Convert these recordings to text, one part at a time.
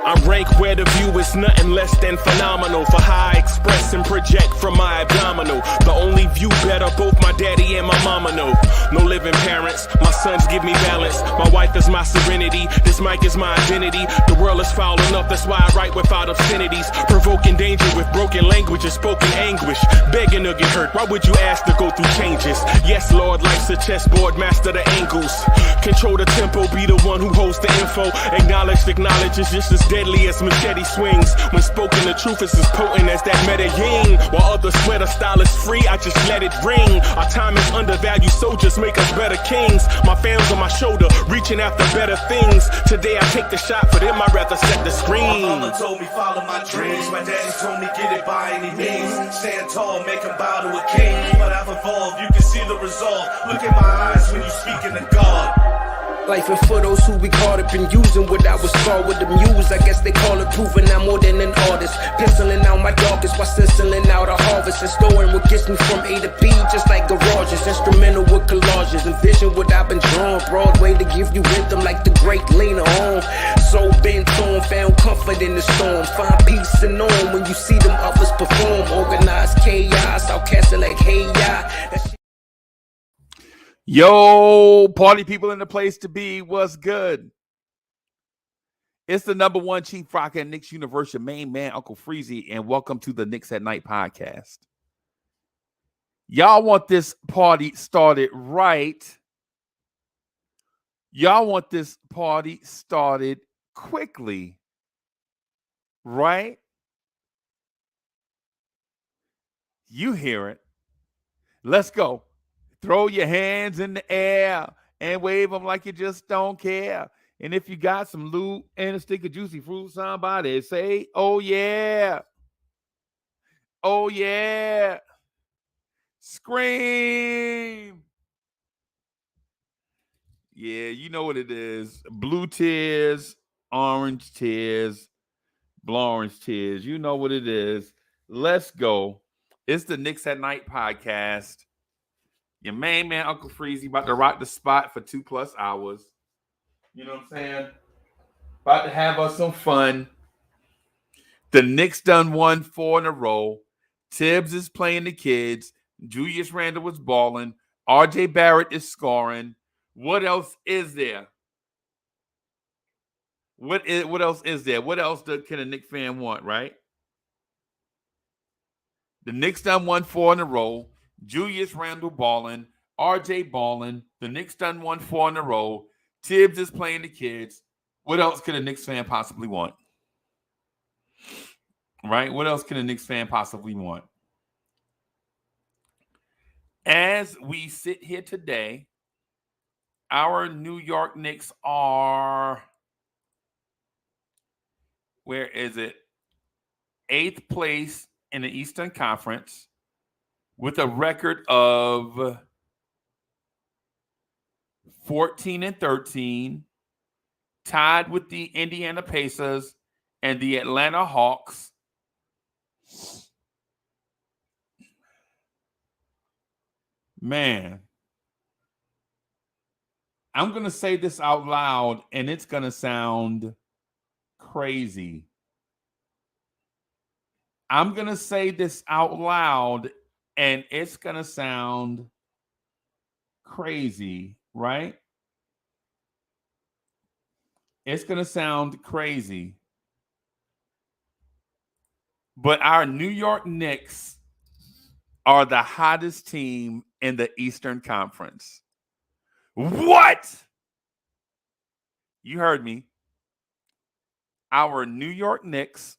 I rank where the view is nothing less than phenomenal. For how I express and project from my abdominal. The only view better, both my daddy and my mama know. No living parents, my sons give me balance. My wife is my serenity, this mic is my identity. The world is foul enough, that's why I write without obscenities. Provoking danger with broken language and spoken anguish. Begging to get hurt, why would you ask to go through changes? Yes, Lord, life's a chessboard, master the angles. Control the tempo, be the one who holds the info. Acknowledge is just as deadly as machete swings. When spoken, the truth is as potent as that Medellin. While others swear the style is free, I just let it ring. Our time is undervalued, soldiers make us better kings. My fam's on my shoulder, reaching after better things. Today I take the shot, for them I'd rather set the screen. My mama told me follow my dreams. My daddy told me get it by any means. Stand tall, make him bow to a king. But I've evolved, you can see the resolve. Look in my eyes when you speaking to God. Life and for those who we caught up in using what I was taught with the muse. I guess they call it proving I'm more than an artist. Penciling out my darkest while stenciling out a harvest. And storing what gets me from A to B just like garages. Instrumental with collages. Envision what I've been drawing. Broadway to give you rhythm like the great Lena Horne. So bent on, found comfort in the storm. Find peace and on when you see them others perform. Organized chaos, I'll cast it like hey ya. Yo, party people in the place to be. What's good? It's the number one chief rocker at Knicks Universe, your main man, Uncle Freezy, and welcome to the Knicks at Night podcast. Y'all want this party started right. Y'all want this party started quickly, right? You hear it. Let's go. Throw your hands in the air and wave them like you just don't care. And if you got some loot and a stick of juicy fruit, somebody say, oh, yeah. Oh, yeah. Scream. Yeah, you know what it is. Blue tears, orange tears, orange tears. You know what it is. Let's go. It's the Knicks at Night podcast. Your main man, Uncle Freezy, about to rock the spot for 2+ hours. You know what I'm saying? About to have us some fun. The Knicks done won 4 in a row. Tibbs is playing the kids. Julius Randle was balling. RJ Barrett is scoring. What else is there? What else is there? What else can a Knicks fan want, right? The Knicks done won 4 in a row. Julius Randle balling, RJ balling. The Knicks done won 4 in a row. Tibbs is playing the kids. What else could a Knicks fan possibly want? Right? What else can a Knicks fan possibly want? As we sit here today, our New York Knicks are, where is it? 8th place in the Eastern Conference, with a record of 14-13, tied with the Indiana Pacers and the Atlanta Hawks. Man, I'm going to say this out loud, and it's going to sound crazy. I'm going to say this out loud, and it's going to sound crazy, right? It's going to sound crazy. But our New York Knicks are the hottest team in the Eastern Conference. What? You heard me. Our New York Knicks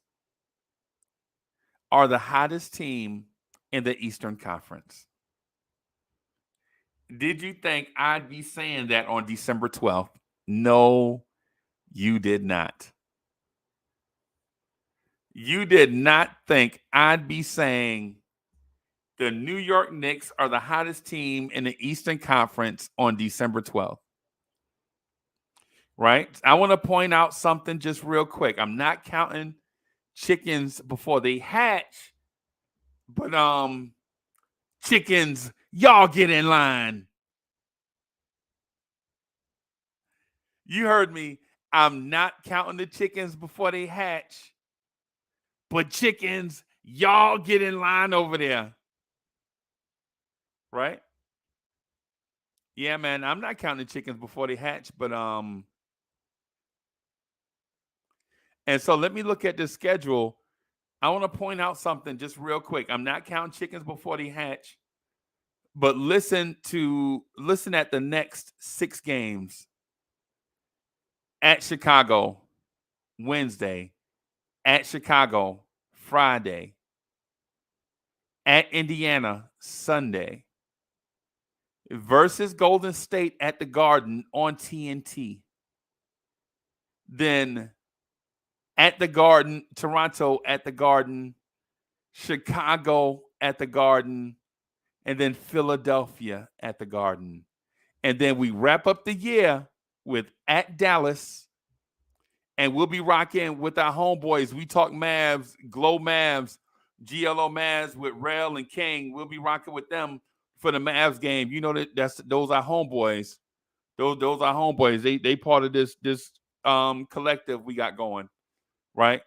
are the hottest team in the Eastern Conference. Did you think I'd be saying that on December 12th? No, you did not. You did not think I'd be saying the New York Knicks are the hottest team in the Eastern Conference on December 12th. Right? I want to point out something just real quick. I'm not counting chickens before they hatch, but chickens, y'all get in line. You heard me. I'm not counting the chickens before they hatch. But chickens, y'all get in line over there. Right? Yeah, man. I'm not counting the chickens before they hatch, but and so let me look at this schedule. I want to point out something just real quick. I'm not counting chickens before they hatch, but listen at the next 6 games. At Chicago, Wednesday. At Chicago, Friday. At Indiana, Sunday. Versus Golden State at the Garden on TNT. Then at the Garden, Toronto at the Garden, Chicago at the Garden, and then Philadelphia at the Garden. And then we wrap up the year with at Dallas, and we'll be rocking with our homeboys. We talk Mavs, Glow Mavs, GLO Mavs with Rel and King. We'll be rocking with them for the Mavs game. You know those are homeboys. Those are homeboys. They part of this collective we got going, right?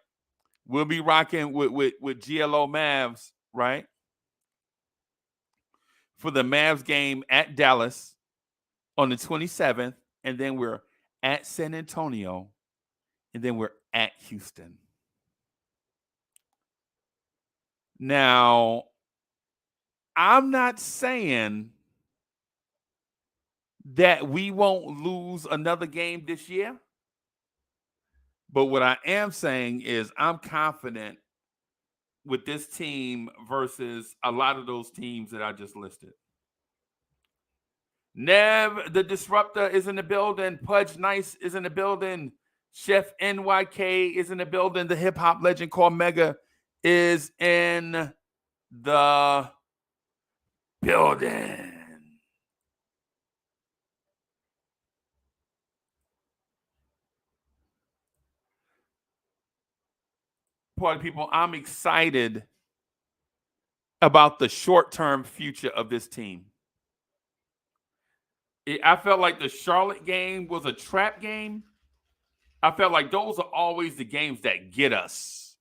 We'll be rocking with GLO Mavs, right? For the Mavs game at Dallas on the 27th, and then we're at San Antonio, and then we're at Houston. Now, I'm not saying that we won't lose another game this year, but what I am saying is I'm confident with this team versus a lot of those teams that I just listed. Nev, the Disruptor, is in the building. Pudge Nice is in the building. Chef NYK is in the building. The hip hop legend called Mega is in the building. Party people, I'm excited about the short-term future of this team. I felt like the Charlotte game was a trap game. I felt like those are always the games that get us.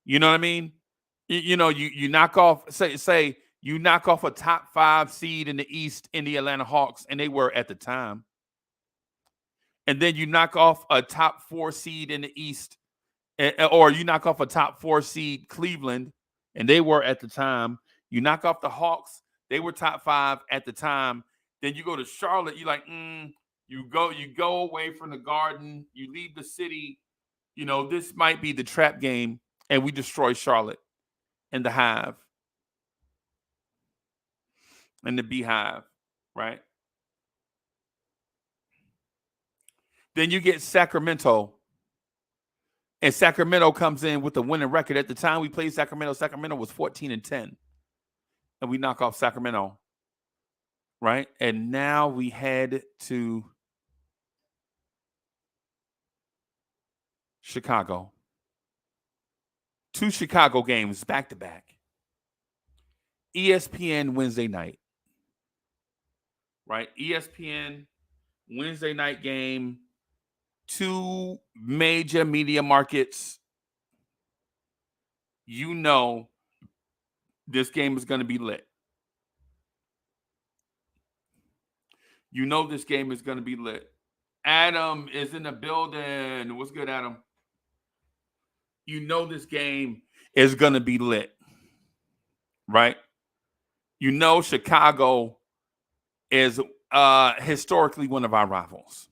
You know what I mean? You knock off, say you knock off a top 5 seed in the East in the Atlanta Hawks, and they were at the time. And then you knock off a top 4 seed in the East, or you knock off a top 4 seed Cleveland, and they were at the time. You knock off the Hawks, they were top 5 at the time. Then you go to Charlotte, you're like, you go away from the Garden, you leave the city. This might be the trap game, and we destroy Charlotte and the Hive and the Beehive, right? Then you get Sacramento, and Sacramento comes in with a winning record. At the time we played Sacramento was 14-10, and we knock off Sacramento. Right? And now we head to Chicago. 2 Chicago games back to back. ESPN Wednesday night. Right? ESPN Wednesday night game. 2 major media markets. This game is going to be lit. This game is going to be lit. Adam is in the building. What's good, Adam? This game is going to be lit, right? Chicago is historically one of our rivals.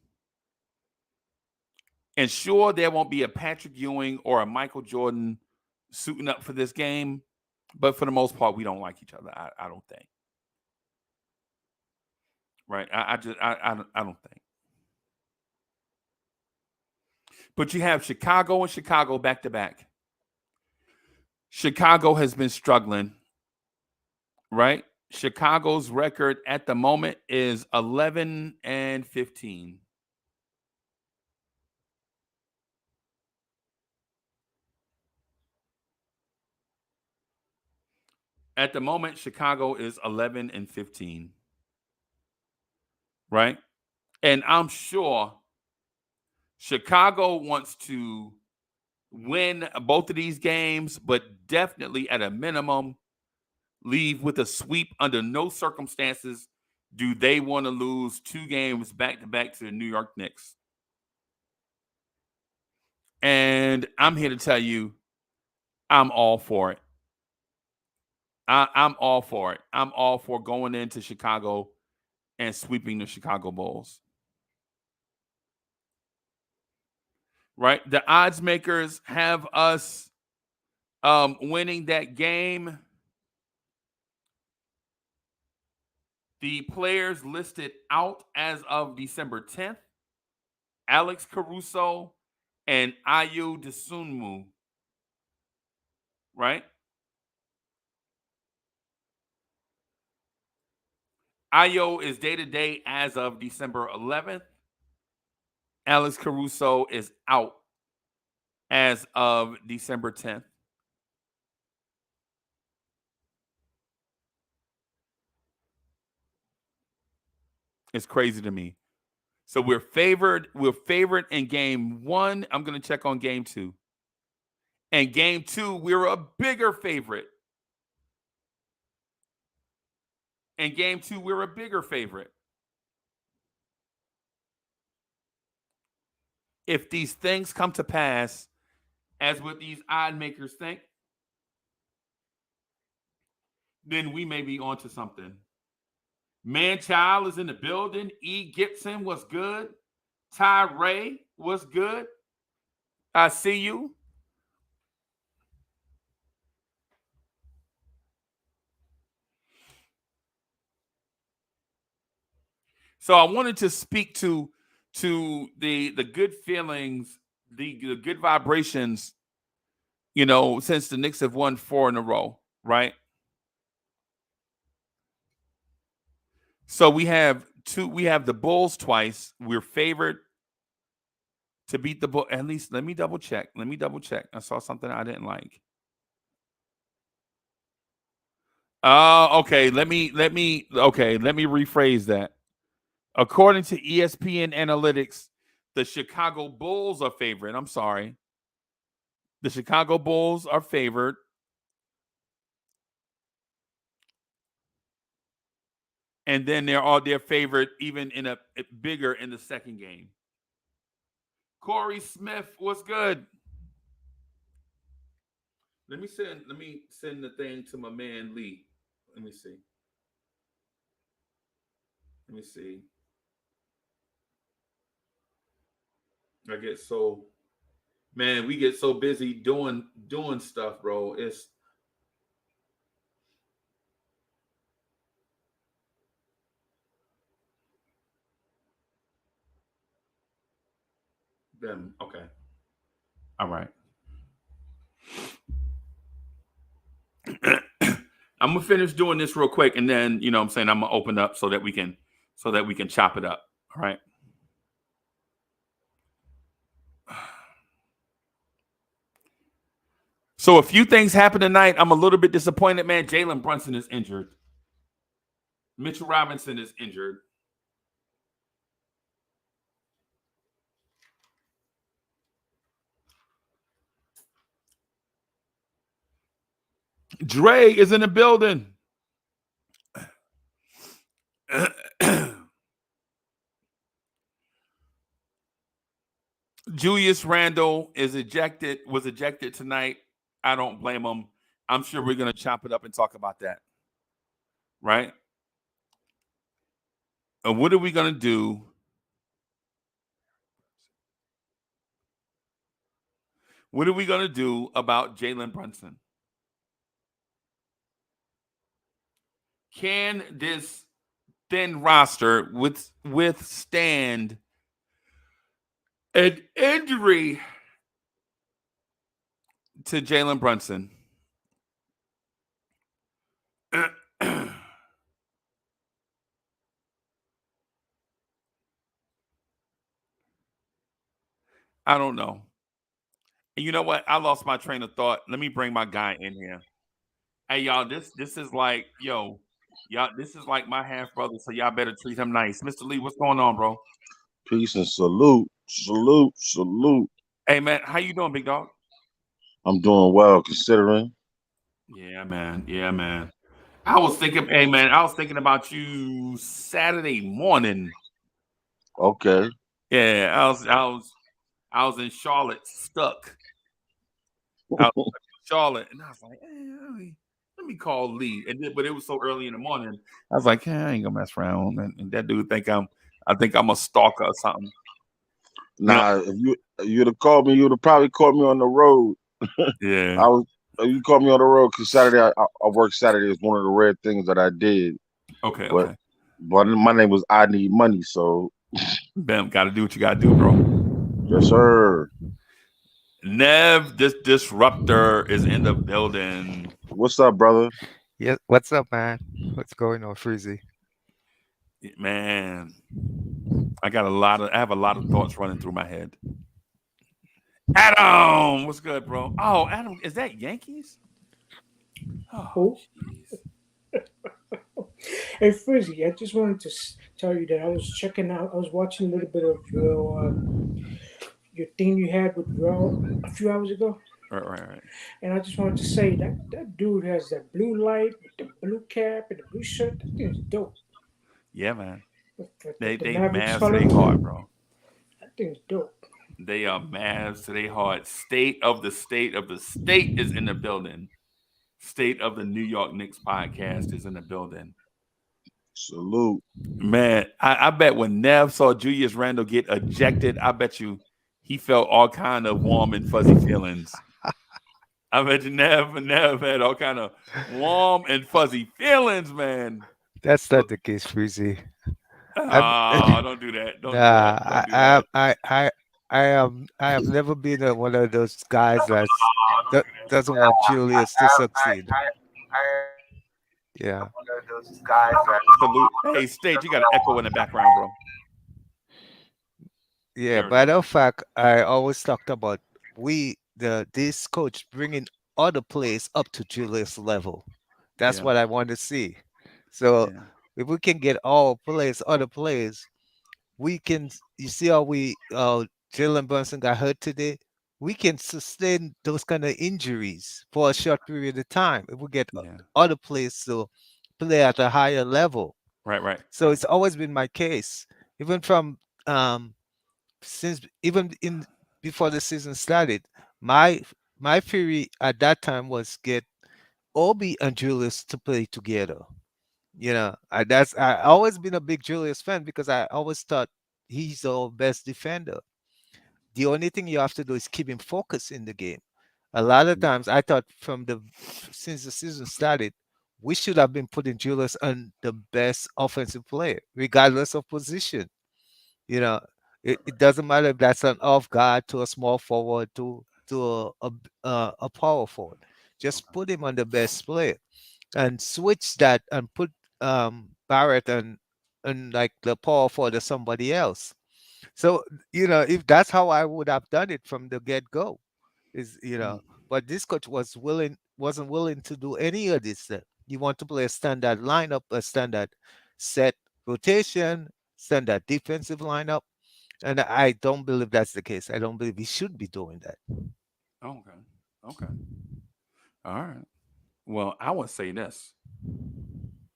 And sure, there won't be a Patrick Ewing or a Michael Jordan suiting up for this game, but for the most part, we don't like each other. I don't think. Right. I don't think. But you have Chicago and Chicago back to back. Chicago has been struggling. Right? Chicago's record at the moment is 11-15. At the moment, Chicago is 11-15. Right? And I'm sure Chicago wants to win both of these games, but definitely at a minimum leave with a sweep. Under no circumstances do they want to lose 2 games back to back to the New York Knicks. And I'm here to tell you, I'm all for it. I'm all for it. I'm all for going into Chicago and sweeping the Chicago Bulls. Right? The odds makers have us winning that game. The players listed out as of December 10th, Alex Caruso and Ayo Dosunmu. Right? Ayo is day-to-day as of December 11th. Alex Caruso is out as of December 10th. It's crazy to me. So we're favored. We're favored in game 1. I'm going to check on game 2. And game 2, we're a bigger favorite. In game 2, we're a bigger favorite. If these things come to pass, as what these odd makers think, then we may be onto something. Manchild is in the building. E. Gibson was good. Ty Ray was good. I see you. So I wanted to speak to the good feelings, the good vibrations, since the Knicks have won 4 in a row, right? So we have the Bulls twice. We're favored to beat the Bulls. At least let me double check. I saw something I didn't like. Okay. Let me rephrase that. According to ESPN Analytics, the Chicago Bulls are favored. I'm sorry. The Chicago Bulls are favored. And then they're favored even in a bigger in the second game. Corey Smith was good. Let me send the thing to my man Lee. Let me see. We get so busy doing stuff, bro. It's them. Okay. All right. I'm gonna finish doing this real quick, and then I'm gonna open up so that we can chop it up. All right. So a few things happened tonight. I'm a little bit disappointed, man. Jalen Brunson is injured. Mitchell Robinson is injured. Dre is in the building. Julius Randle was ejected tonight. I don't blame him. I'm sure we're going to chop it up and talk about that. Right? And what are we going to do? What are we going to do about Jalen Brunson? Can this thin roster withstand an injury to Jalen Brunson? I don't know. And you know what? I lost my train of thought. Let me bring my guy in here. Hey, y'all, this is like, y'all, this is like my half brother, so y'all better treat him nice. Mr. Lee, what's going on, bro? Peace and salute. Salute. Hey man, how you doing, big dog? I'm doing well considering. Yeah, man. I was thinking, hey man, I was thinking about you Saturday morning. Okay. Yeah, I was in Charlotte, stuck. I was stuck in Charlotte, and I was like, hey, let me call Lee. And then, but it was so early in the morning. I was like, I ain't gonna mess around. And that dude I think I'm a stalker or something. You know? Nah, if you'd have called me, you'd have probably caught me on the road. Yeah. I was You caught me on the road because Saturday I work Saturday is one of the rare things that I did. Okay. But my name was I Need Money, so Bam, gotta do what you gotta do, bro. yes, sir. Nev, this disruptor is in the building. What's up, brother? Yeah, what's up, man? What's going on, Freezy? Man, I have a lot of thoughts running through my head. Adam, what's good, bro? Oh, Adam, is that Yankees? Oh, jeez. Hey, Frizzy, I just wanted to tell you that I was watching a little bit of your thing you had with Raw a few hours ago, Right. and I just wanted to say that dude has that blue light with the blue cap and the blue shirt. That thing's dope. Yeah, man. With They the Mavericks Mavs color. to their heart, bro. That thing's dope. They are Mavs to their heart. State of the state is in the building. State of the New York Knicks podcast is in the building. Salute. Man, I bet when Nev saw Julius Randle get ejected, I bet you he felt all kind of warm and fuzzy feelings. I bet you Nev had all kind of warm and fuzzy feelings, man. That's not the case, Freezy. Don't do that. Don't do that. I have never been one of those guys that doesn't want Julius to succeed. Yeah. Salute. Hey, Stage, you got an echo in the background, bro. Yeah, matter of fact, I always talked about this coach bringing other players up to Julius level. That's what I want to see. So if we can get other players, we can. You see how Jalen Brunson got hurt today. We can sustain those kind of injuries for a short period of time if we get other players to play at a higher level. Right. So it's always been my case, even from before the season started. My theory at that time was get Obi and Julius to play together. You know, I always been a big Julius fan because I always thought he's our best defender. The only thing you have to do is keep him focused in the game. A lot of times I thought since the season started, we should have been putting Julius on the best offensive player, regardless of position. You know, it doesn't matter if that's an off guard to a small forward to a power forward. Just put him on the best player and switch that and put Barrett and like the power forward or somebody else. So, if that's how I would have done it from the get-go, but this coach wasn't willing to do any of this. You want to play a standard lineup, a standard set rotation, standard defensive lineup, and I don't believe that's the case. I don't believe he should be doing that. Okay. All right. Well, I would say this.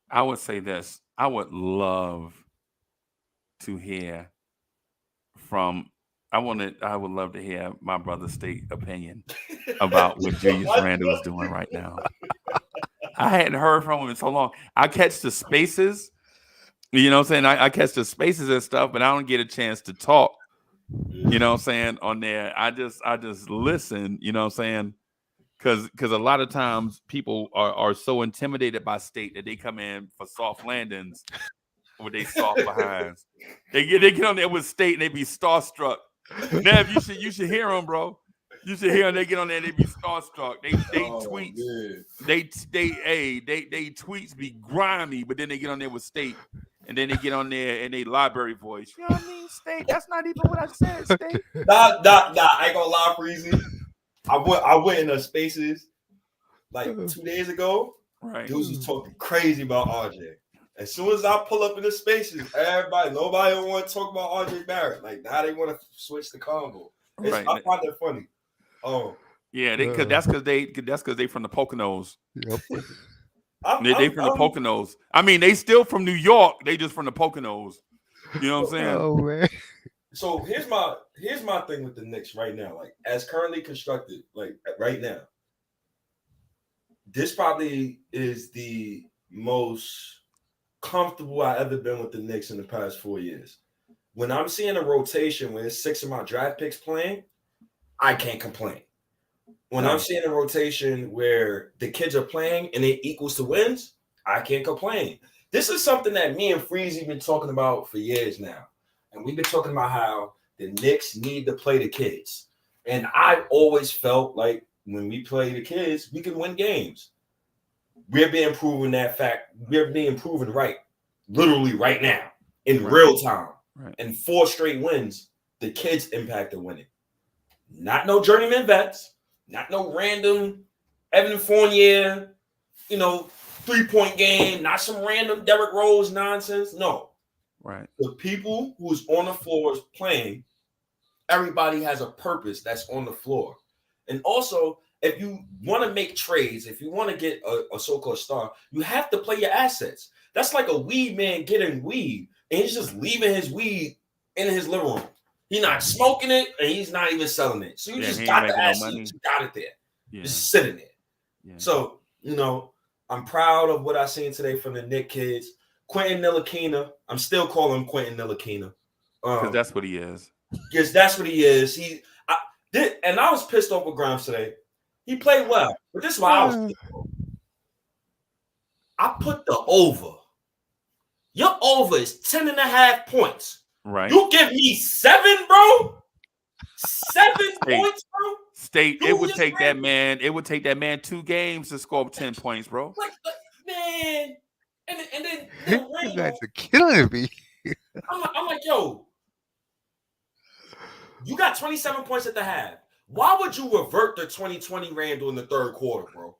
I would love to hear I would love to hear my brother's state opinion about what Julius Randle is doing right now. I hadn't heard from him in so long. I catch the spaces, you know what I'm saying? I catch the spaces and stuff, but I don't get a chance to talk, you know what I'm saying, on there. I just listen, you know what I'm saying? Because a lot of times people are so intimidated by state that they come in for soft landings with they soft behinds. They get on there with state and they be starstruck. Nev, you should hear them, bro. You should hear them. They get on there and they be starstruck. They tweets. They tweets be grimy, but then they get on there with state, and then they get on there and they library voice. You know what I mean? State. That's not even what I said. State. Nah. I ain't gonna lie, Freezy. I went in the spaces like 2 days ago. Right. Dudes was talking crazy about RJ. As soon as I pull up in the spaces, nobody want to talk about RJ Barrett. Like now they want to switch the combo. Right. I find that funny. Yeah, that's because they from the Poconos. Yep. They from the Poconos. I mean, they still from New York. They just from the Poconos. You know what I'm saying? Oh man. So here's my thing with the Knicks right now. Like as currently constructed, like right now, this probably is the most comfortable I ever been with the Knicks in the past 4 years. When I'm seeing a rotation where it's 6 of my draft picks playing, I can't complain. When I'm seeing a rotation where the kids are playing and it equals to wins, I can't complain. This is something that me and Freezy been talking about for years now. And we've been talking about how the Knicks need to play the kids. And I've always felt like when we play the kids, we can win games. We're being proven that fact. We're being proven right, literally right now, in real time. Right. And 4 straight wins, the kids impact the winning. Not no journeyman vets, not no random Evan Fournier, 3-point game, not some random Derrick Rose nonsense. No. Right. The people who's on the floor is playing. Everybody has a purpose that's on the floor. And also, if you want to make trades, if you want to get a so-called star, you have to play your assets. That's like a weed man getting weed, and he's just leaving his weed in his living room. He's not smoking it, and he's not even selling it. So you just got the asset, you got it there, just sitting there. Yeah. So, I'm proud of what I seen today from the Knicks kids. Quentin Ntilikina, I'm still calling him Quentin Ntilikina. Because that's what he is. Yes, that's what he is. And I was pissed off with Grimes today. He played well, but this is why I was pissed off. I put the over. Your over is 10.5 points. Right. You give me 7, bro? 7 points, bro? State, it would take that man. It would take that man 2 games to score 10 points, bro. Like man. And then You guys are killing me. I'm like, yo, you got 27 points at the half. Why would you revert the 2020 Randle in the third quarter, bro?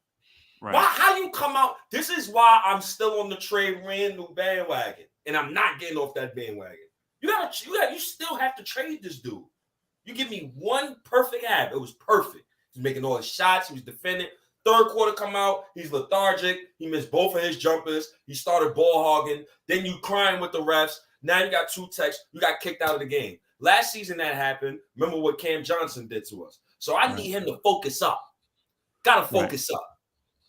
Right. Why? How you come out? This is why I'm still on the trade Randle bandwagon, and I'm not getting off that bandwagon. You still have to trade this dude. You give me 1 perfect half. It was perfect. He's making all his shots. He was defending. Third quarter come out. He's lethargic. He missed both of his jumpers. He started ball hogging. Then you crying with the refs. Now you got 2 texts. You got kicked out of the game. Last season that happened. Remember what Cam Johnson did to us. So I need him to focus up. Gotta focus up.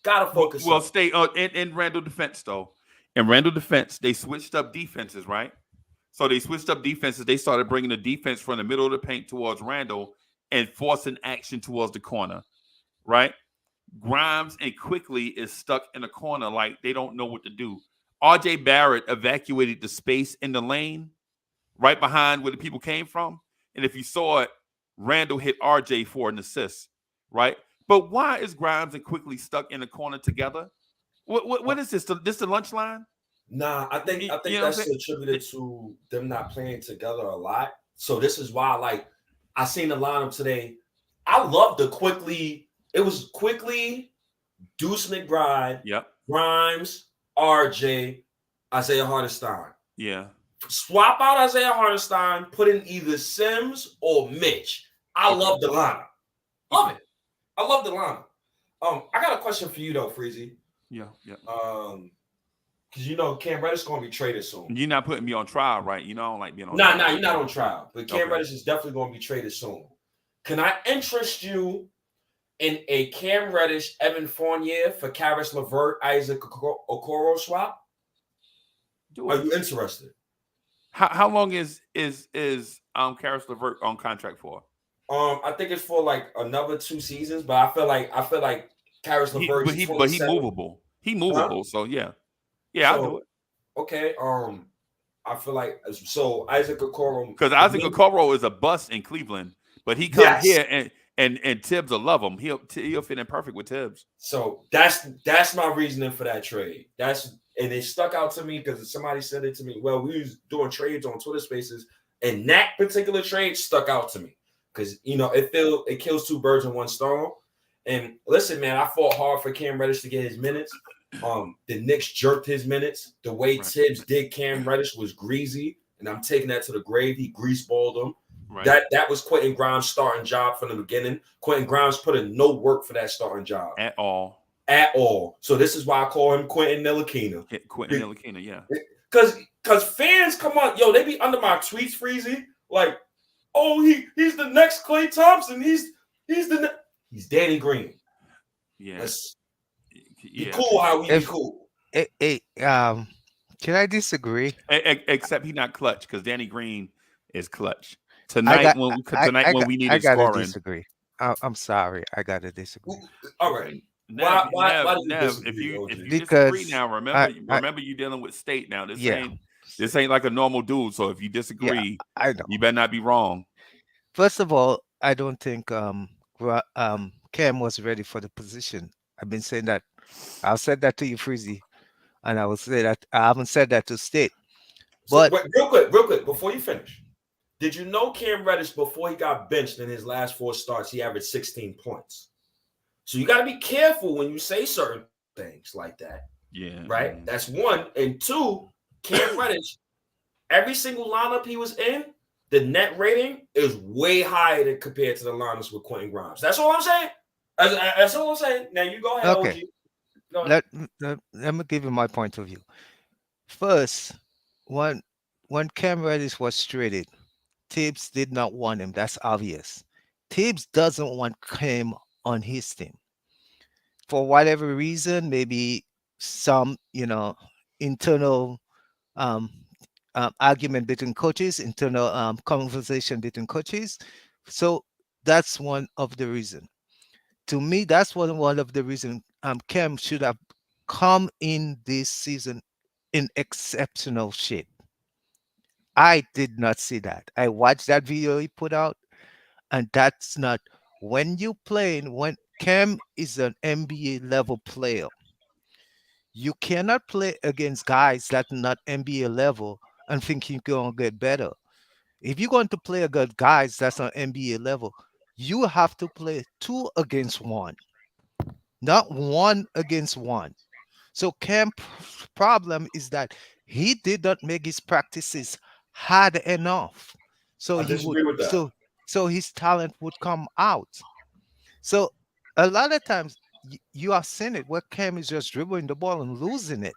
Gotta focus up. Well, stay in Randle defense, though. In Randle defense, they switched up defenses, right? So they switched up defenses. They started bringing the defense from the middle of the paint towards Randle and forcing action towards the corner, right? Grimes and Quickly is stuck in a corner like they don't know what to do. RJ Barrett evacuated the space in the lane right behind where the people came from. And if you saw it, Randle hit RJ for an assist, right? But why is Grimes and Quickly stuck in a corner together? What is this? This the lunch line? Nah, I think that's attributed to them not playing together a lot. So this is why, I seen the lineup today. I love the Quickly. It was Quickly, Deuce McBride, Grimes, RJ, Isaiah Hartenstein. Yeah. Swap out Isaiah Hartenstein, put in either Sims or Mitch. I love the lineup. Love it. I love the lineup. I got a question for you though, Freezy. Yeah. Because Cam Reddish is going to be traded soon. You're not putting me on trial, right? I don't like being on trial. trial. You're not on trial. But Cam Reddish is definitely going to be traded soon. Can I interest you in a Cam Reddish, Evan Fournier for Karis LeVert, Isaac Okoro swap? Are you interested? How long is Karis LeVert on contract for? I think it's for another 2 seasons, but I feel like Karis LeVert. But he movable. He movable. So yeah. Yeah, I'll do it. Okay. I feel like Isaac Okoro, because Isaac Okoro is a bust in Cleveland, but he comes here and Tibbs will love him. He'll fit in perfect with Tibbs. So that's my reasoning for that trade. And it stuck out to me because somebody said it to me. Well, we was doing trades on Twitter Spaces, and that particular trade stuck out to me because it kills 2 birds in 1 stone. And listen, man, I fought hard for Cam Reddish to get his minutes. The Knicks jerked his minutes. The way Right. Tibbs did Cam Reddish was greasy, and I'm taking that to the grave. He greaseballed him. Right. That was Quentin Grimes' starting job from the beginning. Quentin Grimes put in no work for that starting job At all. So this is why I call him Quentin Ntilikina. Quentin Ntilikina, yeah. Because fans come on, yo, they be under my tweets, Freezy, like, oh, he's the next Klay Thompson. He's Danny Green. Yeah. Be cool how we be cool. Can I disagree? Except he's not clutch because Danny Green is clutch. Tonight when we needed scoring. Disagree. I'm sorry. I gotta disagree. All right. Nev, Why if you disagree now, remember you're dealing with state now. This ain't like a normal dude. So if you disagree, I know. You better not be wrong. First of all, I don't think Cam was ready for the position. I've been saying that. I've said that to you, Freezy, and I will say that I haven't said that to State. But so, wait, real quick, before you finish, did you know Cam Reddish before he got benched in his last 4 starts, he averaged 16 points? So you got to be careful when you say certain things like that. Yeah. Right? That's one. And two, Cam Reddish, every single lineup he was in, the net rating is way higher than compared to the lineups with Quentin Grimes. That's all I'm saying. That's all I'm saying. Now you go ahead, okay. OG. Go ahead. Let me give you my point of view. First, when Cam Reddish was traded, Tibbs did not want him. That's obvious. Tibbs doesn't want Cam on his team. For whatever reason, maybe some, internal argument between coaches, internal conversation between coaches. So that's one of the reasons. To me, that's one of the reasons Cam should have come in this season in exceptional shape. I did not see that. I watched that video he put out, and that's not when Cam is an NBA level player. You cannot play against guys that are not NBA level and think you're going to get better. If you're going to play against guys that's on NBA level, you have to play 2 against 1, not 1 against 1. So Cam's problem is that he did not make his practices hard enough. So I disagree with that. So his talent would come out. So a lot of times you have seen it where Cam is just dribbling the ball and losing it.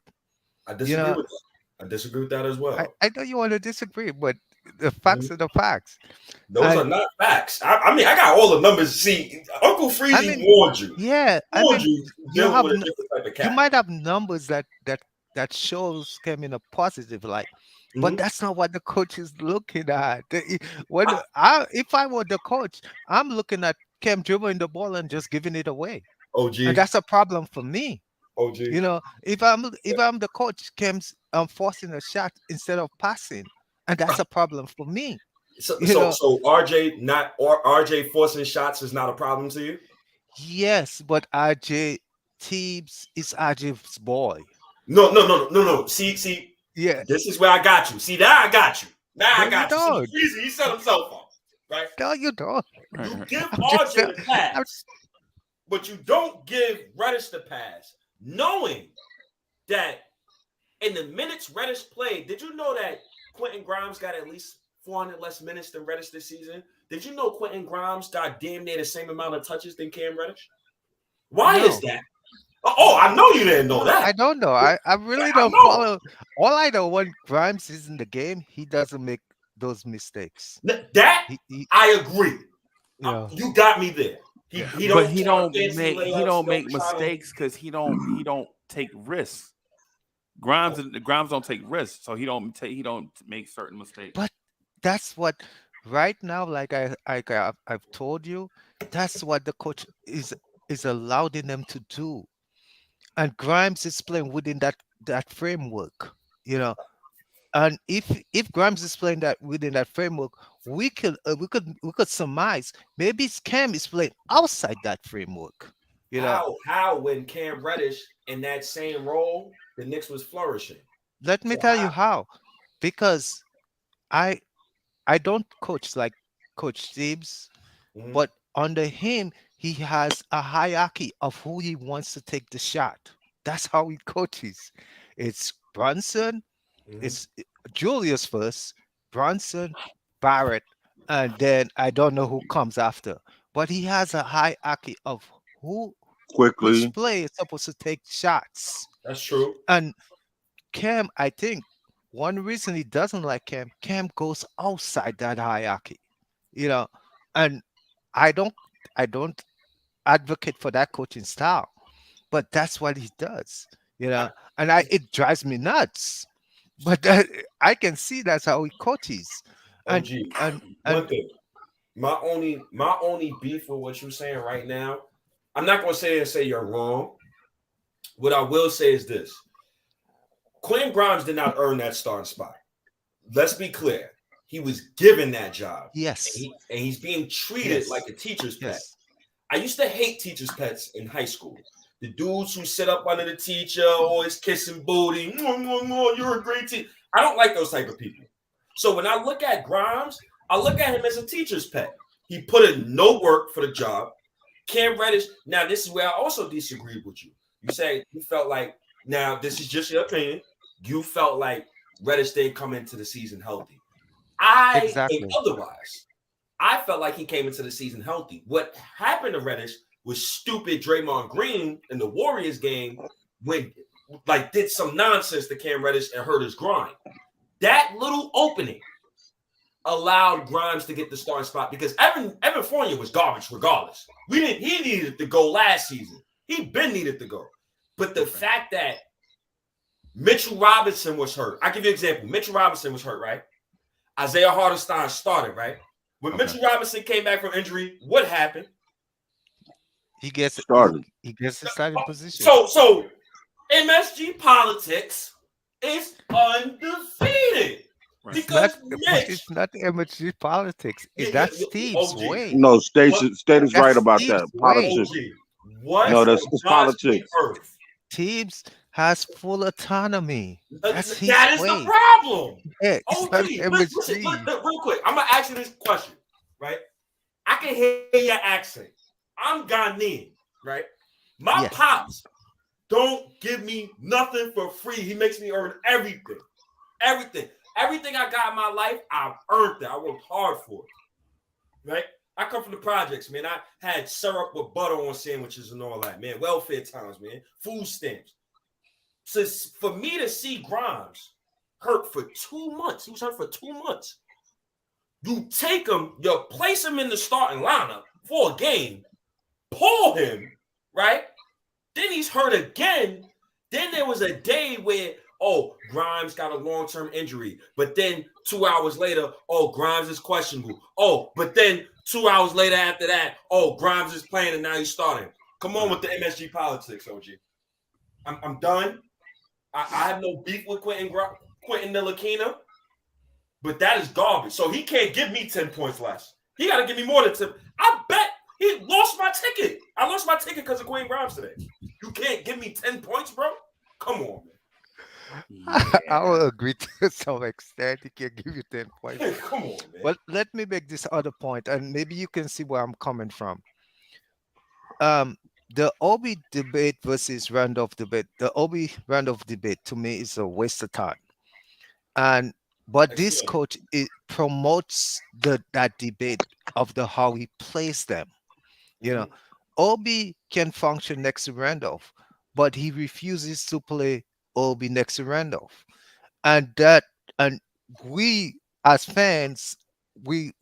I disagree with that. I disagree with that as well. I know you want to disagree, but the facts are the facts. Those are not facts. I mean, I got all the numbers. See, Uncle Freezy warned you. Yeah, you might have numbers that shows Cam in a positive light, but that's not what the coach is looking at. If I were the coach, I'm looking at Cam dribbling the ball and just giving it away. OG, and that's a problem for me. OG, if I'm the coach, Cam's forcing a shot instead of passing, and that's a problem for me. So RJ forcing shots is not a problem to you? Yes, but RJ Tibbs is RJ's boy. No. See. Yeah. This is where I got you. See, now I got you. I got you. See, he set himself up. Right? No, you don't. You give RJ the pass, but you don't give Reddish the pass, knowing that in the minutes Reddish played, did you know that Quentin Grimes got at least 400 less minutes than Reddish this season? Did you know Quentin Grimes got damn near the same amount of touches than Cam Reddish? Why is that? Oh, I know you didn't know that. I don't know. I really don't follow. All I know, when Grimes is in the game, he doesn't make those mistakes. I agree. You got me there. He don't make mistakes because he don't take risks. Grimes don't take risks, so he don't make certain mistakes. But that's what right now, like I've told you, that's what the coach is allowing them to do. And Grimes is playing within that framework, And if Grimes is playing that within that framework, we could surmise maybe Cam is playing outside that framework. How when Cam Reddish in that same role, the Knicks was flourishing. Let me tell you how, because I don't coach like Coach Tibbs, but under him he has a hierarchy of who he wants to take the shot. That's how he coaches. It's Brunson, Mhm. it's Julius first, Brunson, Barrett, and then I don't know who comes after. But he has a hierarchy of who which quickly. player is supposed to take shots. That's true. And Cam, I think one reason he doesn't like Cam goes outside that hierarchy, you know, and I don't I don't advocate for that coaching style, but that's what he does, you know, and it drives me nuts. But I can see that's how he coaches, and OG. and One and thing. My only beef with what you're saying right now, I'm not gonna say you're wrong. What I will say is this: Quinn Grimes did not earn that starting spot. Let's be clear. He was given that job. yes, And he's being treated like yes, a teacher's pet. yes, I used to hate teachers' pets in high school. The dudes who sit up under the teacher, always kissing booty. You're a great teacher. I don't like those type of people. So when I look at Grimes, I look at him as a teacher's pet. He put in no work for the job. Cam Reddish. Now, this is where I also disagree with you. You say you felt like, now this is just your opinion. You felt like Reddish didn't come into the season healthy. I think exactly. otherwise. I felt like he came into the season healthy. What happened to Reddish was stupid Draymond Green in the Warriors game when did some nonsense to Cam Reddish and hurt his grind. That little opening allowed Grimes to get the starting spot because Evan Fournier was garbage regardless. He needed to go last season. He been needed to go. But the fact that Mitchell Robinson was hurt. I'll give you an example. Mitchell Robinson was hurt, right? Isaiah Hartenstein started, right? When Mitchell Robinson came back from injury, what happened? He gets Started. he gets the starting position. So MSG politics is undefeated. Right. Because But it's not MHG politics. That's Steve's OG. way. No, State is That's right about that. Steve's way. Politics. OG, what No, that's on it's God's politics. earth? Teams has full autonomy. That's his That is way. the problem. Yeah, it's OG, not listen, MHG. real quick. I'm gonna ask you this question, right? I can hear your accent. I'm Ghanaian, right? My Yes. pops don't give me nothing for free. He makes me earn everything. Everything I got in my life, I've earned it. I worked hard for it. Right? I come from the projects, man. I had syrup with butter on sandwiches and all that, man. Welfare times, man. Food stamps. So for me to see Grimes hurt for 2 months, he was hurt for 2 months. You take him, you place him in the starting lineup for a game, pull him, right? Then he's hurt again. Then there was a day where, Grimes got a long-term injury. But then 2 hours later, Grimes is questionable. But then 2 hours later after that, Grimes is playing and now he's starting. Come on with the MSG politics, OG. I'm done. I have no beef with Quentin Ntilikina, but that is garbage. So he can't give me 10 points less. He got to give me more than 10. I bet he lost my ticket. I lost my ticket because of Quentin Grimes today. You can't give me 10 points, bro? Come on, man. I will agree to some extent. He can give you 10 points. Come on, man. But let me make this other point, and maybe you can see where I'm coming from. The Obi debate versus Randolph debate. The Obi Randolph debate to me is a waste of time. But this Excellent. coach promotes that debate of the how he plays them. You know, Obi can function next to Randolph, but he refuses to play Obi next to Randolph, and we as fans we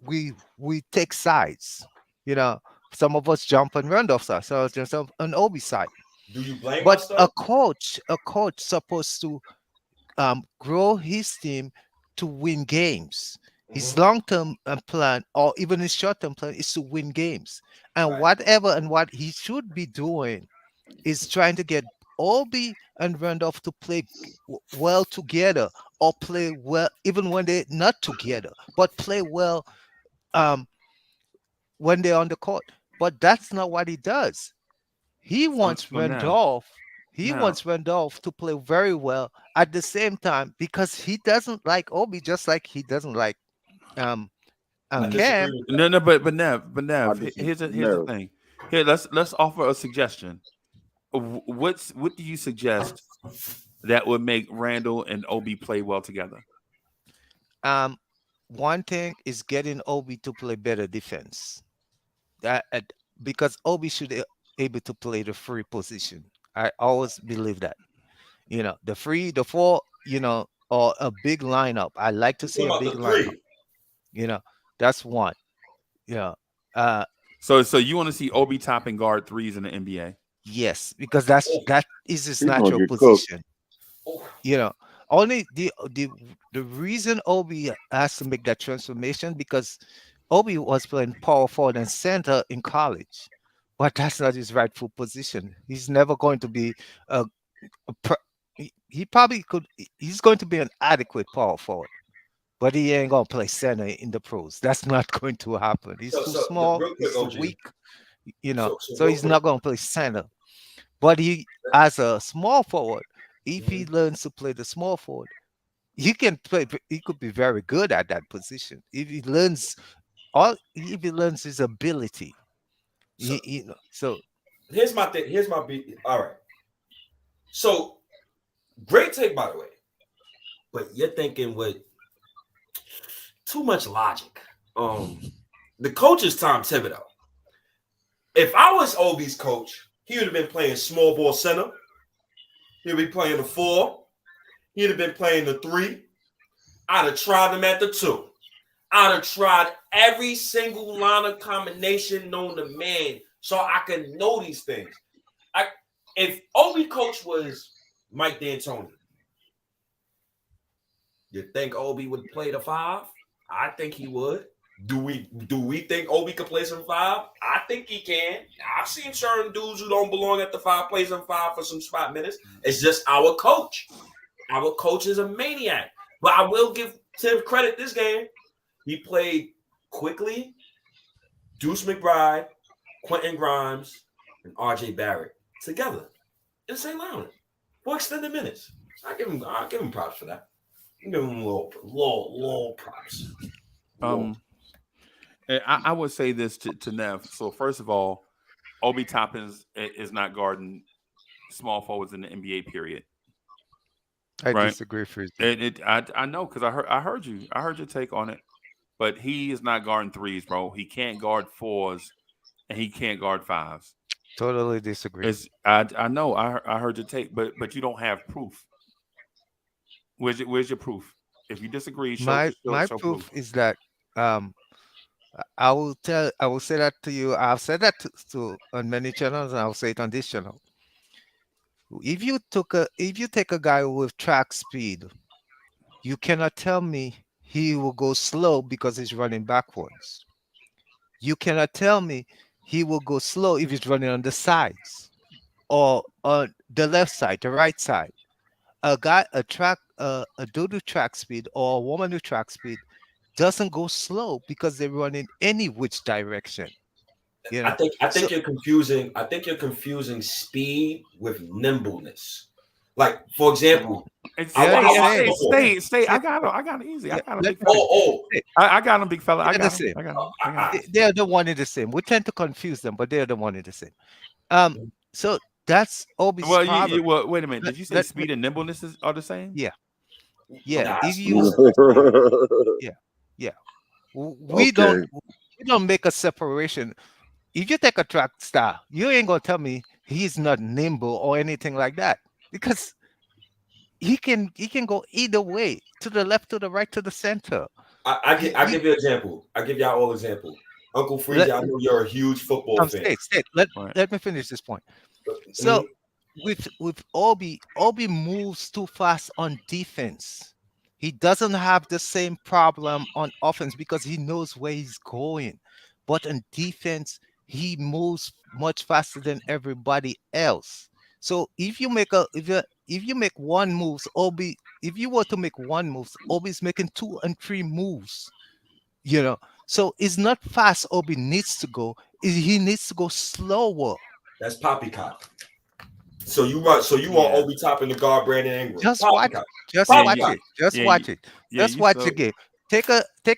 take sides. You know, some of us jump on Randolph's side, so there's on Obi side. Do you blame But us, a though? coach supposed to grow his team to win games. His long-term plan, or even his short-term plan, is to win games. And Right. what he should be doing is trying to get Obi and Randolph to play well together, or play well even when they're not together, but play well when they're on the court. But that's not what he does. He wants So Randolph. He now, wants Randolph to play very well at the same time because he doesn't like Obi, just like he doesn't like um I n- Cam. disagree with no, but I Nev, just here's the no. thing. Here, let's offer a suggestion. what do you suggest that would make Randall and Obi play well together? Um, One thing is getting Obi to play better defense. That because Obi should able to play the free position. I always believe that. The free, the four, or a big lineup. I like to You see talking a about big the lineup. three? You know, that's one. Yeah. So you want to see Obi topping guard threes in the NBA? Yes, because that is his He gonna natural get cooked. position. Oh, You know, only the reason Obi has to make that transformation because Obi was playing power forward and center in college, but that's not his rightful position. He's never going to be a, he probably could. He's going to be an adequate power forward, but he ain't gonna play center in the pros. That's not going to happen. He's too small. real quick, He's too OG. weak. So So real he's quick. not gonna play center. But he, as a small forward, if he learns to play the small forward, he can play. He could be very good at that position if he learns If he learns his ability. So So here's my thing. Here's my beat. All right. So great take, by the way. But you're thinking with too much logic. The coach is Tom Thibodeau. If I was Obi's coach, he would have been playing small ball center. He'd be playing the 4. He'd have been playing the 3. I'd have tried him at the 2. I'd have tried every single line of combination known to man so I can know these things. If Obi coach was Mike D'Antoni, you think Obi would play the 5? I think he would. Do we think Obi could play some 5? I think he can. I've seen certain dudes who don't belong at the 5 play some 5 for some spot minutes. It's just our coach. Our coach is a maniac. But I will give Tim credit this game. He played quickly. Deuce McBride, Quentin Grimes, and R.J. Barrett together in St. Lawrence for extended minutes. I give him props for that. I give him little props. I would say this to Nev. So first of all, Obi Toppin is not guarding small forwards in the NBA period. I right? disagree for you. I know because I heard you. I heard your take on it. But he is not guarding 3s, bro. He can't guard 4s, and he can't guard 5s. Totally disagree. I know. I heard your take, but you don't have proof. Where's your proof? If you disagree, show proof is that I will say that to you. I've said that to on many channels, and I'll say it on this channel. If you take a guy with track speed, you cannot tell me he will go slow because he's running backwards. You cannot tell me he will go slow if he's running on the sides or on the left side, the right side. A dude with track speed or a woman with track speed doesn't go slow because they run in any which direction. I think you're confusing. I think you're confusing speed with nimbleness. Like, for example, stay. I got it easy. I got him, big fella. I got him, big fella. I got him. They're the one in the same. We tend to confuse them, but they're the one in the same. So that's Obi's problem. Well, wait a minute. Did you say speed and nimbleness are the same? Yeah. We don't make a separation. If you take a track star, you ain't gonna tell me he's not nimble or anything like that because he can go either way, to the left, to the right, to the center. I give you an example. I give y'all all example. Uncle Freezy, I know you're a huge football fan. Let me finish this point. So with Obi moves too fast on defense. He doesn't have the same problem on offense because he knows where he's going. But on defense, he moves much faster than everybody else. So if you make one moves, if you were to make one moves, Obi's making 2 and 3 moves. So it's not fast. Obi needs to go. He needs to go slower. That's poppycock. So you want Obi topping the guard Brandon Ingram? Just watch it. Just watch it. Just watch the game. take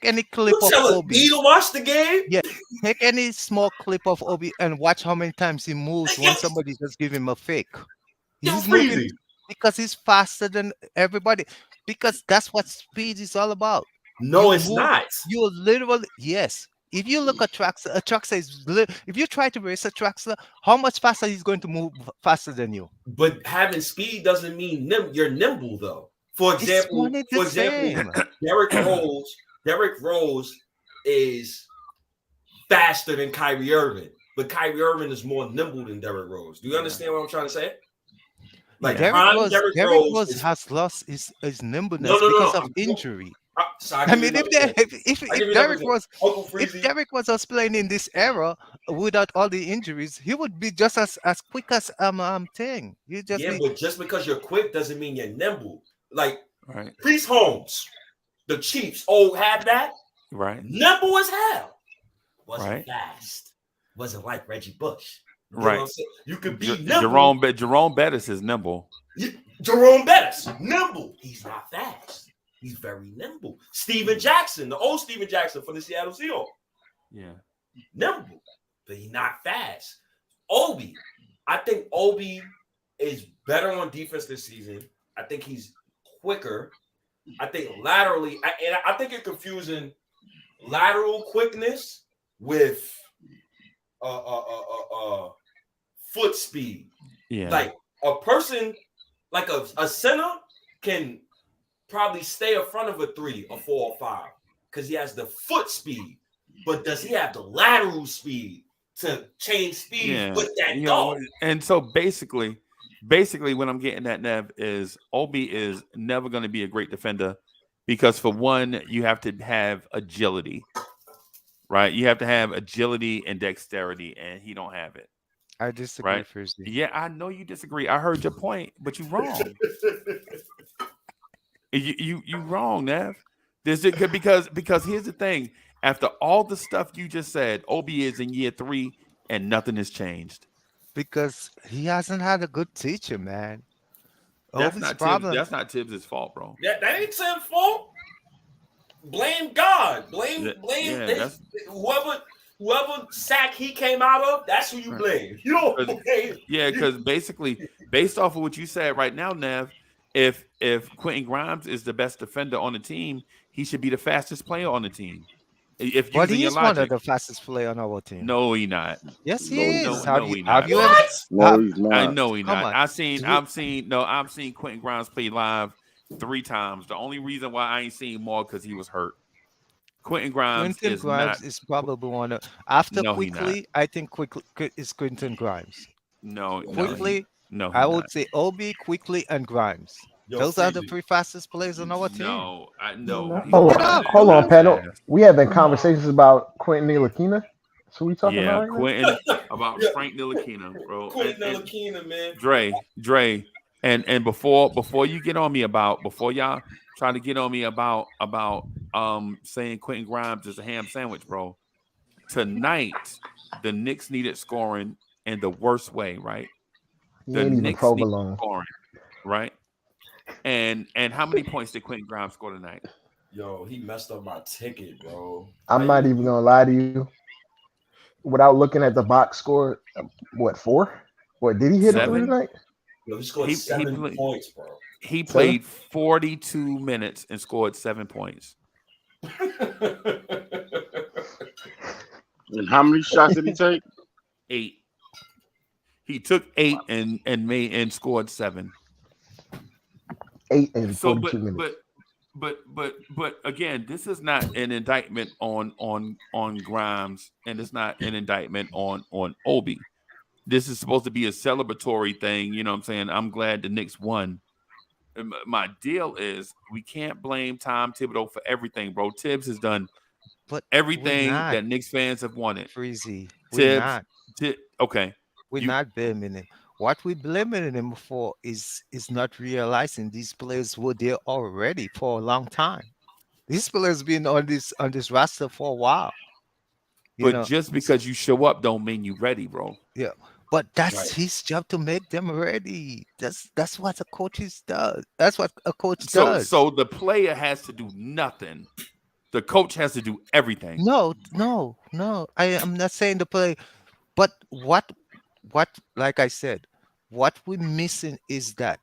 any clip You of telling me Obi. to watch the game? Yeah, take any small clip of Obi and watch how many times he moves Yo, when somebody just give him a fake. yo, He's moving Freezy. because he's faster than everybody. Because that's what speed is all about. No, You it's move, not. you literally yes. If you look at Traxler, a Traxler is if you try to race a Traxler, how much faster he's going to move faster than you? But having speed doesn't mean you're nimble though. For It's example, one and the same. Derrick Rose, Derrick Rose is faster than Kyrie Irving, but Kyrie Irving is more nimble than Derrick Rose. Do you understand what I'm trying to say? Like prime Derrick Derrick Rose Rose is has lost his no, nimbleness no, no, because no. of injury. So I I give you mean, another example. if I give you another Derrick example. was Uncle if Freezy. Derrick was playing in this era without all the injuries, he would be just as quick as thing. You just Yeah, be but just because you're quick doesn't mean you're nimble. Like Right. Priest Holmes, the Chiefs, had that. Right. Nimble as hell. Wasn't Right. fast. Wasn't like Reggie Bush. You know Right. what I'm saying? You could be nimble. Jerome Bettis is nimble. Jerome Bettis, nimble. He's not fast. He's very nimble. Steven Jackson, the old Steven Jackson from the Seattle Seahawks. Yeah. Nimble, but he's not fast. Obi, I think Obi is better on defense this season. I think he's quicker. I think laterally, and I think you're confusing lateral quickness with foot speed. Yeah. Like a person, like a center can probably stay in front of a 3 or 4 or 5 because he has the foot speed. But does he have the lateral speed to change speed with that dog? And so basically what I'm getting at, Nev, is Obi is never going to be a great defender because for one, you have to have agility, right? You have to have agility and dexterity, and he don't have it. I disagree, Right? Frisbee. Yeah, I know you disagree. I heard your point, but you're wrong. you wrong, Nev. Because here's the thing. After all the stuff you just said, Obi is in year 3 and nothing has changed. Because he hasn't had a good teacher, man. That's Obi's not problem. Tibbs. That's not Tibbs' fault, bro. That ain't Tim's fault. Blame God. Blame whoever sack he came out of. That's who you blame. You don't blame. Yeah, because basically, based off of what you said right now, Nev, if Quentin Grimes is the best defender on the team, he should be the fastest player on the team. If But using he your is one of logic. the fastest players on our team. No, he not. Yes, he No, is. he's Have No, you he have not. you ever? No, he's not. I know he Come not. on. I've seen Quentin Grimes play live 3 times. The only reason why I ain't seen more because he was hurt. Quentin Grimes Quentin is Grimes not. is probably one of after No, he Quickly. I think Quickly is Quentin Grimes. No, Quickly, no, I would say Obi, Quickly, and Grimes. Yo, Those are the Freezy. 3 fastest players on our team. No, I know. Hold on, panel. We having conversations about Quentin Ntilikina. That's what we talking Yeah, about right now? Quentin about Yeah. Frank Ntilikina, bro. Quentin And Ntilikina, man. Dre, and before you get on me about before y'all try to get on me about saying Quentin Grimes is a ham sandwich, bro. Tonight, the Knicks needed scoring in the worst way, right? He The ain't even Knicks needed provolone. scoring, right? And how many points did Quentin Grimes score tonight? Yo, he messed up my ticket, bro. I'm not even gonna lie to you. Without looking at the box score, what 4? What did he hit a 3 7? tonight? Yo, he scored 7 points, bro. He played 42 minutes and scored 7 points. And how many shots did he take? 8. He took 8 and scored 7. 8 in 42 minutes. But again, this is not an indictment on Grimes, and it's not an indictment on Obi. This is supposed to be a celebratory thing. You know what I'm saying? I'm glad the Knicks won. My deal is we can't blame Tom Thibodeau for everything, bro. Tibbs has done everything that Knicks fans have wanted. Freezy. Tibbs, okay. We're not blaming him. What we're blaming him for is not realizing these players were there already for a long time. These players been on this roster for a while. But just because you show up don't mean you ready, bro. Yeah. But that's his job to make them ready. That's what a coach does. That's what a coach does. So the player has to do nothing. The coach has to do everything. No, no, no. I am not saying the play, but like I said, what we're missing is that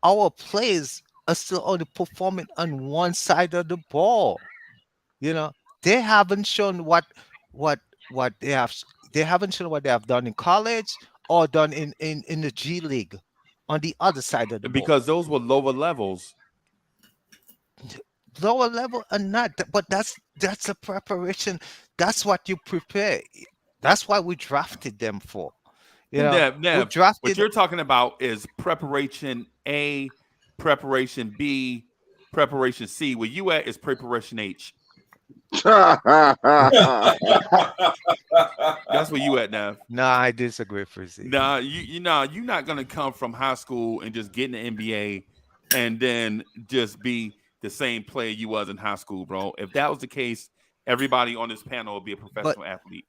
our players are still only performing on one side of the ball. You know, they haven't shown what what they have. They haven't shown what they have done in college or done in the G League on the other side of the ball. Because those were lower levels. Lower level or not, but that's a preparation. That's what you prepare. That's why we drafted them for. You know, we Nev, what drafted. you're talking about is preparation A, preparation B, preparation C. Where you at is preparation H. That's where you at now. No, I disagree, Frizzy. Nah, you're not gonna come from high school and just get in the NBA and then just be the same player you was in high school, bro. If that was the case, everybody on this panel would be a professional athlete.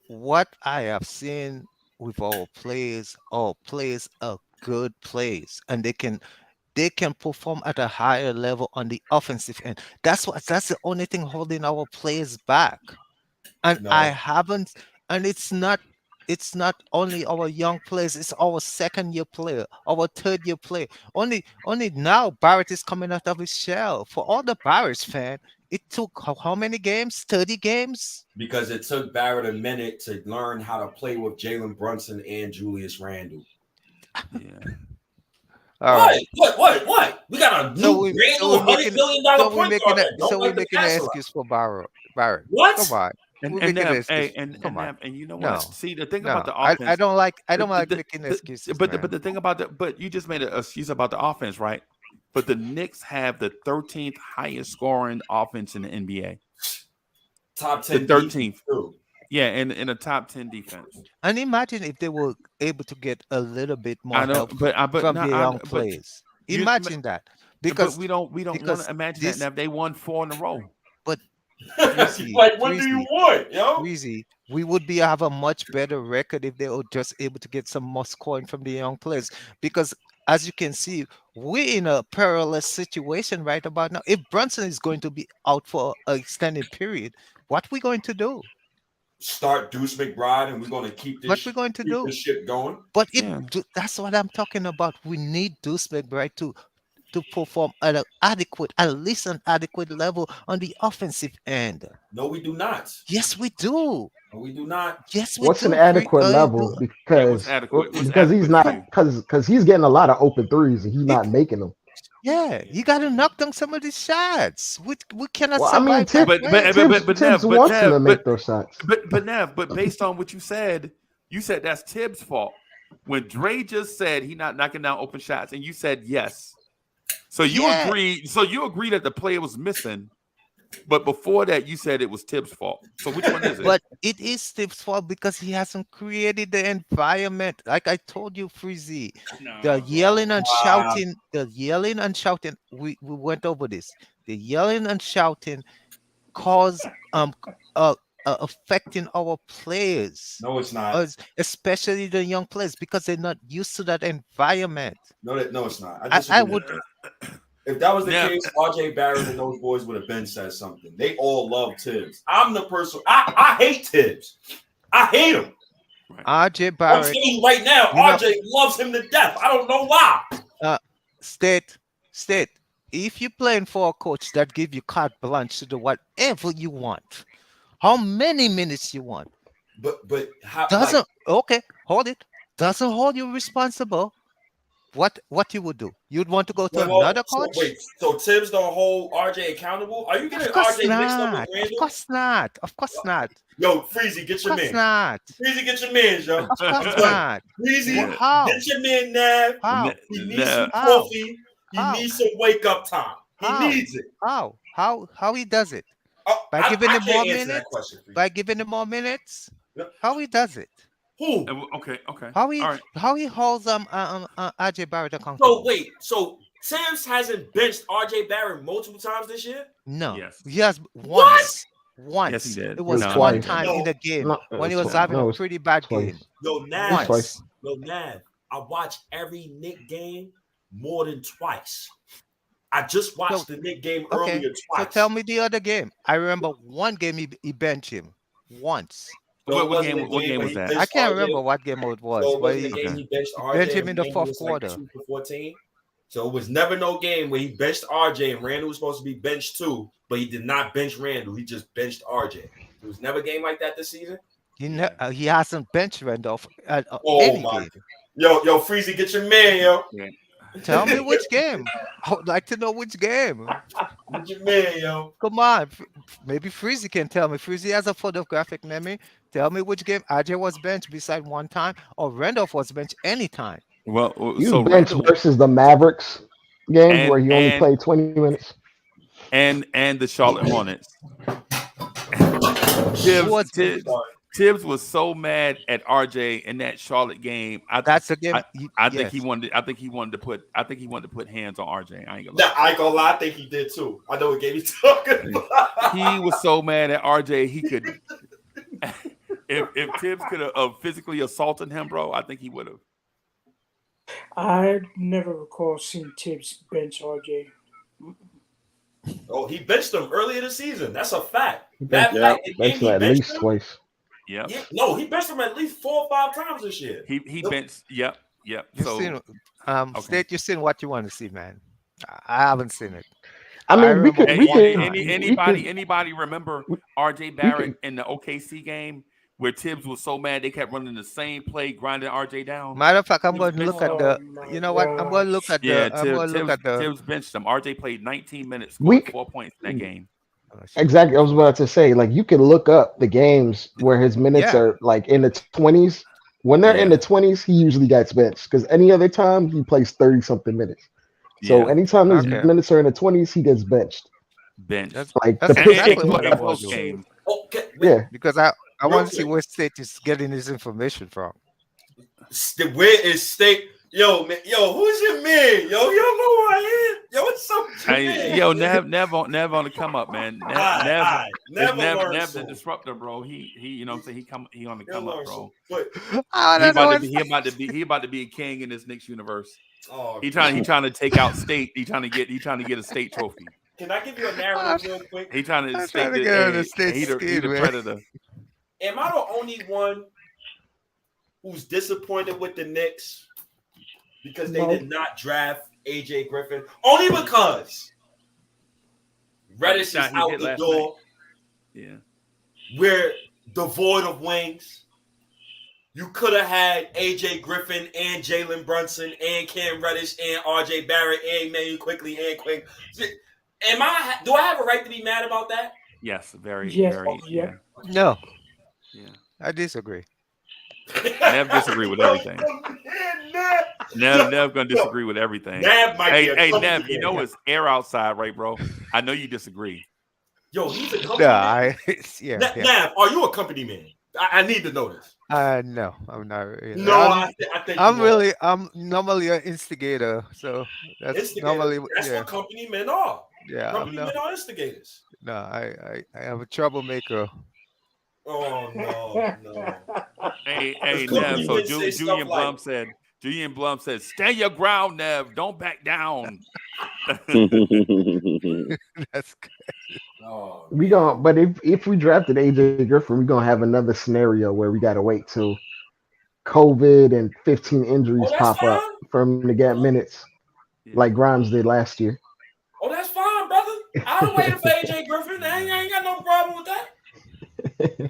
What I have seen with our players are good players, and they can perform at a higher level on the offensive end. That's the only thing holding our players back. And No. I haven't, and it's not only our young players, it's our second year player, our third year player. Only now Barrett is coming out of his shell. For all the Barrett fan, it took how many games? 30 games? Because it took Barrett a minute to learn how to play with Jalen Brunson and Julius Randle. Yeah. What? We got a new Randle $100 million point guard. So we're making an excuse for Barrett. What? Come on. And you know what? No. See, the thing about the offense, I don't like making excuses. But the thing about but you just made an excuse about the offense, right? But the Knicks have the 13th highest scoring offense in the NBA. Top 10. The 13th. Yeah, in a top 10 defense. And imagine if they were able to get a little bit more help from the young players. Imagine that. Because we don't want to imagine that now if they won 4 in a row. But like, what do you want, yo? Breezy, we would have a much better record if they were just able to get some more scoring from the young players. Because as you can see, we're in a perilous situation right about now. If Brunson is going to be out for an extended period, what are we going to do? Start Deuce McBride, and we're going to keep this. What we're going to do? This shit going. But that's what I'm talking about. We need Deuce McBride to perform at least an adequate level on the offensive end. No, we do not. Yes, we do. No, we do not. Yes, we What's do. an adequate level? Because he's not because he's getting a lot of open threes and he's not making them. Yeah, you got to knock down some of these shots. We cannot. Well, I mean, Tibbs wants him to make those shots. But based on what you said that's Tibbs' fault. When Dre just said he not knocking down open shots, and you said yes. So you agree. So you agree that the player was missing, but before that you said it was Tibbs' fault. So which one is it? But it is Tibbs' fault because he hasn't created the environment. Like I told you, Freezy, the yelling and shouting. We went over this. The yelling and shouting cause affecting our players. No, it's not. Especially the young players because they're not used to that environment. No, it's not. I would. If that was the case, RJ Barrett and those boys would have been said something. They all love Tibbs. I'm the person. I hate Tibbs. I hate him. RJ Barrett. I'm telling you right now, RJ loves him to death. I don't know why. State. If you're playing for a coach that give you carte blanche to do whatever you want, how many minutes you want, but how hold it. Doesn't hold you responsible. What you would do? You'd want to go to another coach? So Tibbs don't hold RJ accountable? Are you getting RJ mixed up with Randle? Of course not. Yo, Freezy, get your man. Not. Freezy, get your man, yo. Of course not. Freezy, how? get your man, Nav. How? He needs some coffee. He needs some wake up time. He needs it. How he does it? By giving him more minutes? By giving him more minutes? Yep. How he does it? Who? Okay. How he holds RJ Barrett accountable? So Tibbs hasn't benched RJ Barrett multiple times this year? No. Yes. He has once. Once. Yes, he did. It was one time in the game when he was having a pretty bad game. Yo, Nav, I watch every Knicks game more than twice. I just So watched the Knicks game okay. earlier So twice. tell me the other game. I remember one game he benched him once. So it What wasn't game? a What game game where was he that? I benched can't RJ. remember what game it was, So it but wasn't a game Okay. he benched he RJ benched him and in the Randle fourth was like quarter. 2 for 14. So it was never no game where he benched RJ and Randle was supposed to be benched too, but he did not bench Randle. He just benched RJ. It was never a game like that this season. He hasn't benched Randolph at Oh any my! game. Yo, Freezy, get your man, yo. Yeah. Tell me which game. I would like to know which game. Get your man, yo. Come on. Maybe Freezy can tell me. Freezy has a photographic memory. Tell me which game RJ was benched beside one time or Randolph was benched anytime. Well, He was so benched Randall versus the Mavericks games and where he only and played 20 minutes. and the Charlotte Hornets. Who was Tibbs was so mad at RJ in that Charlotte game. that's the game? I think he Yes. wanted. I think he wanted to put hands on RJ. I ain't gonna Nah, lie. I ain't gonna lie. I think he did too. I know what game he's talking about. He was so mad at RJ. He could. If Tibbs could have physically assaulted him, bro, I think he would have. I never recall seeing Tibbs bench RJ. Oh, he benched him earlier this season. That's a fact. Benched, That fact, the game benched he him at benched least him, twice. Yep. yeah, no, he benched him at least 4 or 5 times this year. He benched. Yep. You So seen okay. State, you seen what you want to see, man. I haven't seen it. I I mean, we remember could, Hey, we one could, time. anybody remember RJ Barrett in the OKC game where Tibbs was so mad they kept running the same play, grinding RJ down? Matter of fact, I'm He was going to look benched. at the. Oh my You know what? I'm going to look at Yeah, the. I'm going to look at the. Tibbs benched him. RJ played 19 minutes, we scored 4 points in that game. Oh, shit. exactly. I was about to say, like, you can look up the games where his minutes Yeah. are like in the 20s. When they're in Yeah. the 20s, he usually gets benched because any other time he plays 30 something minutes. So Yeah, anytime his Okay. minutes are in the 20s, he gets benched. benched. That's Like that's the And exactly Pistons, what I in want both to do. games. Okay, yeah. Because I real want to see quick. where State is getting his information from. Where is State? Yo, man, yo, who's your man? Yo, you don't know who I am? Yo, what's up with your man? Hey, yo, Nev on the come up, man. Aight, Nev learn the some. disruptor, bro. He you know what I'm saying, he on the He'll come up, learn bro. some. But I He don't know. about to be a king in this Knicks universe. oh, He trying to take out State. He trying to get a state trophy. can I give you a narrative real quick? He trying to I'm state trying to that get on the hey, State's he skin, the man. predator. Am I the only one who's disappointed with the Knicks because they No. did not draft AJ Griffin? Only because Reddish is Shot he out hit the last door. Yeah. We're devoid of wings. You could have had AJ Griffin and Jalen Brunson and Cam Reddish and RJ Barrett and Emmanuel Quickly and Quick. Do I have a right to be mad about that? Yes, very, Yes, very. yeah. No, Yeah. I disagree. Nev disagree with everything. Nev gonna disagree with everything. Nab might be a Hey, company Nev, you man. know it's air outside, right, bro? I know you disagree. Yo, he's a company No, man. yeah. Nab, are you a company man? I need to know this. No, I'm not. Really. No, I think I'm you are. really. I'm normally an instigator, so that's Instigator. normally. That's Yeah, what company men are. yeah. I'm Company not. men are instigators. No, I am a troublemaker. Oh no. Hey, Because Nev. company So men say stuff Julian like, Blum said, stand your ground, Nev. Don't back down. That's good. oh, We gon' but if we drafted AJ Griffin, we're gonna have another scenario where we gotta wait till COVID and 15 injuries that's pop up fine. for him to get minutes like Grimes did last year. Oh, that's fine, brother. I'll wait for AJ Griffin. I ain't got no problem with that.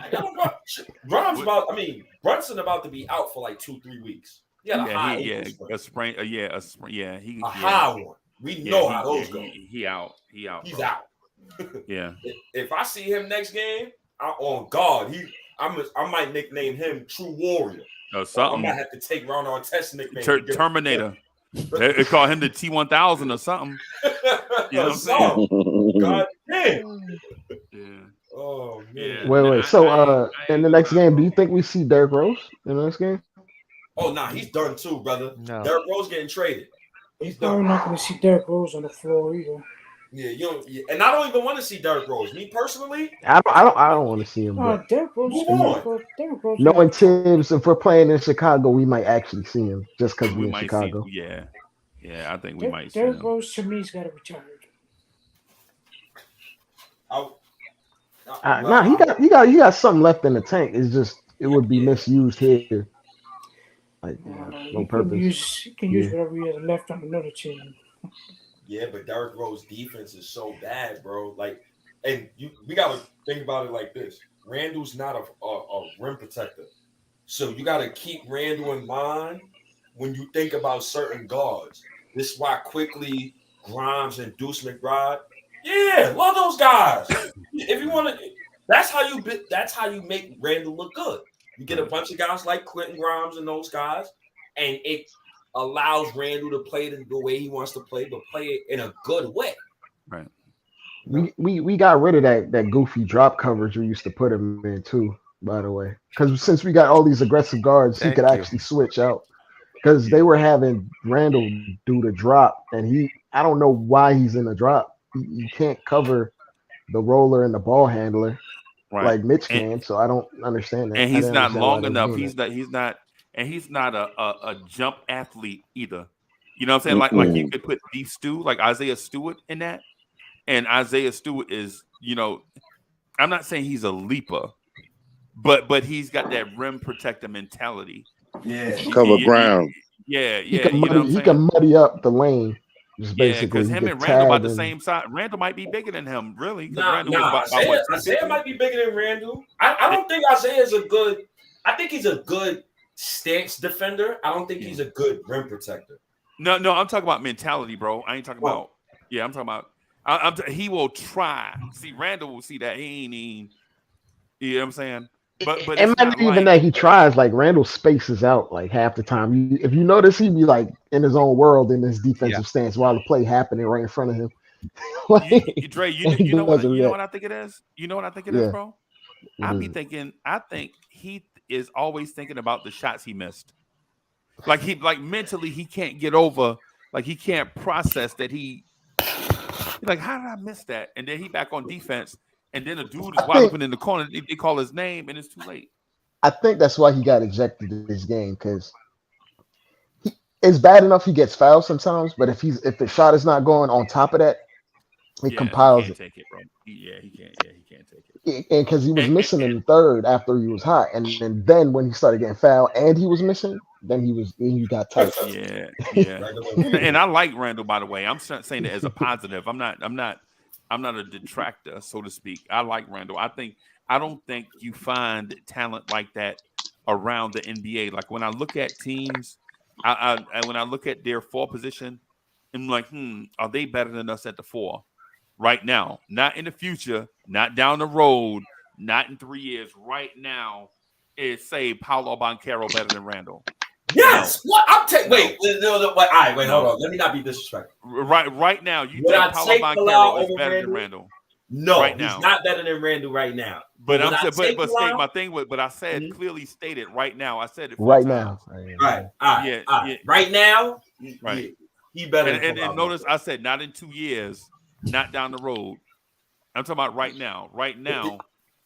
I got no problem. Brunson about to be out for like 2-3 weeks. He had a high ankle sprain. a sprain. He A high one. We know how those go. He out. He's bro. out. Yeah. If I see him next game, on guard, I might nickname him True Warrior. Or I something. might have to take Ron Artest's nickname. Terminator. They call him the T1000 or something. You know what I'm saying? God damn. Yeah. Oh man. Yeah. Wait. So in the next game, do you think we see Derrick Rose in the next game? Oh nah, he's done too, brother. No. Derrick Rose getting traded. He's I'm done. not going to see Derrick Rose on the floor either. Yeah, and I don't even want to see Derrick Rose. Me personally, I don't want to see him. But Derrick Rose. Move on. Derrick Rose. knowing Tibbs, if we're playing in Chicago, we might actually see him just because We we're in might Chicago. see. Yeah. I think we might see Derrick him. Rose to me has got to retire. Nah, he got something left in the tank. It's just it would be misused here. Like no purpose. He can use Yeah. whatever he has left on another team. Yeah, but Derrick Rose defense is so bad, bro. Like, and we gotta think about it like this: Randall's not a rim protector, so you gotta keep Randall in mind when you think about certain guards. This is why quickly Grimes and Deuce McBride. Yeah, love those guys. If you want to, that's how you make Randall look good. You get a bunch of guys like Quentin Grimes and those guys, and it allows Randall to play the way he wants to play, but play it in a good way. Right. We got rid of that goofy drop coverage we used to put him in too, by the way. Because since we got all these aggressive guards, he could actually switch out. Because they were having Randall do the drop, and I don't know why he's in the drop. He can't cover the roller and the ball handler like Mitch can, so I don't understand that. And he's not long enough. He's not a jump athlete either. You know what I'm saying? Like you could put D Stu, like Isaiah Stewart in that. And Isaiah Stewart is, I'm not saying he's a leaper, but he's got that rim protector mentality. Yeah. Cover ground. Yeah. He can muddy up the lane. Just basically, because him and Randall about the same size. Randall might be bigger than him, really. Isaiah might be bigger than Randall. I don't think Isaiah's a good. I think he's a good stance defender. I don't think he's a good rim protector. No, I'm talking about mentality, bro. I ain't talking about. Yeah, I'm talking about. He will try. See, Randall will see that he ain't even. You know what I'm saying? But it might not even that he tries. Like Randall spaces out like half the time. If you notice, he'd be like in his own world in his defensive stance while the play happening right in front of him. Dre, you know what I think it is? You know what I think it is, bro? I think he is always thinking about the shots he missed. Like mentally he can't get over. Like he can't process that he's like, how did I miss that? And then he back on defense. And then a dude is wide open in the corner. They call his name, and it's too late. I think that's why he got ejected in this game, because it's bad enough he gets fouled sometimes, but if the shot is not going on top of that, he compiles he it. Take it, bro. He can't take it. And because he was missing in the third after he was hot, and then when he started getting fouled and he was missing, then he got tight. Yeah. And I like Randall, by the way. I'm saying that as a positive. I'm not a detractor, so to speak. I like Randall. I don't think you find talent like that around the NBA. Like when I look at teams, when I look at their 4 position, I'm like, are they better than us at the 4 right now? Not in the future, not down the road, not in 3 years. Right now, is say Paolo Banchero better than Randall? Yes. No. What? I'm taking. Wait. No. All right. Wait. Hold on. Let me not be disrespectful. Right now, you think Paolo Banchero is better than Randall? No, he's not better than Randall right now. But my thing was, I said clearly stated right now. I said it right now. Right. Right now. Right. He better. And notice I said not in 2 years, not down the road. I'm talking about right now. Right now,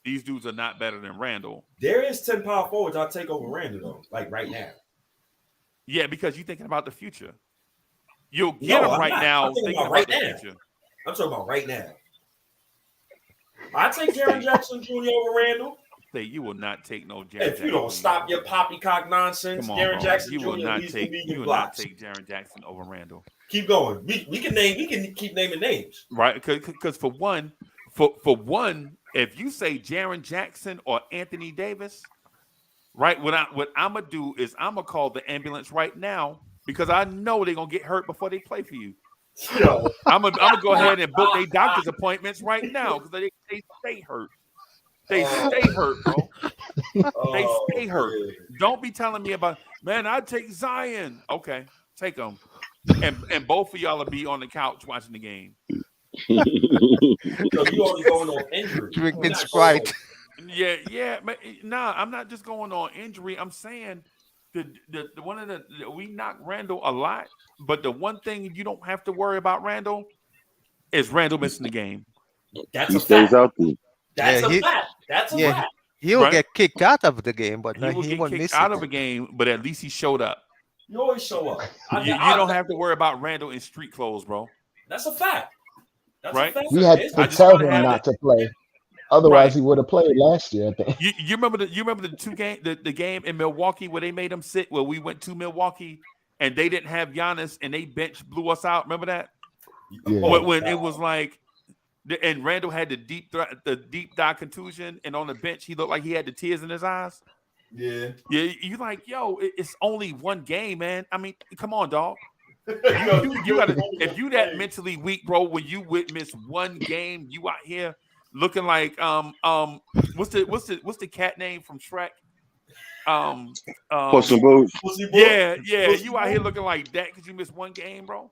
these dudes are not better than Randall. There is 10 power forwards I'll take over Randall though. Like right now. Yeah, because you're thinking about the future. You'll get them right now. I'm thinking about right now. I'm talking about right now. I take Jaren Jackson Jr. over Randall. Say you will not take no Jaren. If you don't stop your poppycock nonsense, Jaren Jackson Jr. You will not take Jaren Jackson over Randall. Keep going. We can keep naming names. Right, because for one, if you say Jaren Jackson or Anthony Davis. Right, what I'm gonna do is I'm gonna call the ambulance right now because I know they're gonna get hurt before they play for you. I'm gonna go ahead and book their doctor's appointments right now because they stay hurt. They stay hurt, bro. They stay hurt. Don't be telling me about, man, I take Zion. Okay, take them, and both of y'all will be on the couch watching the game. So you only going on injury, drinking Sprite. Yeah. Nah, I'm not just going on injury. I'm saying we knock Randall a lot, but the one thing you don't have to worry about Randall is Randall missing the game. That's he a stays fact. out there. That's a fact. That's a fact. He'll get kicked out of the game, but he won't miss out of a game. But at least he showed up. You always show up. You don't have to worry about Randall in street clothes, bro. That's a fact. That's a right? fact. We had It's I to just tell want to him have that not to play. Otherwise, right. he would have played last year. I think. You remember the the game in Milwaukee where they made him sit where we went to Milwaukee and they didn't have Giannis and they bench blew us out. Remember that? Yeah. oh When God. it was like and Randall had the deep dive contusion and on the bench he looked like he had the tears in his eyes. Yeah. Yeah, you like, yo, it's only one game, man. I mean, come on, dog. Yo, You gotta if you that mentally weak, bro, when you miss one game, you out here looking like what's the cat name from Shrek? Um Puss in um Boots. Pussy boy. yeah, Pussy you out here boy. looking like that because you missed one game, bro.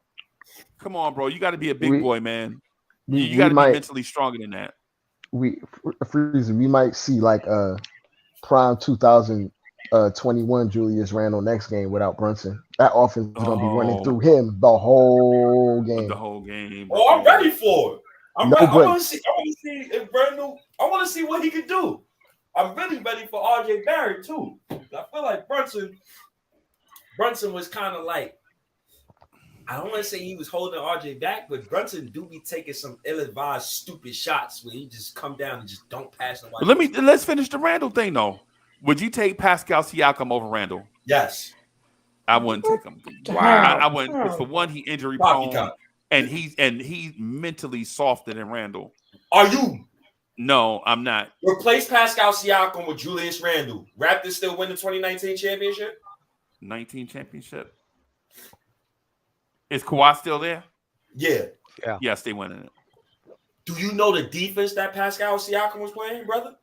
Come on, bro. You gotta be a big We boy, man. You we gotta be might mentally stronger than that. we Freezer. We might see like prime 2021 Julius Randle next game without Brunson. That offense is gonna be running Oh, through him the whole the game. whole game, bro. Oh, I'm ready for it. No I want to breaks. see. I want to see if Randall. I want to see what he could do. I'm really ready for RJ Barrett too. I feel like Brunson was kind of like, I don't want to say he was holding RJ back, but Brunson do be taking some ill-advised, stupid shots where he just come down and just don't pass nobody. Let's finish the Randall thing though. Would you take Pascal Siakam over Randall? Yes. I wouldn't take him. Wow. I wouldn't because for one, he injury Copy, prone, copy. and he's mentally softer than Randall. Are you No, I'm not. replace Pascal Siakam with Julius Randle? Raptors still win the 2019 championship? 19 championship. Is Kawhi still there? Yeah. Yes, they winning it. Do you know the defense that Pascal Siakam was playing, brother?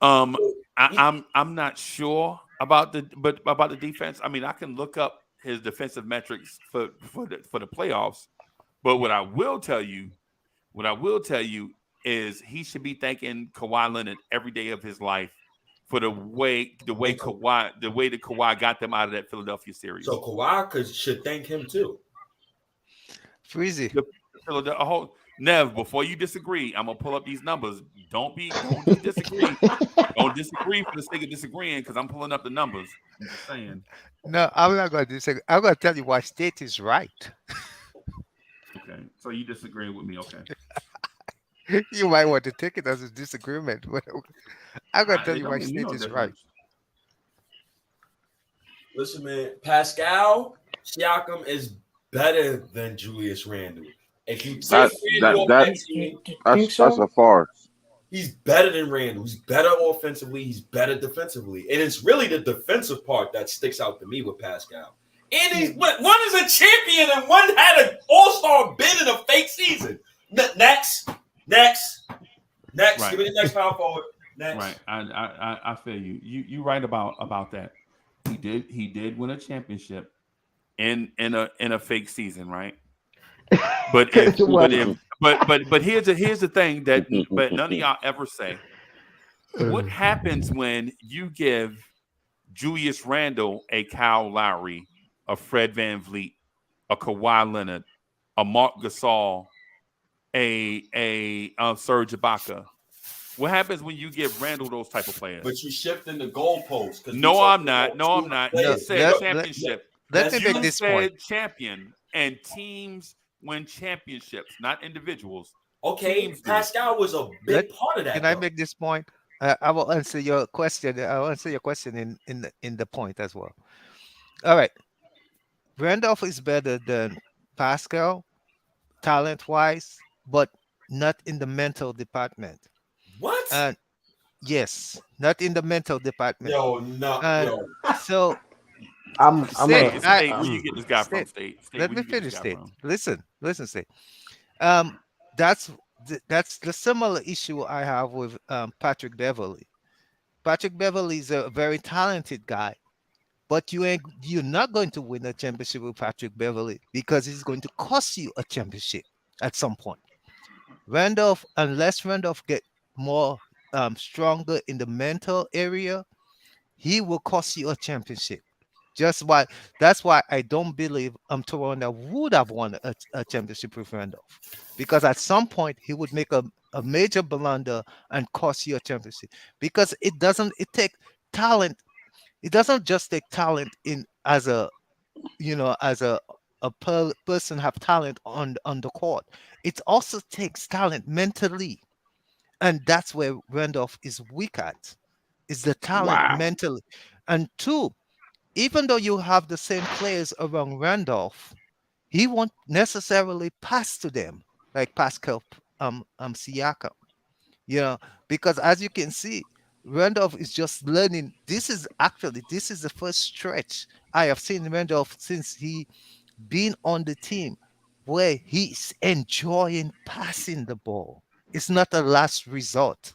I'm not sure about the defense. I mean, I can look up his defensive metrics for the playoffs, but what I will tell you is he should be thanking Kawhi Leonard every day of his life for the way that Kawhi got them out of that Philadelphia series. So Kawhi should thank him too. Freezy. Nev, before you disagree, I'm gonna pull up these numbers. Don't disagree. Don't disagree for the sake of disagreeing because I'm pulling up the numbers. I'm just saying. No, I'm not going to disagree. I'm going to tell you why State is right. Okay, so you disagree with me? Okay. You might want to take it as a disagreement, but I'm going to tell you why Don't mean State no is right. difference. Listen, man, Pascal Siakam is better than Julius Randle. If you take Randle offensively, That's a far. he's better than Randle. He's better offensively. He's better defensively. And it's really the defensive part that sticks out to me with Pascal. And one is a champion and one had an all-star bid in a fake season. Next. Right. Give me the next power forward. Next. Right. I feel you. You right about that. He did win a championship in a fake season, right? But here's the thing that but none of y'all ever say. What happens when you give Julius Randle a Kyle Lowry, a Fred VanVleet, a Kawhi Leonard, a Mark Gasol, a Serge Ibaka? What happens when you give Randle those type of players? But you shifting the goalposts. No, I'm not. You said let- championship. Let me You make this said point. champion, and teams win championships, not individuals. Okay, Teams do. Pascal was a big part of that. Can I make this point? I will answer your question. I will answer your question in the point as well. All right. Randolph is better than Pascal, talent-wise, but not in the mental department. What? And yes, not in the mental department. Yo, no. And so I'm State, a, State, where you get this guy from? State, State. let Where me you get finish, this guy State. from? Listen, State. That's the similar issue I have with Patrick Beverly. Patrick Beverly is a very talented guy, but you're not going to win a championship with Patrick Beverly because he's going to cost you a championship at some point. Randolph, unless Randolph get more stronger in the mental area, he will cost you a championship. That's why I don't believe Toronto would have won a championship with Randolph, because at some point he would make a major blunder and cost you a championship, because it take talent. It doesn't just take talent in as a person have talent on the court. It also takes talent mentally, and that's where Randolph is weak at. Is the talent Wow. mentally, and two, even though you have the same players around Randolph, he won't necessarily pass to them like Pascal Siakam. You know, because as you can see, Randolph is just learning. This is the first stretch I have seen Randolph since he been on the team where he's enjoying passing the ball. It's not a last resort.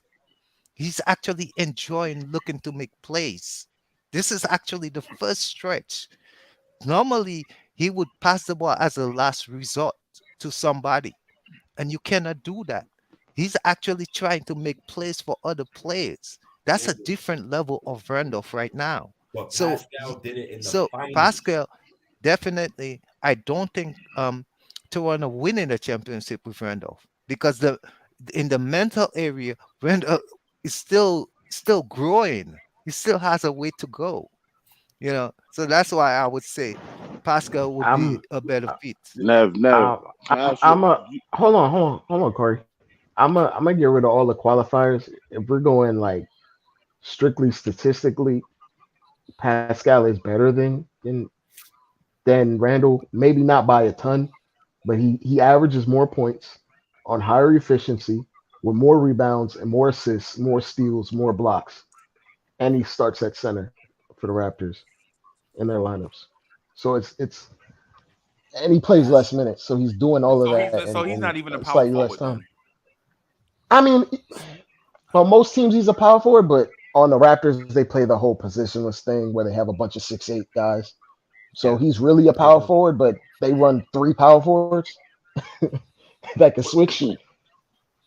He's actually enjoying looking to make plays. This is actually the first stretch. Normally, he would pass the ball as a last resort to somebody, and you cannot do that. He's actually trying to make plays for other players. That's a different level of Randolph right now. But So, Pascal did it in the so finals. Pascal, definitely, I don't think Toronto winning the championship with Randolph because the in the mental area, Randolph is still growing. He still has a way to go. So that's why I would say Pascal would be I'm a better fit. Nev, can I ask you? I'm a hold on, Corey. I'm gonna get rid of all the qualifiers. If we're going like strictly statistically, Pascal is better than Randall. Maybe not by a ton, but he averages more points on higher efficiency with more rebounds and more assists, more steals, more blocks, and he starts at center for the Raptors in their lineups. So it's and he plays Pas- less minutes, so he's doing all of that So he's in not even a power slightly less forward time. then. I mean, well, most teams he's a power forward, but on the Raptors they play the whole positionless thing where they have a bunch of 6'8" guys. So Yeah, he's really a they power do. forward, but they run three power forwards that can switch.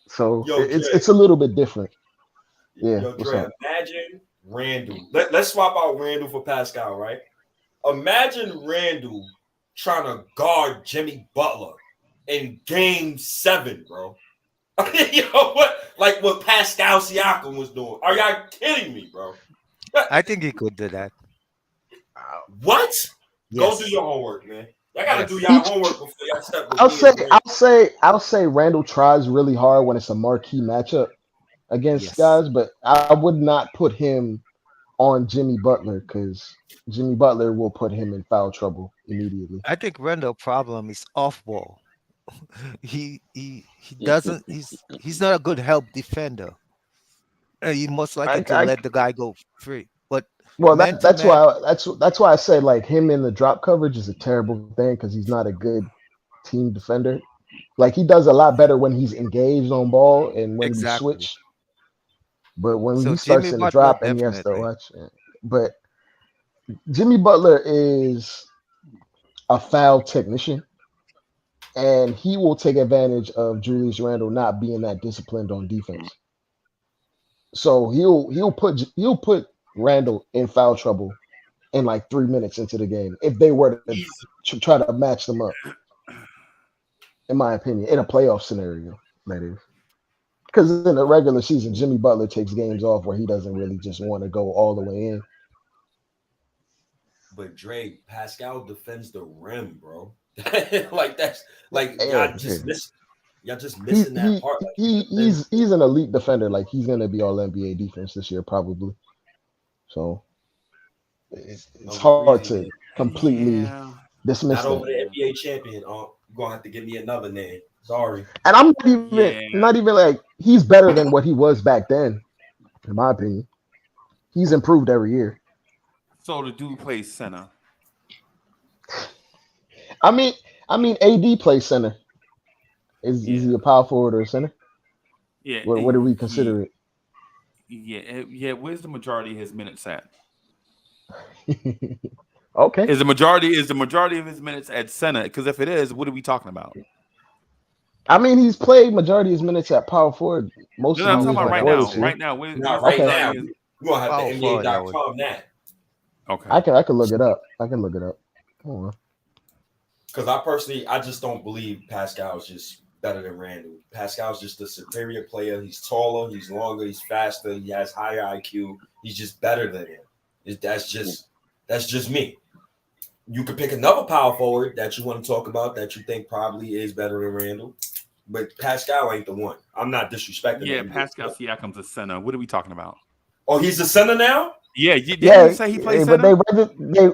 So Yo, it's Dre. a little bit different. Yeah, Yo, what's Dre, up? imagine Randall. Let's swap out Randall for Pascal, right? Imagine Randall trying to guard Jimmy Butler in game 7, bro. You know what? Like what Pascal Siakam was doing. Are y'all kidding me, bro? I think he could do that. What? Go do Yes, your homework, man. Y'all gotta do yes, He, y'all homework before y'all step with I'll me say, and Randall. I'll say Randall tries really hard when it's a marquee matchup against yes. guys, but I would not put him on Jimmy Butler because Jimmy Butler will put him in foul trouble immediately. I think Randall' problem is off ball. He doesn't. He's not a good help defender. He most likely to I let the guy go free. But well man to that's man, why that's why I said like him in the drop coverage is a terrible thing because he's not a good team defender. Like he does a lot better when he's engaged on ball and when we exactly. switch. But when So he Jimmy starts in the Butler drop and he has to definitely. watch, but Jimmy Butler is a foul technician, and he will take advantage of Julius Randle not being that disciplined on defense. So he'll put Randle in foul trouble in like 3 minutes into the game if they were to Easy. try to match them up. In my opinion, in a playoff scenario, that is. Because in the regular season, Jimmy Butler takes games off where he doesn't really just want to go all the way in. But Dre, Pascal defends the rim, bro. Like that's like Yeah, yeah. y'all just He missing that he part. Like he defends. he's an elite defender. Like he's gonna be all NBA defense this year probably. So it's hard to Agreed. completely Yeah. dismiss Not that. over the NBA champion. You're gonna have to give me another name. Sorry. And I'm Yeah. not even like he's better than what he was back then, in my opinion. He's improved every year. So the dude plays center. I mean, AD plays center. Is Yeah. he a power forward or a center? Yeah. What do we Yeah. consider Yeah. Where's the majority of his minutes at? it? Okay. Is the majority of his minutes at center? Because if it is, what are we talking about? I mean, he's played majority of his minutes at power forward most No, of no, the I'm Power talking years about forward, right I before would now. this say. year. Right now, Not where's the right Okay. now. majority of his? You're gonna have to Power forward, I would. NBA.com that. Okay. I can look it up. I can look it up. Hold on. Because I just don't believe Pascal's just better than Randall. Pascal's just a superior player. He's taller, he's longer, he's faster, he has higher IQ. He's just better than him. That's just me. You could pick another power forward that you want to talk about that you think probably is better than Randall. But Pascal ain't the one. I'm not disrespecting him. Pascal Siakam's a center. What are we talking about? Oh, he's a center now? Yeah, didn't you say he plays center? But they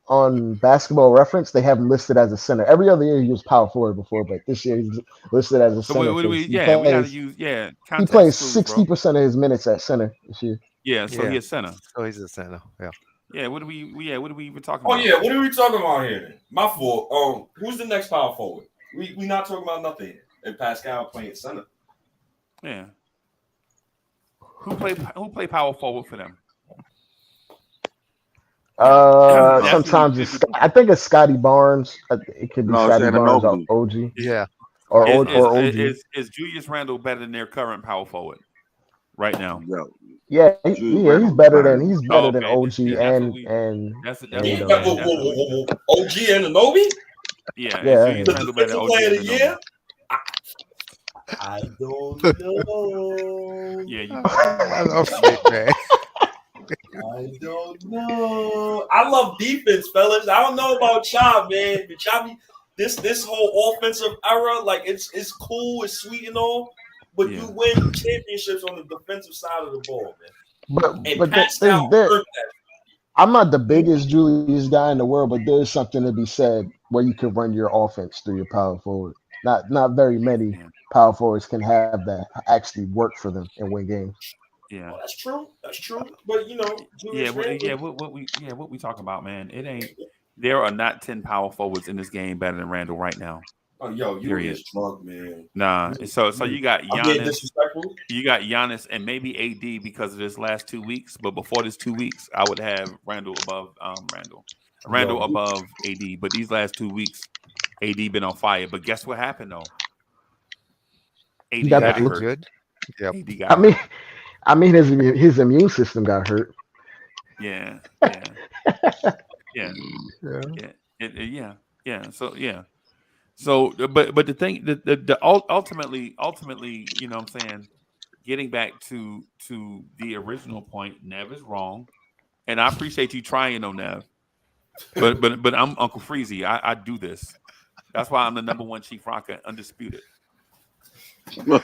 on Basketball Reference they have him listed as a center. Every other year he was power forward before, but this year he's listed as a So center. we gotta use He plays 60% of his minutes at center this year. Yeah, so he's a center. So he's a center. Yeah. Yeah, what are we even talking Oh about? yeah, what are we talking about here then? My fault. Who's the next power forward? We not talking about nothing here. And Pascal playing center. Yeah. Who play power forward for them? Sometimes I think it's Scotty Barnes. It could be Scotty Barnes or OG. Yeah. Or OG. Is Julius Randle better than their current power forward right now? Yeah, he's better than OG and OG and Anobi? Yeah. The defensive player of the year? I don't know. Yeah, I love it, man. I don't know. I love defense, fellas. I don't know about y'all, man. But y'all this whole offensive era, like it's cool, it's sweet and all, but you win championships on the defensive side of the ball, man. But I'm not the biggest Julius guy in the world, but there's something to be said where you can run your offense through your power forward. Not very many power forwards can have that actually work for them and win games. Yeah, well, that's true. But Julius what we talking about, man? It ain't. There are not 10 power forwards in this game better than Randall right now. Oh, you is drunk, man. Nah, so you got Giannis. You got Giannis and maybe AD because of this last 2 weeks. But before this 2 weeks, I would have Randall above Randall above AD. But these last 2 weeks, AD been on fire. But guess what happened though? AD got hurt. Good. Yep. AD got hurt. I mean, his immune system got hurt. Yeah. So, but the thing, the ultimately, you know what I'm saying, getting back to the original point, Nev is wrong, and I appreciate you trying, Nev. But I'm Uncle Freezy. I do this. That's why I'm the #1 Chief Rocker, undisputed. Like,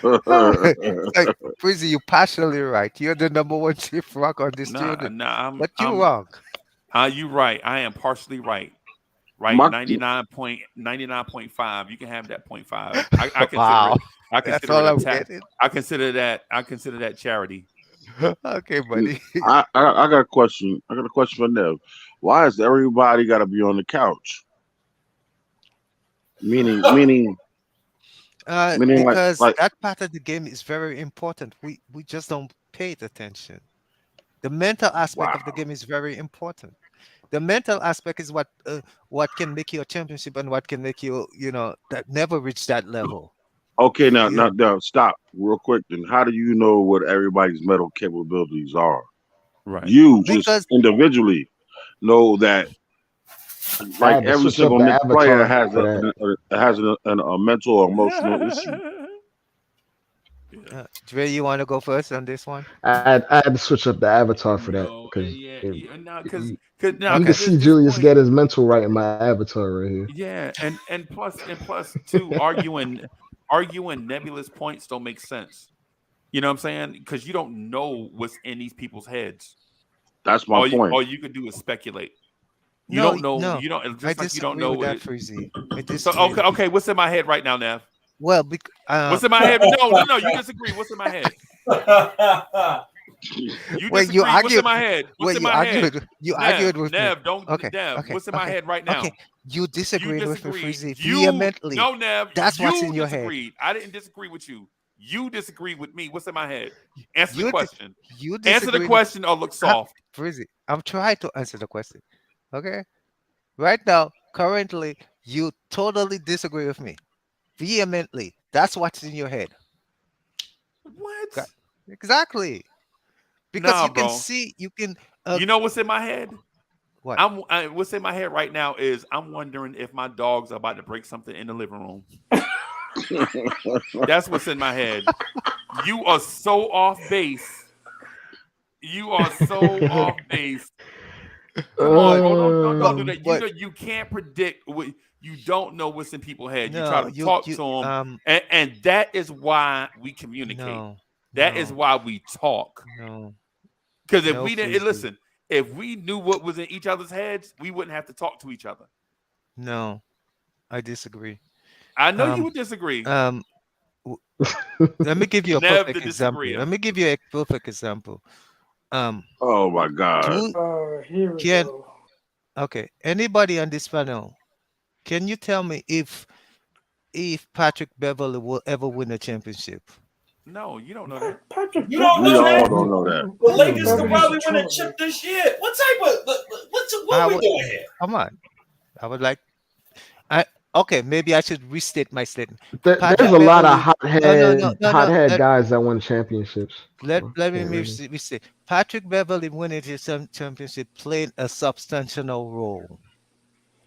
Freezy, you're partially right. You're the #1 Chief Rocker, undisputed. But you're wrong. You're right. I am partially right. Right, 99.5. You can have that 0.5. I consider wow. I consider I consider that charity. Okay, buddy. I got a question. I got a question for Nev. Why is everybody got to be on the couch? Meaning, because like, that part of the game is very important. We just don't pay it attention. The mental aspect of the game is very important. The mental aspect is what can make you a championship and what can make you, that never reach that level. Okay, now stop real quick. Then how do you know what everybody's mental capabilities are? Right. You just individually know that, like every single Knicks player has a mental or emotional issue. Dre, you want to go first on this one? I had to switch up the avatar for that because you can see Julius get his mental right in my avatar right here. Yeah, and plus too, arguing nebulous points don't make sense. You know what I'm saying? Because you don't know what's in these people's heads. That's my point. All you can do is speculate. You don't know. No, you don't. Just I like you don't know that, Freezy. So okay. What's in my head right now, Nev? Well, what's in my head? No. You disagree. What's in my head? You disagree. What's in my head? What's in my head? You argued with Nev, me. Don't. Okay. Nev, what's in my head right now? Okay. You disagreed with me, Freezy, vehemently. No, Nev. That's what's in your head. I didn't disagree with you. You disagree with me. What's in my head? Answer the question. Answer the question or look soft. Freezy, I'm trying to answer the question. Okay. Right now, currently, you totally disagree with me. Vehemently. That's what's in your head. What? Exactly. Because you can see, you can. You know what's in my head? What? What's in my head right now is I'm wondering if my dogs are about to break something in the living room. That's what's in my head. You are so off base. Come on, bro. Don't do But, that. You know you can't predict what you don't know what's in people's head. You try no, to talk to them, and that is why we communicate. That is why we talk. Because if we didn't listen, if we knew what was in each other's heads, we wouldn't have to talk to each other. No, I disagree. I know you would disagree. Let me give you a perfect example. Let me give you a perfect example. Oh my God. Here we go. Okay. Anybody on this panel, can you tell me if Patrick Beverly will ever win a championship? No, you don't know that. Patrick, You don't know We that. all don't know that. The Lakers could probably win a chip this year. What type of what are we doing here? Come on. I would like. Okay, maybe I should restate my statement. There's a lot of hothead guys that won championships. Let me restate. Patrick Beverly winning his championship played a substantial role.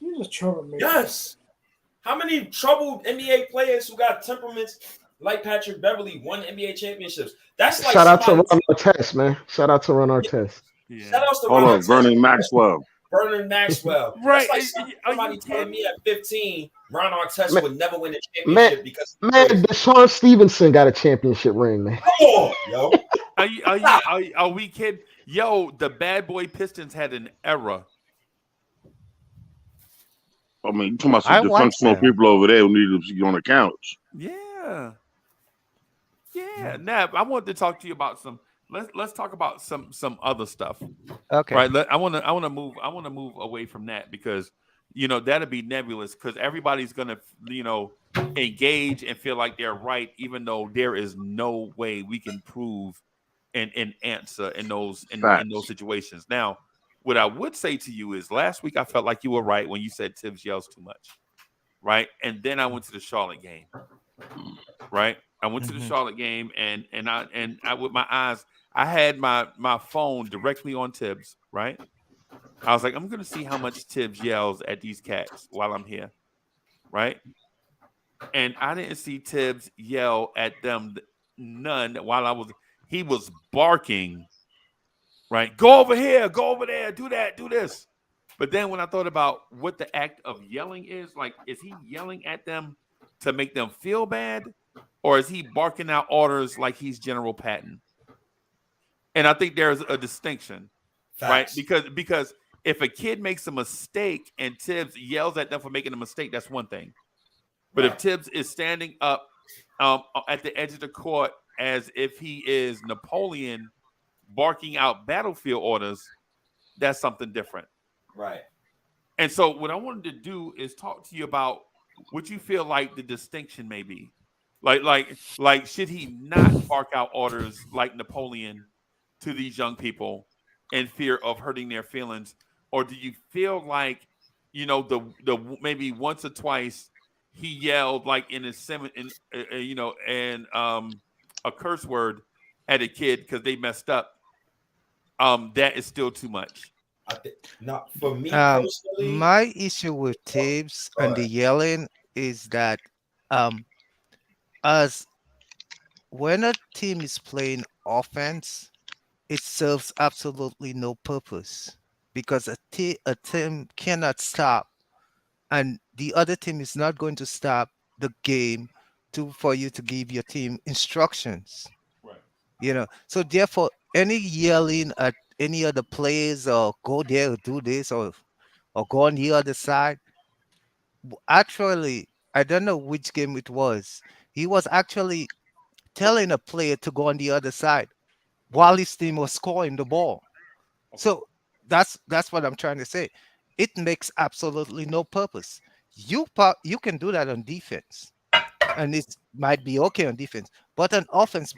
He's a troublemaker. Yes. How many troubled NBA players who got temperaments like Patrick Beverly won NBA championships? That's like shout out to Ron Artest, man. Shout out to Ron Artest. Yeah. Shout out to Ron Artest. Vernon Maxwell. Vernon Maxwell. Right. That's like somebody telling me at 15, Ron Artest would never win a championship because Deshaun Stevenson got a championship ring, man. Come on, yo. Are we kidding? Yo, the bad boy Pistons had an era. I mean, you talking about some dysfunctional people over there who need to be on the couch. Yeah. Nab, I wanted to talk to you about some. Let's talk about some other stuff. Okay. Right. I want to move away from that because that'll be nebulous because everybody's gonna engage and feel like they're right, even though there is no way we can prove an answer in those situations. Now, what I would say to you is last week I felt like you were right when you said Tibbs yells too much. Right. And then I went to the Charlotte game. Right. I went to the Charlotte game and I with my eyes, I had my phone directly on Tibbs, right? I was like, I'm going to see how much Tibbs yells at these cats while I'm here, right? And I didn't see Tibbs yell at them none while he was barking, right? Go over here, go over there, do that, do this. But then when I thought about what the act of yelling is, like, is he yelling at them to make them feel bad? Or is he barking out orders like he's General Patton? And I think there's a distinction, right? Because if a kid makes a mistake and Tibbs yells at them for making a mistake, that's one thing. But if Tibbs is standing up at the edge of the court as if he is Napoleon barking out battlefield orders, that's something different. Right. And so what I wanted to do is talk to you about what you feel like the distinction may be. Like, should he not bark out orders like Napoleon to these young people in fear of hurting their feelings? Or do you feel like, the maybe once or twice he yelled like in a curse word at a kid because they messed up? That is still too much. Not for me personally. My issue with Tibbs and the yelling is that as when a team is playing offense, it serves absolutely no purpose because a team cannot stop, and the other team is not going to stop the game for you to give your team instructions. Right. So therefore, any yelling at any other players or go there, do this, or go on the other side. Actually, I don't know which game it was. He was actually telling a player to go on the other side while his team was scoring the ball. So that's what I'm trying to say. It makes absolutely no purpose. You can do that on defense, and it might be okay on defense. But on offense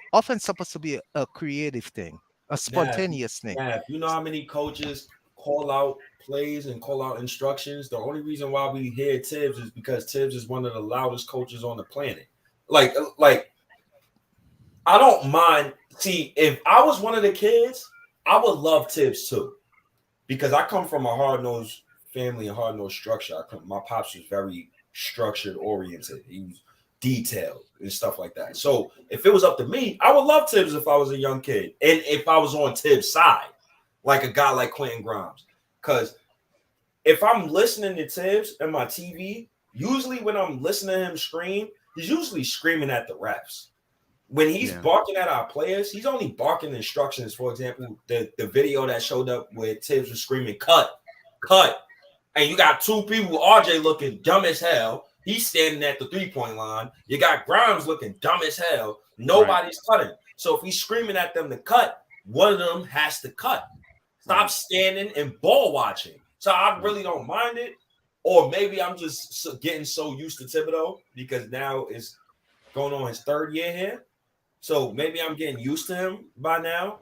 supposed to be a creative thing, a spontaneous thing. Yeah, you know how many coaches call out plays and call out instructions? The only reason why we hear Tibbs is because Tibbs is one of the loudest coaches on the planet. Like I don't mind. See, if I was one of the kids, I would love Tibbs too, because I come from a hard-nosed family and hard-nosed structure. My pops was very structured oriented. He was detailed and stuff like that. So if it was up to me, I would love Tibbs if I was a young kid and if I was on Tibbs' side, like a guy like Quentin Grimes. Because if I'm listening to Tibbs and my TV, usually when I'm listening to him scream, he's usually screaming at the refs. When he's barking at our players, he's only barking instructions. For example, the video that showed up where Tibbs was screaming, cut. And you got two people, RJ looking dumb as hell. He's standing at the 3-point line. You got Grimes looking dumb as hell. Nobody's cutting. So if he's screaming at them to cut, one of them has to cut. Stop standing and ball watching. So I really don't mind it. Or maybe I'm just getting so used to Thibodeau because now it's going on his 3rd year here. So maybe I'm getting used to him by now.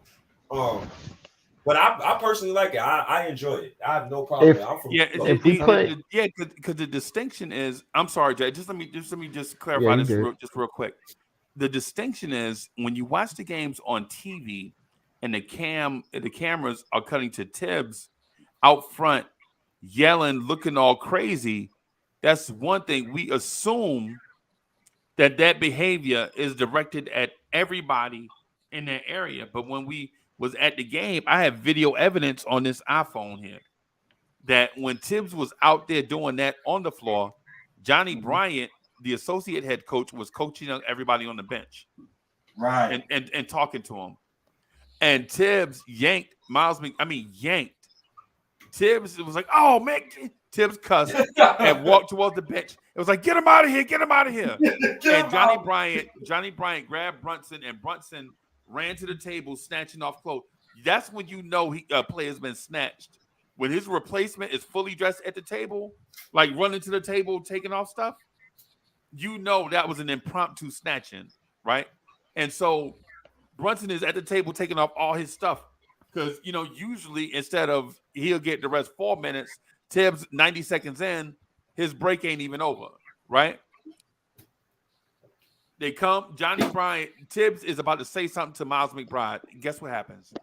But I personally like it. I enjoy it. I have no problem with it. Because the distinction is, I'm sorry, Jay. Let me clarify this real quick. The distinction is when you watch the games on TV and the cameras are cutting to Tibbs out front, yelling, looking all crazy. That's one thing. We assume that behavior is directed at everybody in that area. But when we was at the game, I have video evidence on this iPhone here that when Tibbs was out there doing that on the floor, Johnny Bryant, the associate head coach, was coaching everybody on the bench. Right. And talking to him. And Tibbs yanked yanked. Tibbs was like, oh, man. Tibbs cussed and walked towards the bench. It was like, get him out of here, get him out of here. And Johnny Bryant grabbed Brunson, and Brunson ran to the table, snatching off clothes. That's when you know a player's been snatched. When his replacement is fully dressed at the table, like running to the table, taking off stuff, you know that was an impromptu snatching, right? And so Brunson is at the table taking off all his stuff because, usually instead of he'll get the rest 4 minutes, Tibbs 90 seconds in, his break ain't even over, right? They come, Johnny Bryant, Tibbs is about to say something to Miles McBride. Guess what happens?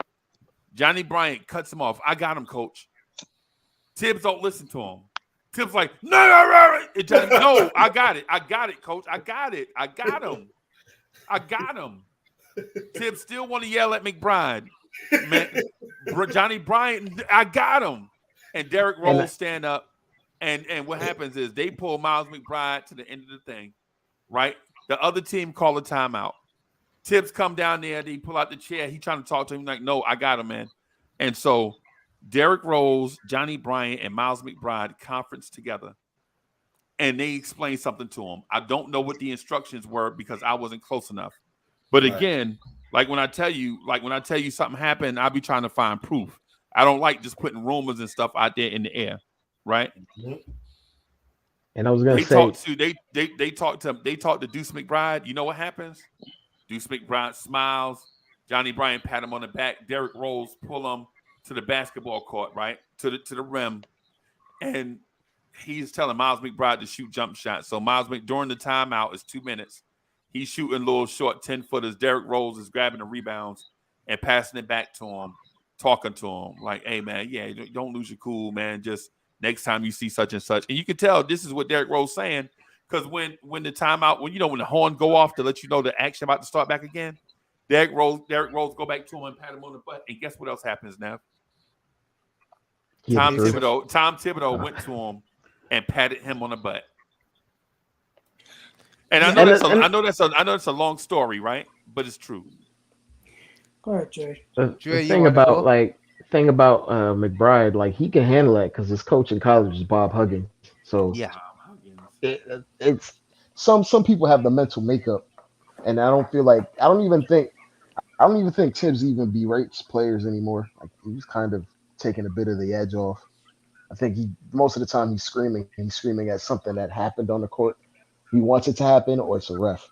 Johnny Bryant cuts him off. I got him, coach. Tibbs don't listen to him. Tibbs like, no, I got it, coach. I got him. Tibbs still want to yell at McBride. Man, Johnny Bryant, I got him. And Derrick Rose stand up, and what happens is they pull Miles McBride to the end of the thing, right? The other team call a timeout. Tibbs come down there, they pull out the chair. He trying to talk to him like, no, I got him, man. And so Derrick Rose, Johnny Bryant, and Miles McBride conference together, and they explain something to him. I don't know what the instructions were because I wasn't close enough. But again, like when I tell you something happened, I'll be trying to find proof. I don't like just putting rumors and stuff out there in the air, right? And I was gonna say they talk to Deuce McBride. You know what happens? Deuce McBride smiles. Johnny Bryant pat him on the back. Derrick Rose pull him to the basketball court, right? To the rim. And he's telling Miles McBride to shoot jump shots. So during the timeout, it's 2 minutes. He's shooting little short 10-footers. Derrick Rose is grabbing the rebounds and passing it back to him, talking to him like, hey, man, don't lose your cool, man. Just next time you see such and such. And you can tell this is what Derrick Rose saying because when the timeout, when the horn go off to let you know the action about to start back again, Derrick Rose go back to him and pat him on the butt. And guess what else happens now? Tom Thibodeau went to him and patted him on the butt. And I know that's a long story, right? But it's true. Go ahead, Jay. The thing about McBride, like he can handle that because his coach in college is Bob Huggins. So yeah, it's some people have the mental makeup, and I don't even think Tibbs even berates players anymore. Like he's kind of taking a bit of the edge off. I think most of the time he's screaming at something that happened on the court. He wants it to happen, or it's a ref.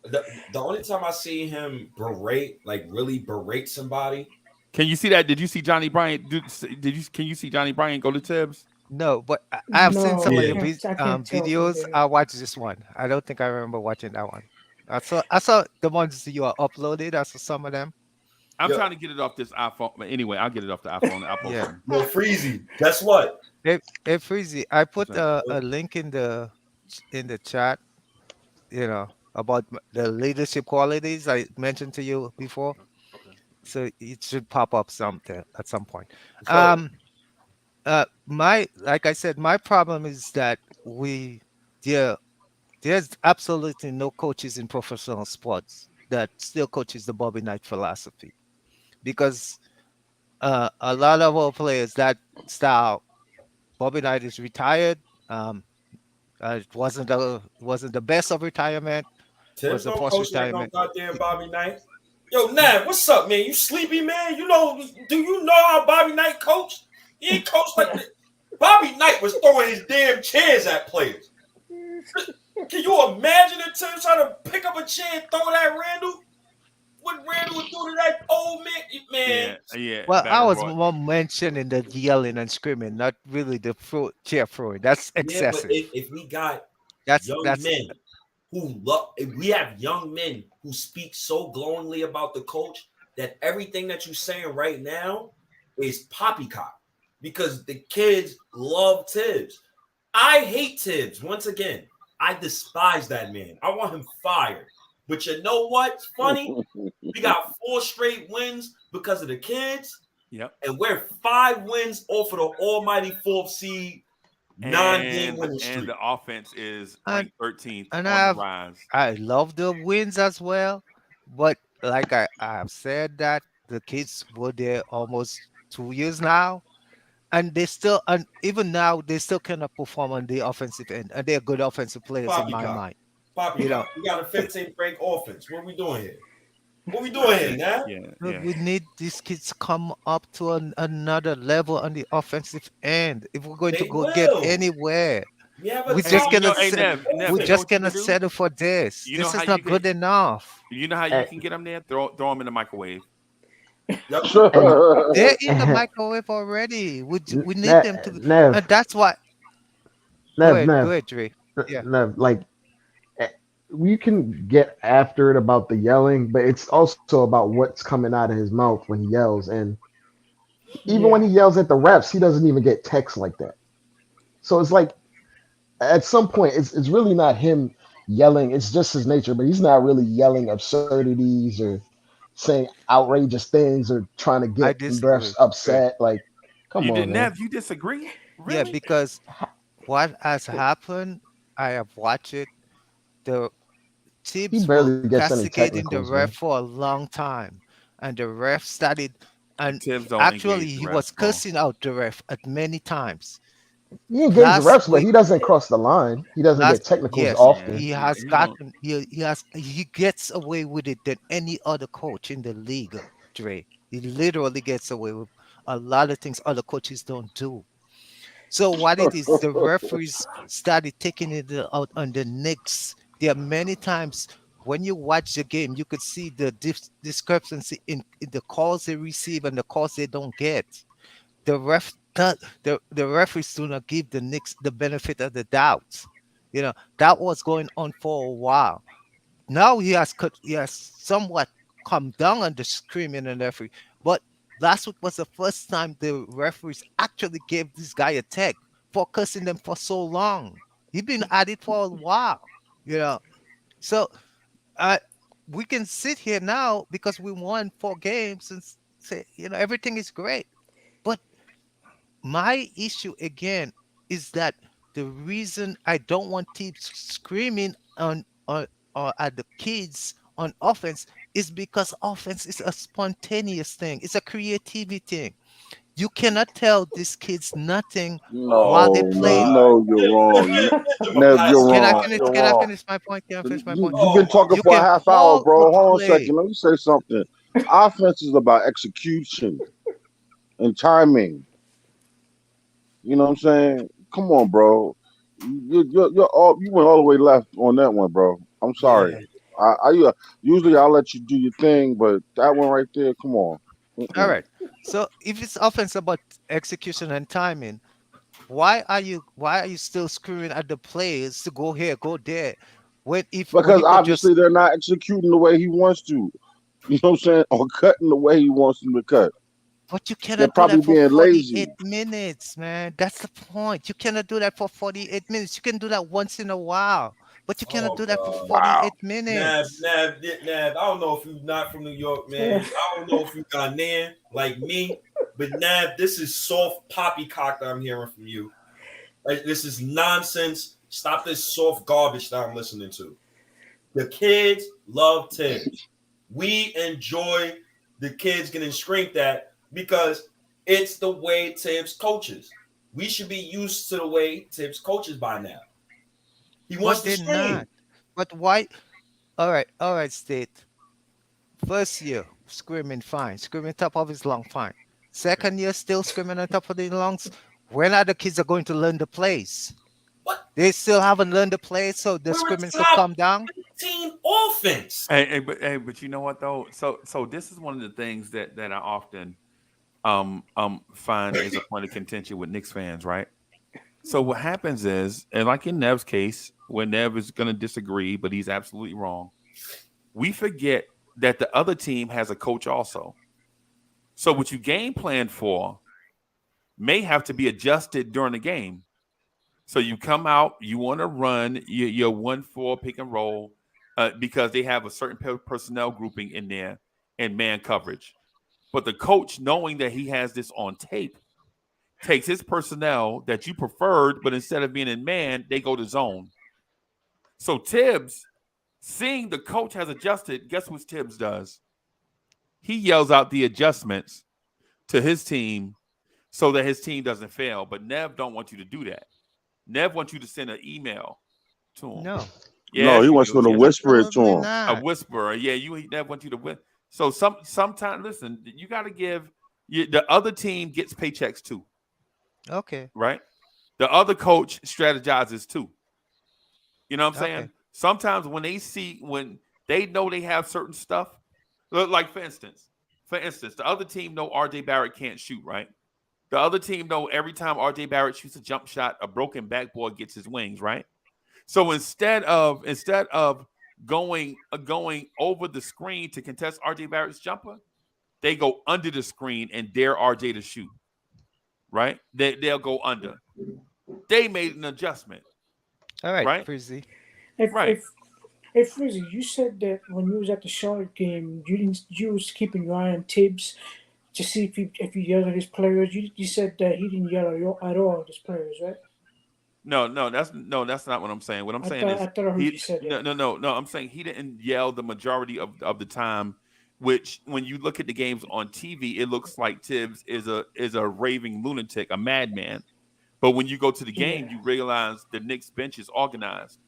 The only time I see him really berate somebody. Can you see that? Did you see Johnny Bryant? Can you see Johnny Bryant go to Tibbs? No, but I've seen some of the videos. I watched this one. I don't think I remember watching that one. I saw the ones you are uploaded. I saw some of them. I'm trying to get it off this iPhone. But anyway, I'll get it off the iPhone. Yeah. Well, Freezy, guess what? Hey, Freezy, I put a link in the chat. About the leadership qualities I mentioned to you before. So it should pop up something at some point. So My like I said, my problem is that there there's absolutely no coaches in professional sports that still coaches the Bobby Knight philosophy, because a lot of our players that style. Bobby Knight is retired. Um, it wasn't the best of retirement. Was Tibbs the don't first coach like no retirement. goddamn Bobby Knight. Yo, Nav, what's up, man? You sleepy, man? You know, do you know how Bobby Knight coached? He ain't coached like that. Bobby Knight was throwing his damn chairs at players. Can you imagine if Tim trying to pick up a chair and throw it at Randall? What Randall would do to that old man? Man, Yeah, yeah. Well, I Battle was Roy. more mentioning the yelling and screaming, not really the chair throwing. That's yeah, but excessive. if we got young That's men who love, if we have young men who speak so glowingly about the coach that everything that you're saying right now is poppycock because the kids love Tibbs. I hate Tibbs. Once again, I despise that man. I want him fired. But you know what's funny? We got 4 straight wins because of the kids, Yep. and we're 5 wins off of the almighty fourth seed, 9-game winning And streak. the offense is and ranked 13th and on the rise. I love the wins as well, but like I've said that the kids were there almost 2 years now, and they still, and even now they still cannot perform on the offensive end, and they're good offensive players in my Poppycock. mind. You know, Poppycock. We got a 15th ranked offense. What we doing here? What we doing here, now? Yeah, but yeah. we need these kids to come up to another level on the offensive end if we're going to They go get will. anywhere. We have a We Hey, just top cannot hey, we Nev, you know just offense. what you can cannot do? settle for this. You know This how is you not can good enough. you know how you Hey, can get them there? Throw them in the microwave. Yep. hey, They're in the microwave already. We need Nev, them to, Nev, and that's why. Nev, Go Nev, ahead, Dre. Yeah, Nev. Like eh, we can get after it about the yelling, but it's also about what's coming out of his mouth when he yells. And even when Yeah. he yells at the refs, he doesn't even get text like that. So it's like at some point, it's really not him yelling. It's just his nature, but he's not really yelling absurdities or saying outrageous things or trying to I get the refs disagree. upset. Like, come You did, on, man. Nev. You disagree? Yeah, Really? because what has happened, I have watched it. The He Tibbs were barely gets any castigating the technicals, man. ref for a long time, and the ref started, and Tibbs don't actually engage the he was refs, bro. cursing out the ref at many times. He engaged the Last refs, but week, he doesn't cross the line. He doesn't get last technicals yes, Yeah, often. he yeah. has He don't. gotten he gets away with it than any other coach in the league, Dre. He literally gets away with a lot of things other coaches don't do. So what it is, the referees started taking it out on the Knicks. There are many times when you watch the game, you could see the discrepancy in the calls they receive and the calls they don't get. The referees do not give the Knicks the benefit of the doubt. That was going on for a while. Now he has somewhat come down on the screaming and everything. But last week was the first time the referees actually gave this guy a tag for cursing them for so long. He's been at it for a while, you know. So uh, we can sit here now because we won 4 games and say, everything is great. But my issue again is that the reason I don't want teams screaming at the kids on offense is because offense is a spontaneous thing. It's a creativity thing. You cannot tell these kids nothing while they're No, no, playing. no, you're wrong. Give a Nev, you're blast. Can I wrong. finish? You're Can I wrong. finish my point? Can I finish my point? You've been Oh talking You for a can half hour, call a bro. Hold on a play. second. Let me say something. Offense is about execution and timing. You know what I'm saying? Come on, bro. You went all the way left on that one, bro. I'm sorry. Yeah. Usually I'll let you do your thing, but that one right there, come on. All Mm-mm. right. So if it's offense about execution and timing, why are you still screwing at the players to go here, go there? When Because you could just obviously they're not executing the way he wants to. You know what I'm saying? Or cutting the way he wants them to cut. but you They're cannot do probably that for being 48 lazy. minutes, man. That's the point. You cannot do that for 48 minutes. You can do that once in a while. But you cannot Oh do that for God. Wow. 48 Nav, minutes. Nav, Nav. I don't know if you're not from New York, man. I don't know if you Ghanaian like me, but Nav, this is soft poppycock that I'm hearing from you. Like, this is nonsense. Stop this soft garbage that I'm listening to. The kids love Tibbs. We enjoy the kids getting screamed at because it's the way Tibbs coaches. We should be used to the way Tibbs coaches by now. He wants But to they're scream. not. But why? All right, State. First year, screaming fine, screaming top of his lung fine. Second year, still screaming on top of the lungs. When are the kids are going to learn the plays? What? They still haven't learned the plays, so the We're a screaming could top come down. 15 offense. But you know what though? So this is one of the things that I often find is a point of contention with Knicks fans, right? So what happens is, and like in Nev's case, when Nev is going to disagree, but he's absolutely wrong, we forget that the other team has a coach also. So what you game plan for may have to be adjusted during the game. So you come out, you want to run your 1-4 pick and roll because they have a certain personnel grouping in there and man coverage. But the coach, knowing that he has this on tape, takes his personnel that you preferred, but instead of being in man, they go to zone. So Tibbs, seeing the coach has adjusted, guess what Tibbs does? He yells out the adjustments to his team so that his team doesn't fail. But Nev don't want you to do that. Nev wants you to send an email to him. No, No, Yes, he you wants do. them to Yes, whisper it to absolutely him. a not. whisperer. Yeah, you Nev want you to win. So sometimes, listen, you got to give the other team gets paychecks too, Okay, right? The other coach strategizes too. You know what I'm okay. saying? Sometimes when they know they have certain stuff, like for instance, the other team know RJ Barrett can't shoot, right? The other team know every time RJ Barrett shoots a jump shot, a broken backboard gets his wings, right? So instead of going over the screen to contest RJ Barrett's jumper, they go under the screen and dare RJ to shoot, right? They'll go under. They made an adjustment, All right, right? Frizzy. If Right. if if Rizzy, you said that when you was at the Charlotte game, you was keeping your eye on Tibbs to see if he yelled at his players. You said that he didn't yell at all at his players, right? No, that's not what I'm saying. What I'm saying I is thought I heard you he said that. no. I'm saying he didn't yell the majority of the time. Which, when you look at the games on TV, it looks like Tibbs is a raving lunatic, a madman. But when you go to the Yeah, game, you realize the Knicks bench is organized.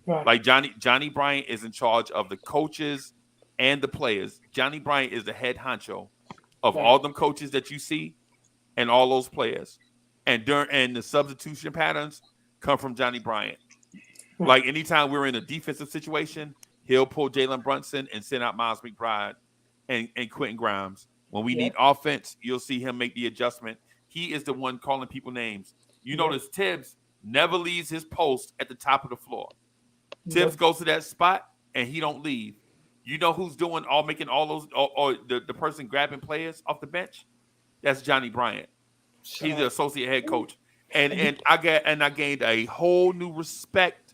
right. Like Johnny Bryant is in charge of the coaches and the players. Johnny Bryant is the head honcho of Right. all them coaches that you see and all those players. And the substitution patterns come from Johnny Bryant. Right. Like anytime we're in a defensive situation, he'll pull Jalen Brunson and send out Miles McBride and Quentin Grimes. When we need Yep. offense, you'll see him make the adjustment. He is the one calling people names. You Yep. notice Tibbs never leaves his post at the top of the floor. Tibbs Nope. goes to that spot and he don't leave. You know who's making all those or the person grabbing players off the bench? That's Johnny Bryant. He's the associate head coach. And And he, I gained a whole new respect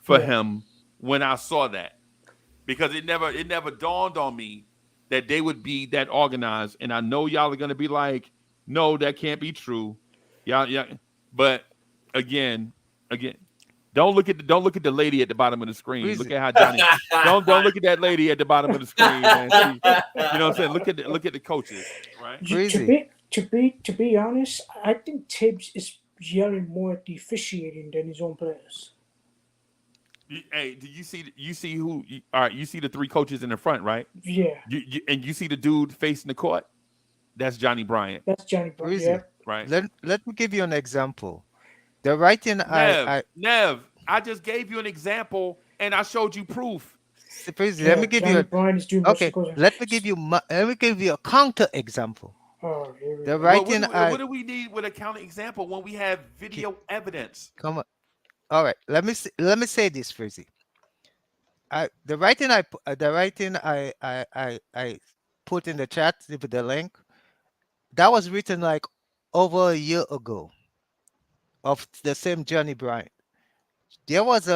for yeah. him when I saw that. Because it never dawned on me that they would be that organized. And I know y'all are gonna be like, no, that can't be true. Yeah. But again, don't look at the lady at the bottom of the screen. Look Frizzy. at how Johnny. Don't look at that lady at the bottom of the screen, man. You know what I'm saying? Look at the coaches, right? Frizzy. To be honest, I think Tibbs is yelling more at the officiating than his own players. Hey, do you see who? All right, you see the three coaches in the front, right? Yeah, And you see the dude facing the court. That's Johnny Bryant, that's Johnny Brown. Frizzy. Yeah, right? Let me give you an example. The writing Nev, I just gave you an example and I showed you proof. Frizzy, yeah. let me give you Johnny a Bryan is doing most okay. of the coaching. Let me give you a counter example. Oh, here we The go. writing What do we need with a counter example when we have Ki- video evidence? come on. All right. Let me say this, Frizzy. The writing I put in the chat with the link, that was written like over a year ago of the same Johnny Bryant. There was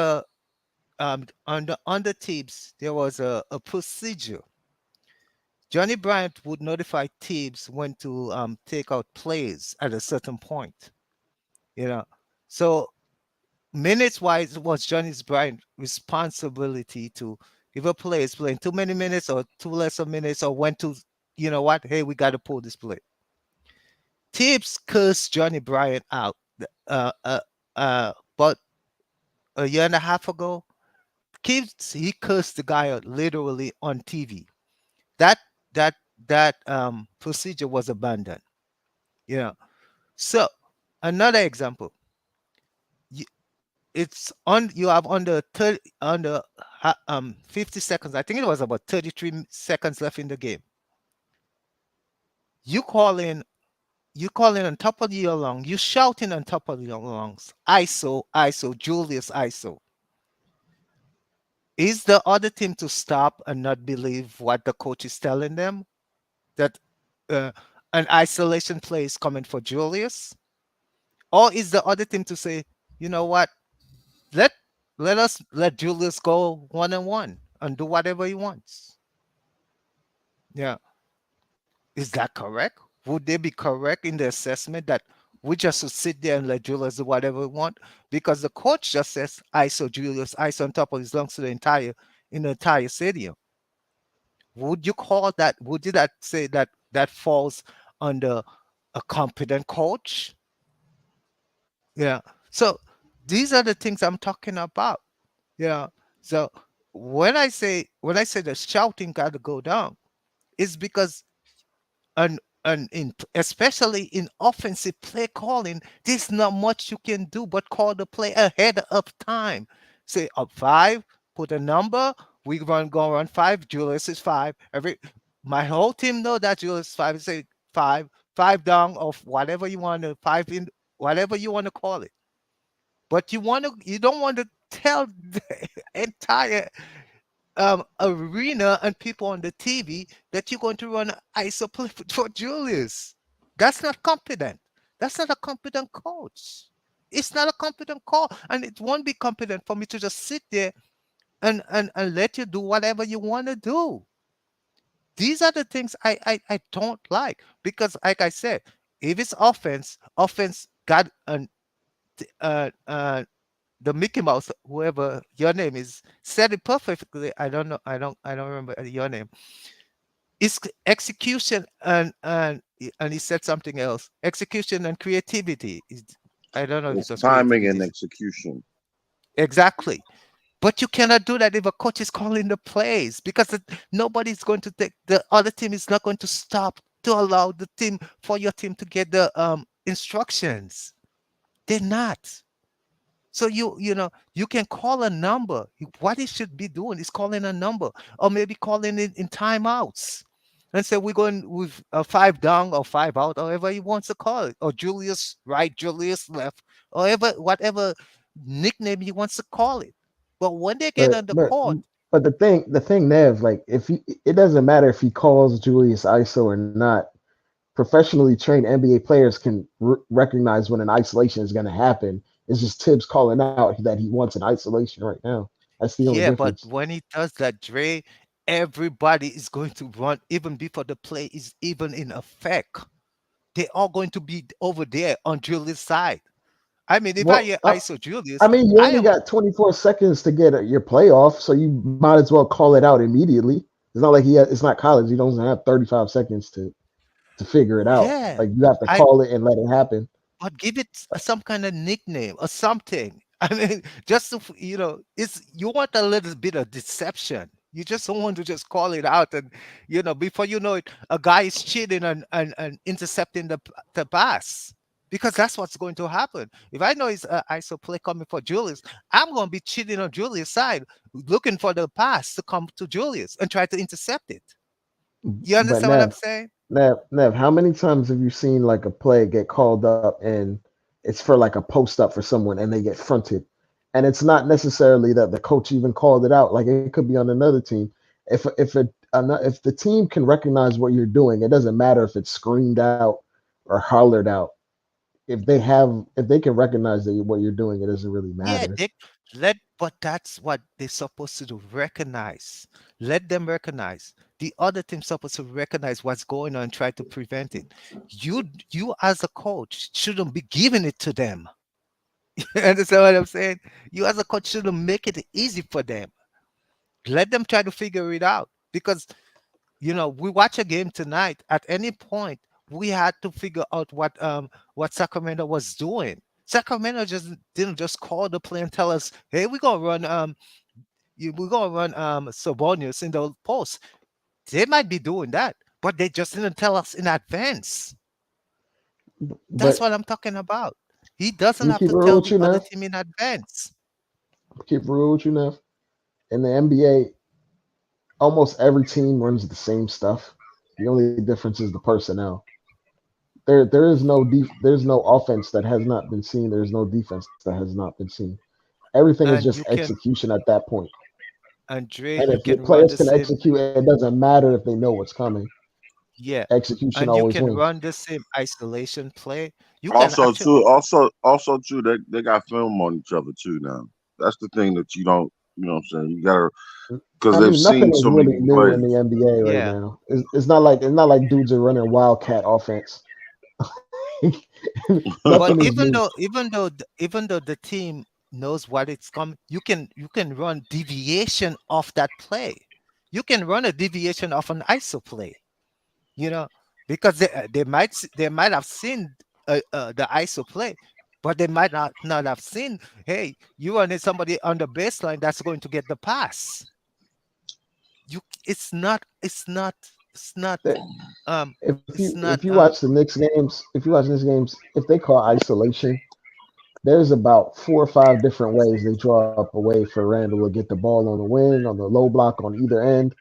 on the Tibbs, there was a procedure. Johnny Bryant would notify Tibbs when to take out plays at a certain point. You know, so minutes wise, it was Johnny's Bryant responsibility to if a player is playing too many minutes or too less of minutes or when to, you know what, hey, we got to pull this play. Tibbs cursed Johnny Bryant out. But a year and a half ago, he cursed the guy out literally on TV. That that that procedure was abandoned. You know. So another example, you, it's on you have under 30 under 50 seconds. I think it was about 33 seconds left in the game. You call in you calling on top of your lungs, you shouting on top of your lungs, ISO, ISO, Julius, ISO. Is the other team to stop and not believe what the coach is telling them? That uh, an isolation play is coming for Julius? Or is the other team to say, you know what? Let let Julius go one on one and do whatever he wants. Yeah. Is that correct? Would they be correct in the assessment that we just should sit there and let Julius do whatever we want? Because the coach just says ISO Julius, ISO on top of his lungs to the entire stadium. Would you call that? Would you that say that that falls under a competent coach? Yeah. So these are the things I'm talking about. Yeah. So when I say the shouting got to go down, it's because and especially in offensive play calling, there's not much you can do but call the play ahead of time. Say up five, put a number. We go run five. Julius is five. My whole team know that Julius is five. Say five down of whatever you want to five in whatever you want to call it. But you don't want to tell the entire arena and people on the TV that you're going to run ISO play for Julius. That's not competent. That's not a competent coach. It's not a competent call, and it won't be competent for me to just sit there and let you do whatever you want to do. These are the things I don't like because, like I said, if it's offense got an the Mickey Mouse, whoever your name is, said it perfectly. I don't know. I don't remember your name. It's execution and he said something else. Execution and creativity. I don't know if It's it's timing and creativity. execution. Exactly. But you cannot do that if a coach is calling the plays because nobody's going to take the other team is not going to stop to allow the team for your team to get the instructions. They're not. So you can call a number. What he should be doing is calling a number, or maybe calling it in timeouts, and say we're going with a five down or five out, or whatever he wants to call it, or Julius right, Julius left, or whatever nickname he wants to call it. But when they get But on the but court, but the thing, Nev, like if he, it doesn't matter if he calls Julius ISO or not. Professionally trained NBA players can recognize when an isolation is going to happen. It's just Tibbs calling out that he wants an isolation right now. That's the only yeah, but difference. when he does that, Dre, everybody is going to run even before the play is even in effect. They are going to be over there on Julius' side. I mean, if I Well, hear ISO Julius, I mean, you I only am got 24 seconds to get your playoff, so you might as well call it out immediately. It's not like it's not college. He doesn't have 35 seconds to figure it out. yeah. Like you have to I call it and let it happen. But give it some kind of nickname or something. I mean, just to, it's you want a little bit of deception. You just don't want to just call it out, and before you know it, a guy is cheating and intercepting the pass because that's what's going to happen. If I know it's ISO play coming for Julius, I'm going to be cheating on Julius' side, looking for the pass to come to Julius and try to intercept it. You But understand what I'm saying? Nev, how many times have you seen like a play get called up and it's for like a post up for someone and they get fronted? And it's not necessarily that the coach even called it out. Like it could be on another team. If the team can recognize what you're doing, it doesn't matter if it's screamed out or hollered out. If they can recognize that what you're doing, it doesn't really Yeah, matter. they let But that's what they're supposed to do. Recognize. Let them recognize. The other team's supposed to recognize what's going on and try to prevent it. You as a coach shouldn't be giving it to them. You understand what I'm saying? You as a coach shouldn't make it easy for them. Let them try to figure it out. Because we watch a game tonight. At any point, we had to figure out what Sacramento was doing. Sacramento just didn't just call the play and tell us, "Hey, we're gonna run Sabonis in the post." They might be doing that, but they just didn't tell us in advance. That's But what I'm talking about. He doesn't we have keep to it real tell with the you other now. team in advance. Keep it real with you now. In the NBA, almost every team runs the same stuff. The only difference is the personnel. There's no offense that has not been seen. There's no defense that has not been seen. Everything is And just you can, execution at that point. Andre, And you if your can run players the can same. execute, it doesn't matter if they know what's coming. Yeah, Execution and you always can wins. run the same isolation play. You can Also, actually. too, also too, they got film on each other too now. That's the thing that you don't, you know what I'm saying? You gotta, because I they've mean, nothing seen is so many really people new play. in the NBA right Yeah, now. It's not like dudes are running wildcat offense. but Nothing is new. even though the team knows what it's coming, you can run deviation off that play. You can run a deviation off an ISO play. You know, because they might have seen the ISO play, but they might not have seen. Hey, you running somebody on the baseline that's going to get the pass. You, it's not That- um If it's you not if you watch the Knicks games, if they call isolation, there's about 4 or 5 different ways they draw up a way for Randall to get the ball on the wing, on the low block, on either end,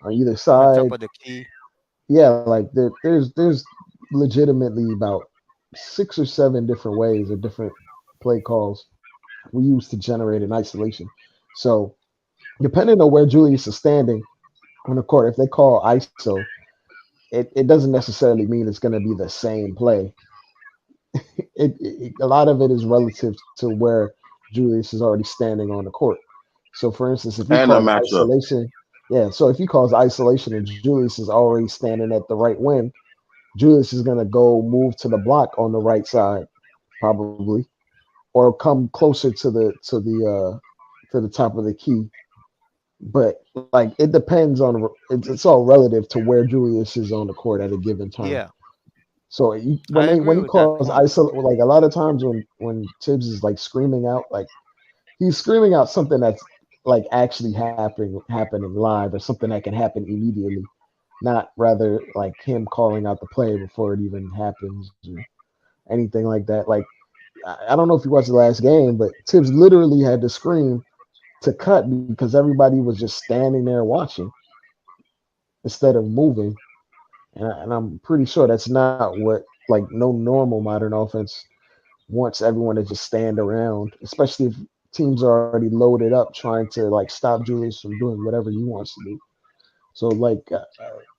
on either on top side. of the key. Yeah, like there's legitimately about 6 or 7 different ways or different play calls we use to generate an isolation. So depending on where Julius is standing on the court, if they call ISO, it doesn't necessarily mean it's going to be the same play. A lot of it is relative to where Julius is already standing on the court. So, for instance, if he And a calls matchup. isolation, yeah. So if he calls isolation and Julius is already standing at the right wing, Julius is going to go move to the block on the right side, probably, or come closer to the top of the key. But like it depends on it's all relative to where Julius is on the court at a given time. Yeah, So I when agree he with that calls point. isolate, like a lot of times when Tibbs is like screaming out, like he's screaming out something that's like actually happening live or something that can happen immediately, not rather like him calling out the play before it even happens or anything like that. Like I don't know if you watched the last game, but Tibbs literally had to scream to cut because everybody was just standing there watching instead of moving. And I'm pretty sure that's not what like no normal modern offense wants everyone to just stand around, especially if teams are already loaded up trying to like stop Julius from doing whatever he wants to do. So like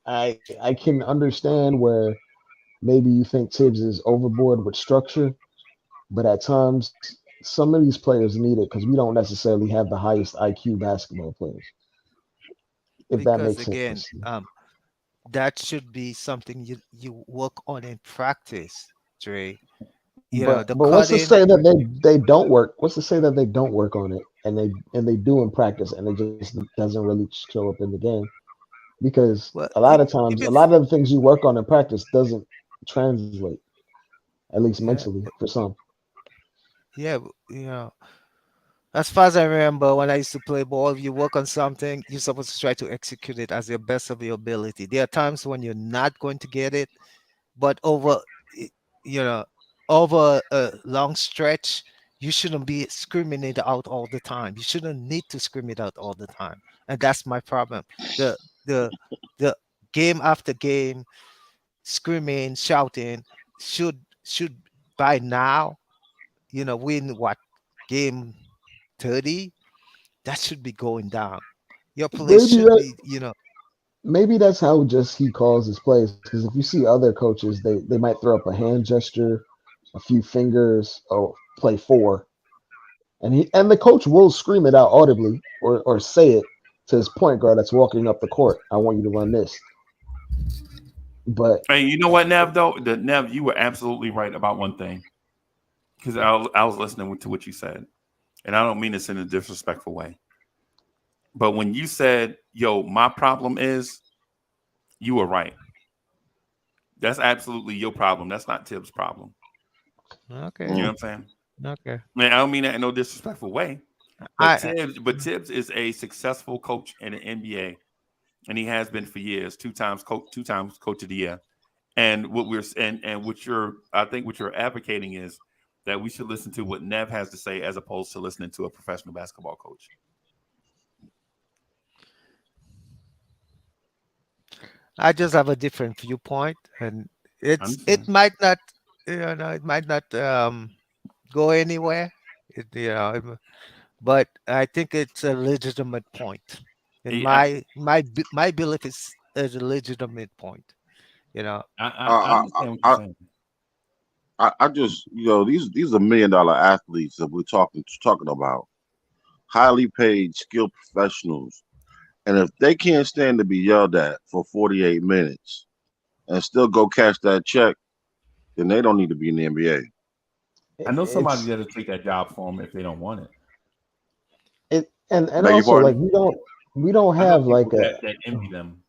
I can understand where maybe you think Tibbs is overboard with structure, but at times some of these players need it because we don't necessarily have the highest IQ basketball players, if that Because makes again, sense. that should be something you work on in practice, Dre. The But what's to cutting. say that they don't work? What's to say that they don't work on it and they do in practice and it just doesn't really show up in the game? Because Well, a lot of if times, a it's lot of the things you work on in practice doesn't translate, at least yeah, mentally for some. yeah, as far as I remember, when I used to play ball, if you work on something, you're supposed to try to execute it as your best of your ability. There are times when you're not going to get it, but i- you know, over a long stretch, you shouldn't be screaming it out all the time. You shouldn't need to scream it out all the time, and that's my problem. The the the game after game, screaming, shouting should by now, win what game 30, that should be going down. Your play Maybe should that be, maybe that's how just he calls his plays. Because if you see other coaches, they might throw up a hand gesture, a few fingers, or play four, and the coach will scream it out audibly or say it to his point guard that's walking up the court. I want you to run this. But Hey, you know what, Nev? Though, Nev, you were absolutely right about one thing. Because I was listening to what you said, and I don't mean this in a disrespectful way. But when you said, "Yo, my problem is," you were right. That's absolutely your problem. That's not Tibbs' problem. Okay. You know what Mm. I'm saying? Okay. Man, I don't mean that in no disrespectful way. But I Tibbs is a successful coach in the NBA, and he has been for years. Two times coach of the year. And what you're, I think, what you're advocating is that we should listen to what Nev has to say as opposed to listening to a professional basketball coach. I just have a different viewpoint, and it Understand? might not, it might not go anywhere. But I think it's a legitimate point. And I, my belief is a legitimate point. You know, I I, understand what you're I, saying. I just, these are $1 million athletes that we're talking about, highly paid, skilled professionals, and if they can't stand to be yelled at for 48 minutes and still go cash that check, then they don't need to be in the NBA. I know somebody it's that'll take that job for them if they don't want it. and Beg your also like pardon? we don't I know have people like a that envy them.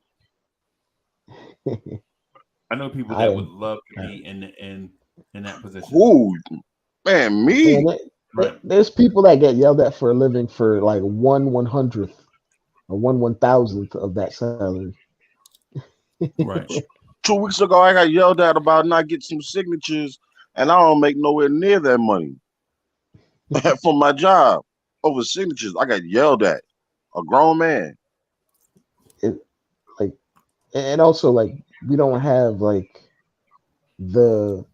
I know people I that would am love to be in that position. Who? Man, me? and Right. there's people that get yelled at for a living for like 1/100th or 1/1000th of that salary. Right. 2 weeks ago, I got yelled at about not getting some signatures, and I don't make nowhere near that money for my job over signatures. I got yelled at, a grown man. It like and also like we don't have like the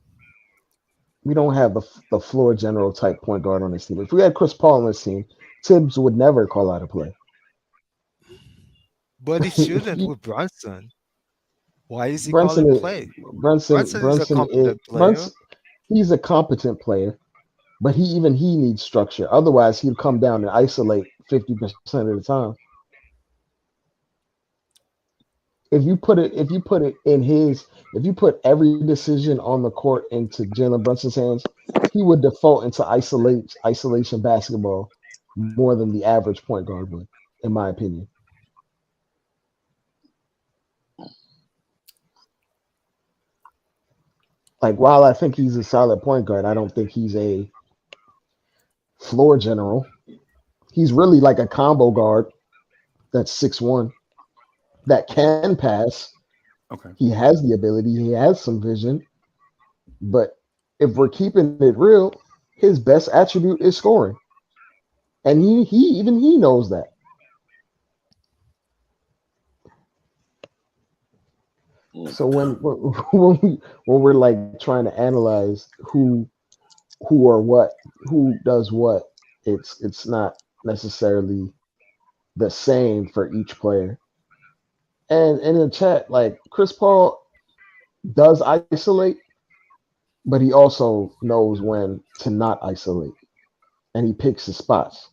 we don't have the floor general type point guard on this team. If we had Chris Paul on this team, Tibbs would never call out a play. but he If shouldn't you, with Brunson. Why is he Brunson calling is play? Brunson Brunson is a Brunson is competent player. Brunson. He's a competent player, but he needs structure. Otherwise, he'd come down and isolate 50% of the time. If you put every decision on the court into Jalen Brunson's hands, he would default into isolation basketball more than the average point guard would, in my opinion. Like while I think he's a solid point guard, I don't think he's a floor general. He's really like a combo guard that's 6'1", that can pass. Okay. He has the ability, he has some vision, but if we're keeping it real, his best attribute is scoring. And he knows that. So when we're like trying to analyze who or what who does what, it's not necessarily the same for each player. And in the chat, like Chris Paul does isolate, but he also knows when to not isolate, and he picks his spots.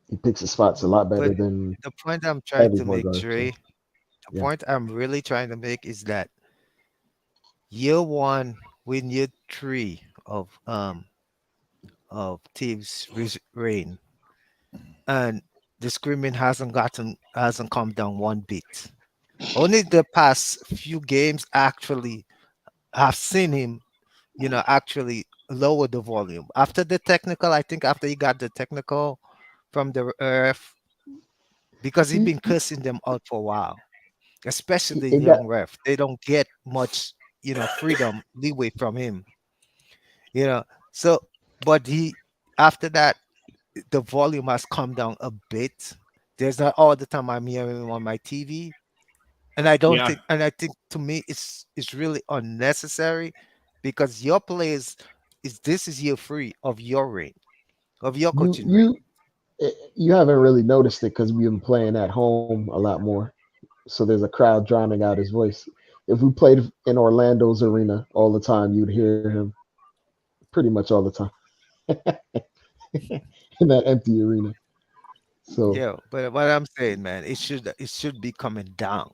He picks his spots a lot better But than the point I'm trying every to point make, guard. So Dre, the yeah, point I'm really trying to make is that year one, when year three of Tibbs' reign, and the screaming hasn't come down one bit. Only the past few games actually have seen him, actually lower the volume. After the technical, I think after he got the technical from the ref, because he's he been cursing them out for a while, especially the it got young ref. They don't get much, freedom, leeway from him, you know. So, but after that, the volume has come down a bit. There's not all the time I'm hearing him on my TV, and Yeah. I think to me it's really unnecessary, because your players this is year free of your reign, of your you coaching reign. you you haven't really noticed it because we've been playing at home a lot more. So there's a crowd drowning out his voice. If we played in Orlando's arena all the time, you'd hear him pretty much all the time. in that empty arena. So Yeah, but what I'm saying, man, it should be coming down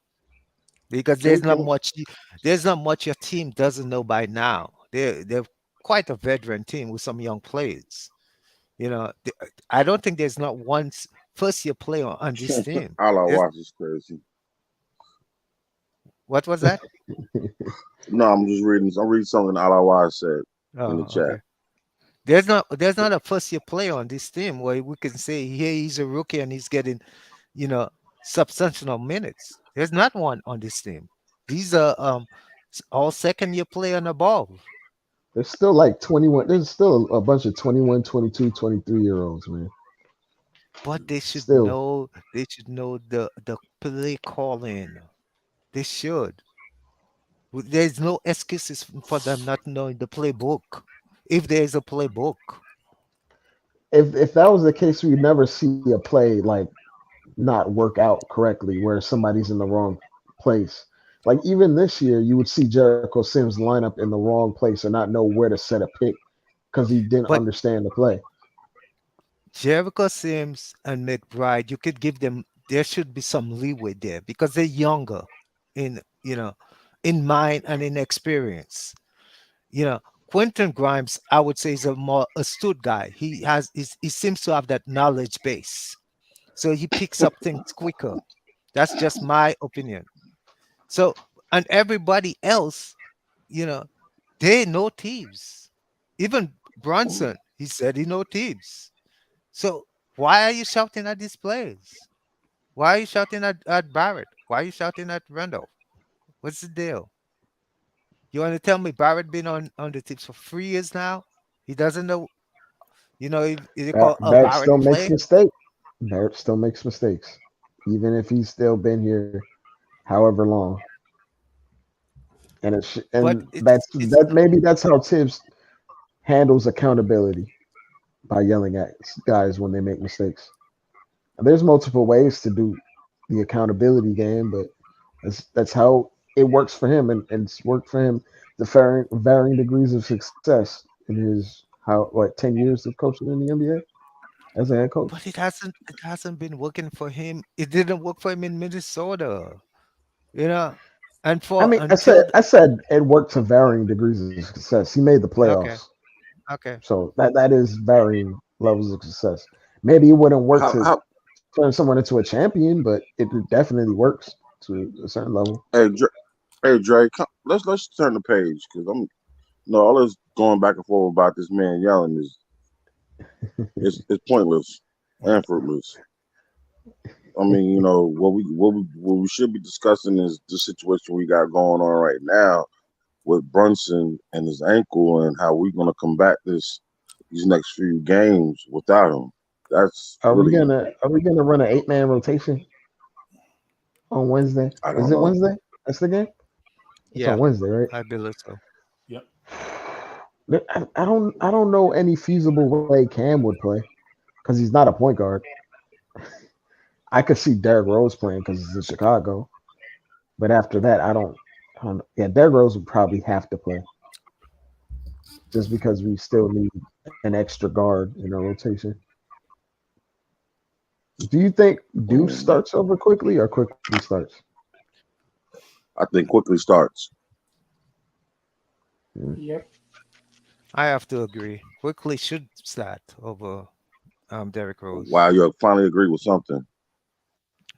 because Okay. there's not much your team doesn't know by now. They're quite a veteran team with some young players. You know, I don't think there's not one first year player on this team. All I There's, watch is crazy. what was that? No, I'm just reading. I'm reading something All I watch said in the Oh, chat. okay. There's not a first year player on this team where we can say, hey, he's a rookie and he's getting, you know, substantial minutes. There's not one on this team. These are all second year player and above. there's still like 21. There's still a bunch of 21, 22, 23 year olds, man. But Still, they should know the play calling. They should. There's no excuses for them not knowing the playbook. If there is a playbook. if that was the case, we'd never see a play like not work out correctly where somebody's in the wrong place. Like even this year, you would see Jericho Sims line up in the wrong place or not know where to set a pick because he didn't But understand the play. Jericho Sims and McBride, you could give them, there should be some leeway there because they're younger in, in mind and in experience. You know, Quentin Grimes, I would say, is a more astute guy. He seems to have that knowledge base. So he picks up things quicker. That's just my opinion. So, and everybody else, you know, they know thieves. Even Brunson, he said he know thieves. So why are you shouting at these players? Why are you shouting at Barrett? Why are you shouting at Randall? What's the deal? You want to tell me Barrett been on the tips for 3 years now? He doesn't know, if they call a Barrett Barrett still makes play. mistakes. Barrett still makes mistakes, even if he's still been here however long. But And it's maybe that's how Tibbs handles accountability by yelling at guys when they make mistakes. And there's multiple ways to do the accountability game, but that's how it works for him, and it's worked for him to varying degrees of success in his 10 years of coaching in the NBA as a head coach. but it hasn't been working for him. It didn't work for him in Minnesota, you know. And I for mean, until I said it worked to varying degrees of success. He made the playoffs, okay, okay. so that is varying levels of success. Maybe it wouldn't work to How turn someone into a champion, but it definitely works to a certain level. hey hey Dre, let's turn the page because I'm no all this going back and forth about this man yelling is pointless and fruitless. I mean, what we should be discussing is the situation we got going on right now with Brunson and his ankle and how we're gonna combat these next few games without him. That's really Are we gonna run an 8-man rotation on Wednesday? I Is don't it know. Wednesday? That's the game. It's on Yeah, Wednesday, right? I believe so. Yep. I don't know any feasible way Cam would play because he's not a point guard. I could see Derrick Rose playing because he's in Chicago, but after that, I don't. Yeah, Derrick Rose would probably have to play just because we still need an extra guard in our rotation. Do you think Deuce Um, starts over quickly or quickly starts? I think quickly starts. Yep. I have to agree. Quickly should start over Derrick Rose. Wow, you finally agree with something.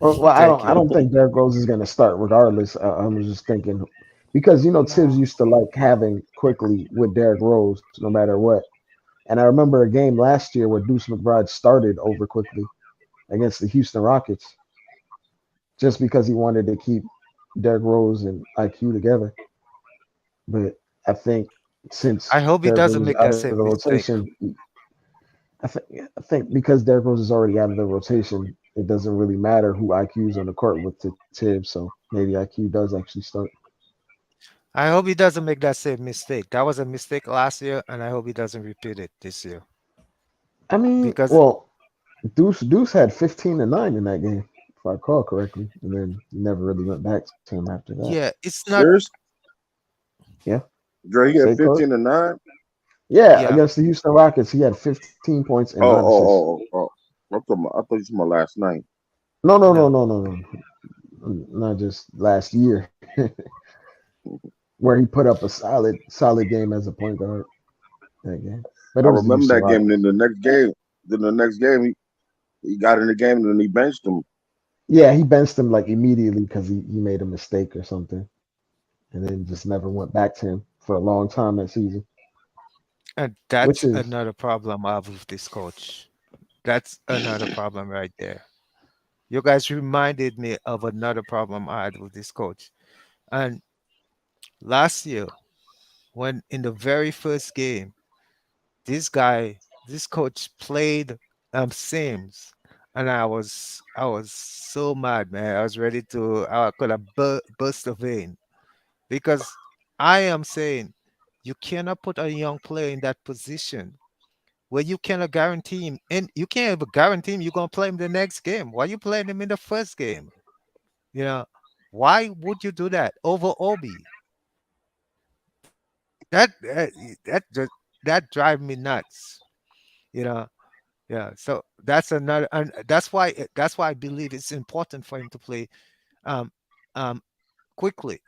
Well, Thank I you. don't think Derrick Rose is going to start regardless. I was just thinking because Tibbs No. used to like having quickly with Derrick Rose no matter what. And I remember a game last year where Deuce McBride started over quickly against the Houston Rockets just because he wanted to keep Derrick Rose and IQ together. But I think since I hope he Derrick doesn't Rose is make out that of the same mistake. rotation, I think because Derrick Rose is already out of the rotation, it doesn't really matter who IQ is on the court with the Tibbs. So maybe IQ does actually start. I hope he doesn't make that same mistake. That was a mistake last year, and I hope he doesn't repeat it this year. I mean, Because well, Deuce had 15 and 9 in that game, if I recall correctly, and then he never really went back to him after that. yeah, it's not. Serious? Yeah, Dre, he say had Corey. 15 and 9. Yeah, Yeah. against the Houston Rockets, he had 15 points and Oh, 9 assists. I thought you talking about last night. No, no, no, No. no, no, no. Not just last year, where he put up a solid game as a point guard that game. But I it was the remember Houston that game. Rockets. Then the next game, he got in the game and then he benched him. Yeah, he benched him like immediately because he made a mistake or something, and then just never went back to him for a long time that season. And Which that's is another problem I have with this coach. That's another problem right there. You guys reminded me of another problem I had with this coach. And last year, when in the very first game, this coach played Sims, and I was so mad, man. I was ready to I could have burst a vein because I am saying you cannot put a young player in that position where you cannot guarantee him, and you can't even guarantee him you're gonna play him the next game. Why you playing him in the first game? You know, why would you do that over Obi? That drive me nuts. You know, yeah. So that's another, and that's why I believe it's important for him to play um um quickly,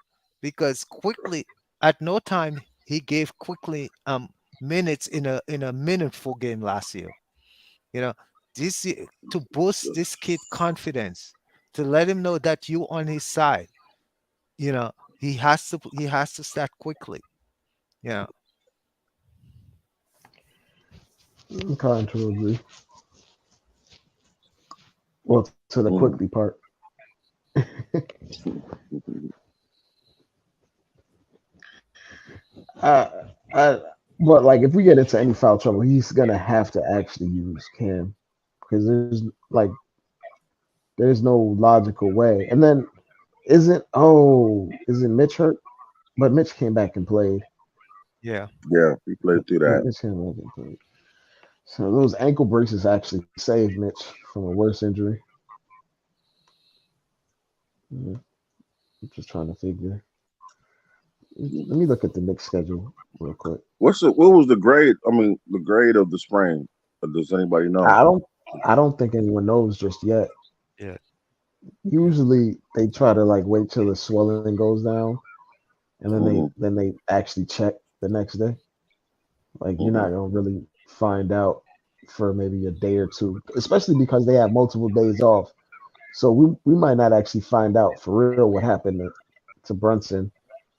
because quickly at no time he gave quickly minutes in a meaningful game last year. You know, to boost this kid confidence, to let him know that you on his side. You know, he has to start quickly. You know, I'm kind to agree. Well, to the quickly Mm. part. I, I, but like if we get into any foul trouble, he's gonna have to actually use Cam because there's no logical way. And then isn't Mitch hurt? But Mitch came back and played. yeah. Yeah, he played through that. Mitch came back and played. So those ankle braces actually saved Mitch from a worse injury. Yeah, I'm just trying to figure. Let me look at the Knicks schedule real quick. What was the grade? I mean, the grade of the sprain. Does anybody know? I don't I don't think anyone knows just yet. Yeah. Usually they try to like wait till the swelling goes down and Hmm. then they actually check the next day. Like you're Hmm. not gonna really find out for maybe a day or two, especially because they have multiple days off. So we might not actually find out for real what happened to Brunson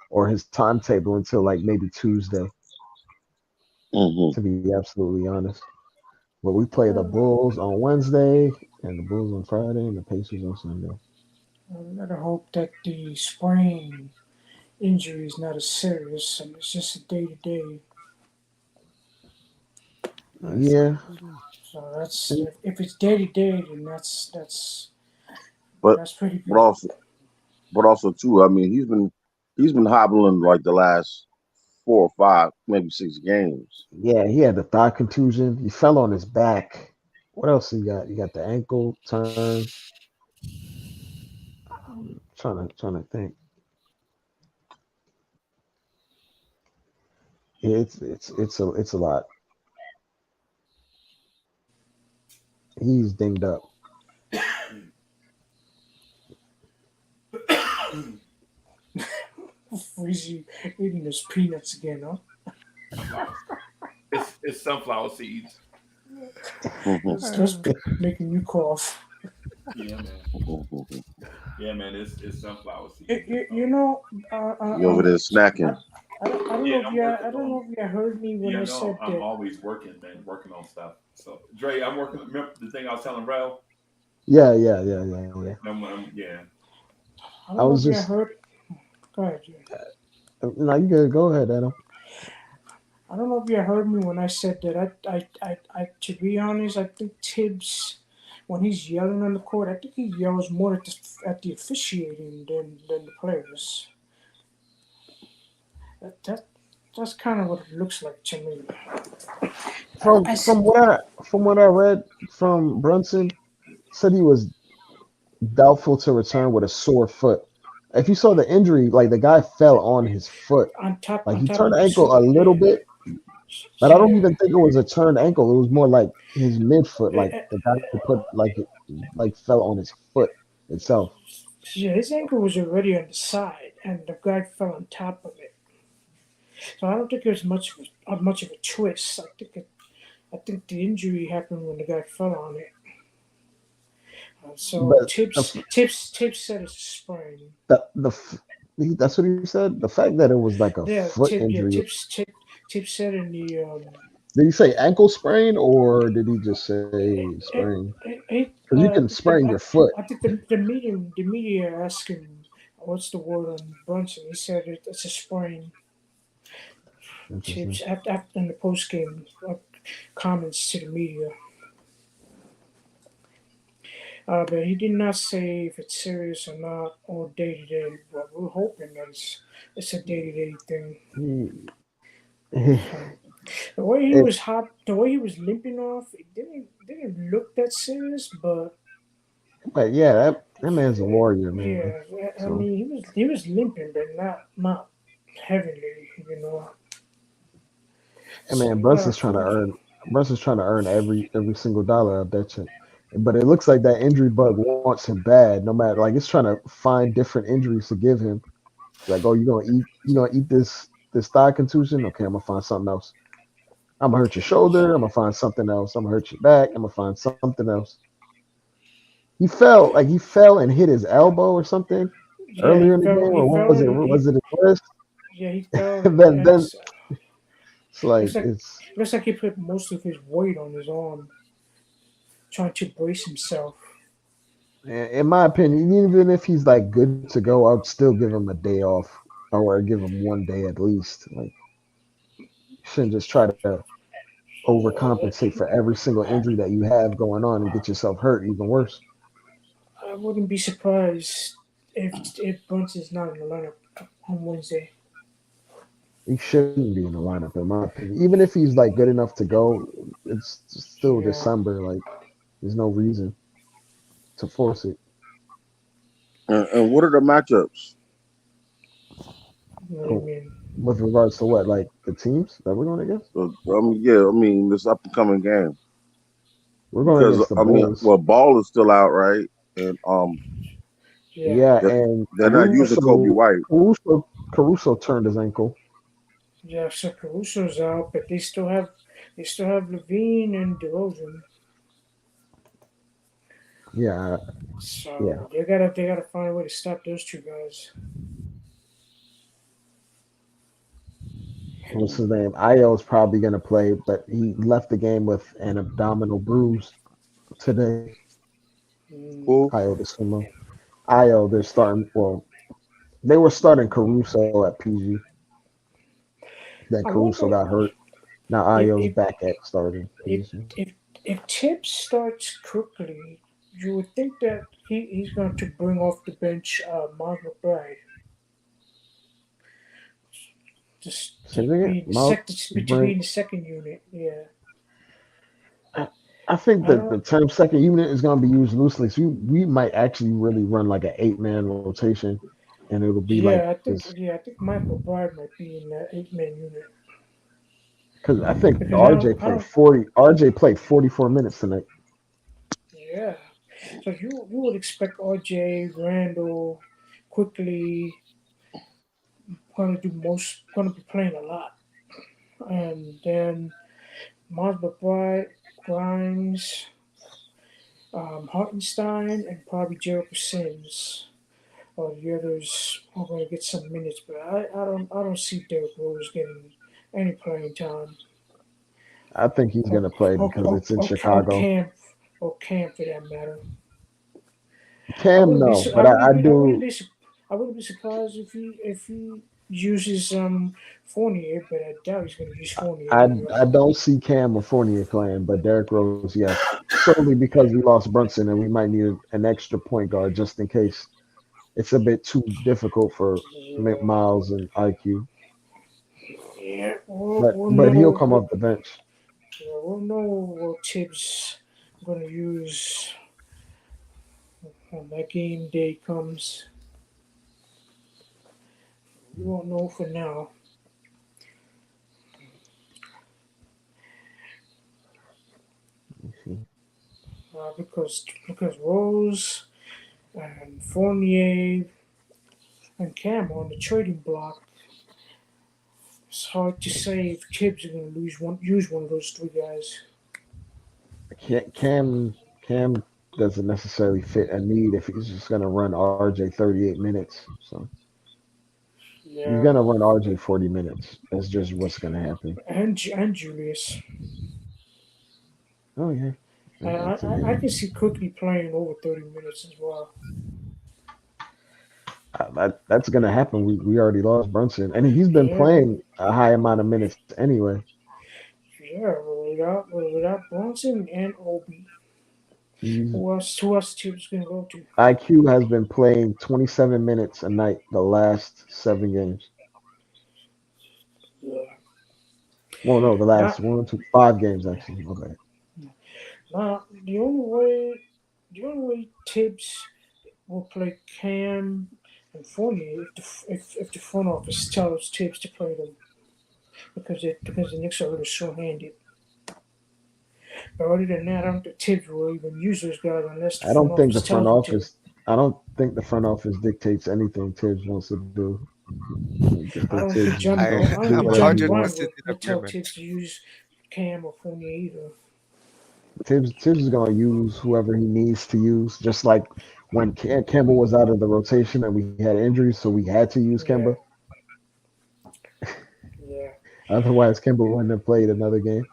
or his timetable until like maybe Tuesday, Hmm. to be absolutely honest. But we play the Bulls on Wednesday and the Bulls on Friday and the Pacers on Sunday. I gotta hope that the sprain injury is not as serious and it's just a day to day. That's Yeah. So that's And if it's day to day, then But that's pretty but good. also too. I mean, he's been hobbling like the last 4 or 5, maybe 6 games. yeah, he had the thigh contusion. He fell on his back. What else he got? You got the ankle turn. Trying to think. Yeah, it's a lot. He's dinged up. Freezy eating his peanuts again, huh? Sunflower. It's sunflower seeds. Hmm. That's making you cough. Yeah, man. Yeah, man. It's sunflower seeds. You know, You over there snacking? I don't Yeah, know if I'm you working I don't on. know if you heard me when Yeah, I no, said I'm that. always working, man. Working on stuff. So, Dre, I'm working. Remember the thing I was telling Rel? Yeah. Yeah. I I don't know was if you just heard. Go ahead, Jay. no, you good. Go ahead, Adam. I don't know if you heard me when I said that. To be honest, I think Tibbs, when he's yelling on the court, I think he yells more at the officiating than the players. That that's kind of what it looks like to me. I, From I s- from what I from what I read from Brunson, said he was doubtful to return with a sore foot. If you saw the injury, like the guy fell on his foot. on top Like on he top turned of the his ankle a foot, little yeah. bit, But I don't Yeah. even think it was a turned ankle. It was more like his midfoot, Eh, like eh, the guy put like it like fell on his foot itself. yeah, his ankle was already on the side, and the guy fell on top of it. So I don't think it was much of a twist. I think the injury happened when the guy fell on it. So But Tips said it's a sprain. the that's what he said. The fact that it was like a Yeah, foot injury. Tips said in the Did he say ankle sprain or did he just say it, sprain? it, Because you can sprain your foot. I think the media asked him what's the word on Brunson. He said it's a sprain. Interesting. Tips after in the post game comments to the media. But he did not say if it's serious or not or day to day. But we're hoping that it's a day to day thing. He- The way he it, was the way he was limping off, it didn't look that serious. But but yeah, that man's a warrior, man. yeah, I So mean he was limping, but not heavily, you know. and So man, we gotta Brunson's trying to earn every single dollar of that check. But it looks like that injury bug wants him bad. No matter like it's trying to find different injuries to give him. Like, oh, you gonna eat this thigh contusion? Okay, I'm gonna find something else. I'm gonna hurt your shoulder. I'm gonna find something else. I'm gonna hurt your back. I'm gonna find something else. He fell and hit his elbow or something yeah earlier in the game, he or what fell was it? and Was it his wrist? he fell And and then it's like looks like it's looks like he put most of his weight on his arm, trying to brace himself. in my opinion, even if he's like good to go, I'd still give him a day off or give him one day at least. Like you shouldn't just try to overcompensate for every single injury that you have going on and get yourself hurt even worse. I wouldn't be surprised if Brunson's not in the lineup on Wednesday. He shouldn't be in the lineup, in my opinion. Even if he's like good enough to go, it's still Yeah, December. Like, there's no reason to force it. And what are the matchups? what do you Oh, mean? with regards to what, like the teams that we're going against? Yeah, I mean this up and coming game We're going because against the I mean, Bulls. well, Ball is still out, right? And Yeah, Yeah, they're, and they're not using Kobe White. Caruso turned his ankle. yeah. So Caruso's out, but they still have Levine and DeRozan. Yeah, yeah. So they gotta find a way to stop those two guys. What's his name? Io's probably going to play, but he left the game with an abdominal bruise today. Mm, Who? Io the sumo. Io, they're starting. Well, they were starting Caruso at PG. Then I Caruso wonder got hurt. Now if Io's if back at starting if position. if, if Tibbs starts quickly, you would think that he's going to bring off the bench Miles McBride. Just Same thing. Miles to be bring. in the second unit. Yeah, I, I think I that the don't. term second unit is going to be used loosely. So we might actually really run like an 8-man rotation, and it'll be like this I think Michael Bride might be in that 8-man unit because I think because RJ I played don't. 40. RJ played 44 minutes tonight. Yeah, so you would expect RJ Randall quickly going to be playing a lot, and then Miles McBride, Grimes, Hartenstein, and probably Jericho Sims. Or the others are going to get some minutes, but I don't see Derrick Rose getting any playing time. I think he's going Or to play or, because or, it's in or, or Chicago. Camp or Camp for that matter. I Cam wouldn't be no, su- but I do. I wouldn't be surprised if he uses Fournier, but I doubt he's going to use Fournier anyway. I don't see Cam or Fournier playing, but Derrick Rose, yes, solely because we lost Brunson and we might need an extra point guard just in case it's a bit too difficult for Yeah, Miles and IQ. yeah. We'll But he'll know. come off the bench. We'll know what Tibbs going to use when that game day comes. We won't know for now. because Rose and Fournier and Cam on the trading block. It's hard to say if Tibbs are going to use one of those three guys. Cam doesn't necessarily fit a need if he's just gonna run RJ 38 minutes. So he's Yeah, gonna run RJ 40 minutes. That's just what's gonna happen. and Julius. Oh yeah, And that's a I good. can see Quickly playing over 30 minutes as well. That's gonna happen. We already lost Brunson, and he's been Yeah, playing a high amount of minutes anyway. yeah. Without Bronson and Obi, He's who else Tibbs going to go to? IQ has been playing 27 minutes a night the last 7 games. Yeah. Well, no, the last Not, 5 games actually. Okay. not the only way Tibbs will play Cam and Fournier if the front office tells Tibbs to play them because the Knicks are a little short-handed. But other than that, I don't think Tibbs will even use those guys unless the I front don't think the office front tells him to. office. I don't think the front office dictates anything Tibbs wants to do. I just I think don't think Tibbs is John. I gonna I don't do I'm think whatever John he hundred Bryant wants. percent would, in would tell agreement. Tibbs to use Cam or Fournier either. Tibbs is gonna use whoever he needs to use. Just like when Kemba was out of the rotation and we had injuries, so we had to use Kemba. Yeah, yeah, Otherwise, Kemba wouldn't have played another game.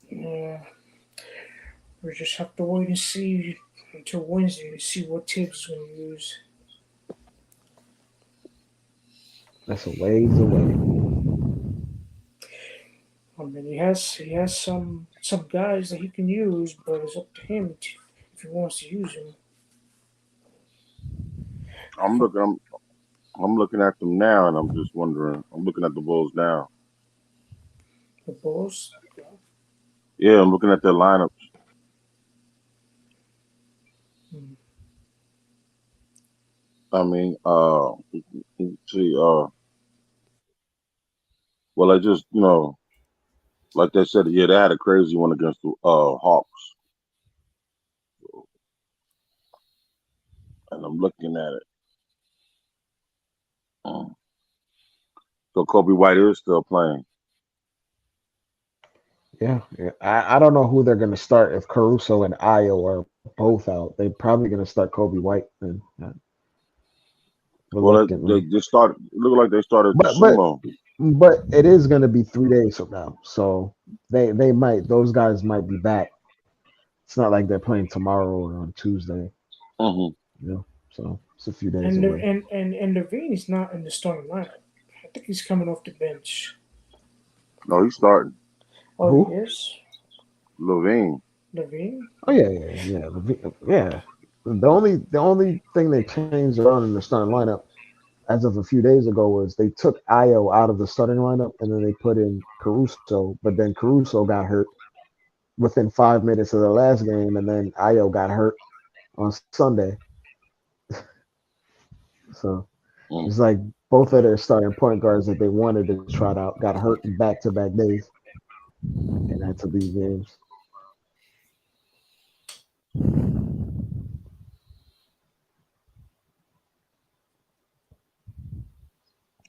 yeah. We just have to wait and see until Wednesday to see what Tibbs is going to use. That's a ways away. I mean, he has some guys that he can use, but it's up to him if he wants to use them. I'm looking. I'm looking at them now, and I'm just wondering. I'm looking at the Bulls now. The Bulls. Yeah, I'm looking at their lineups. Hmm. I mean, let's see. Well, I just like they said, yeah, they had a crazy one against the Hawks, and I'm looking at it. Mm. So Kobe White is still playing. Yeah. I don't know who they're gonna start if Caruso and Io are both out. They're probably gonna start Kobe White and Well, they reluctantly. just started. It looked like they started But but Sumo. but it is gonna be 3 days from now, so they might those guys might be back. It's not like they're playing tomorrow or on Tuesday, Hmm. you know. So it's a few days And the, away. and Levine is not in the starting lineup. I think he's coming off the bench. No, he's starting. Oh, he Who? is Levine. Levine. Oh yeah. The only thing they changed around in the starting lineup as of a few days ago was they took Io out of the starting lineup and then they put in Caruso, but then Caruso got hurt within 5 minutes of the last game, and then Io got hurt on Sunday. So Mm. it's like both of their starting point guards that they wanted to trot out got hurt in back-to-back days and had to leave games.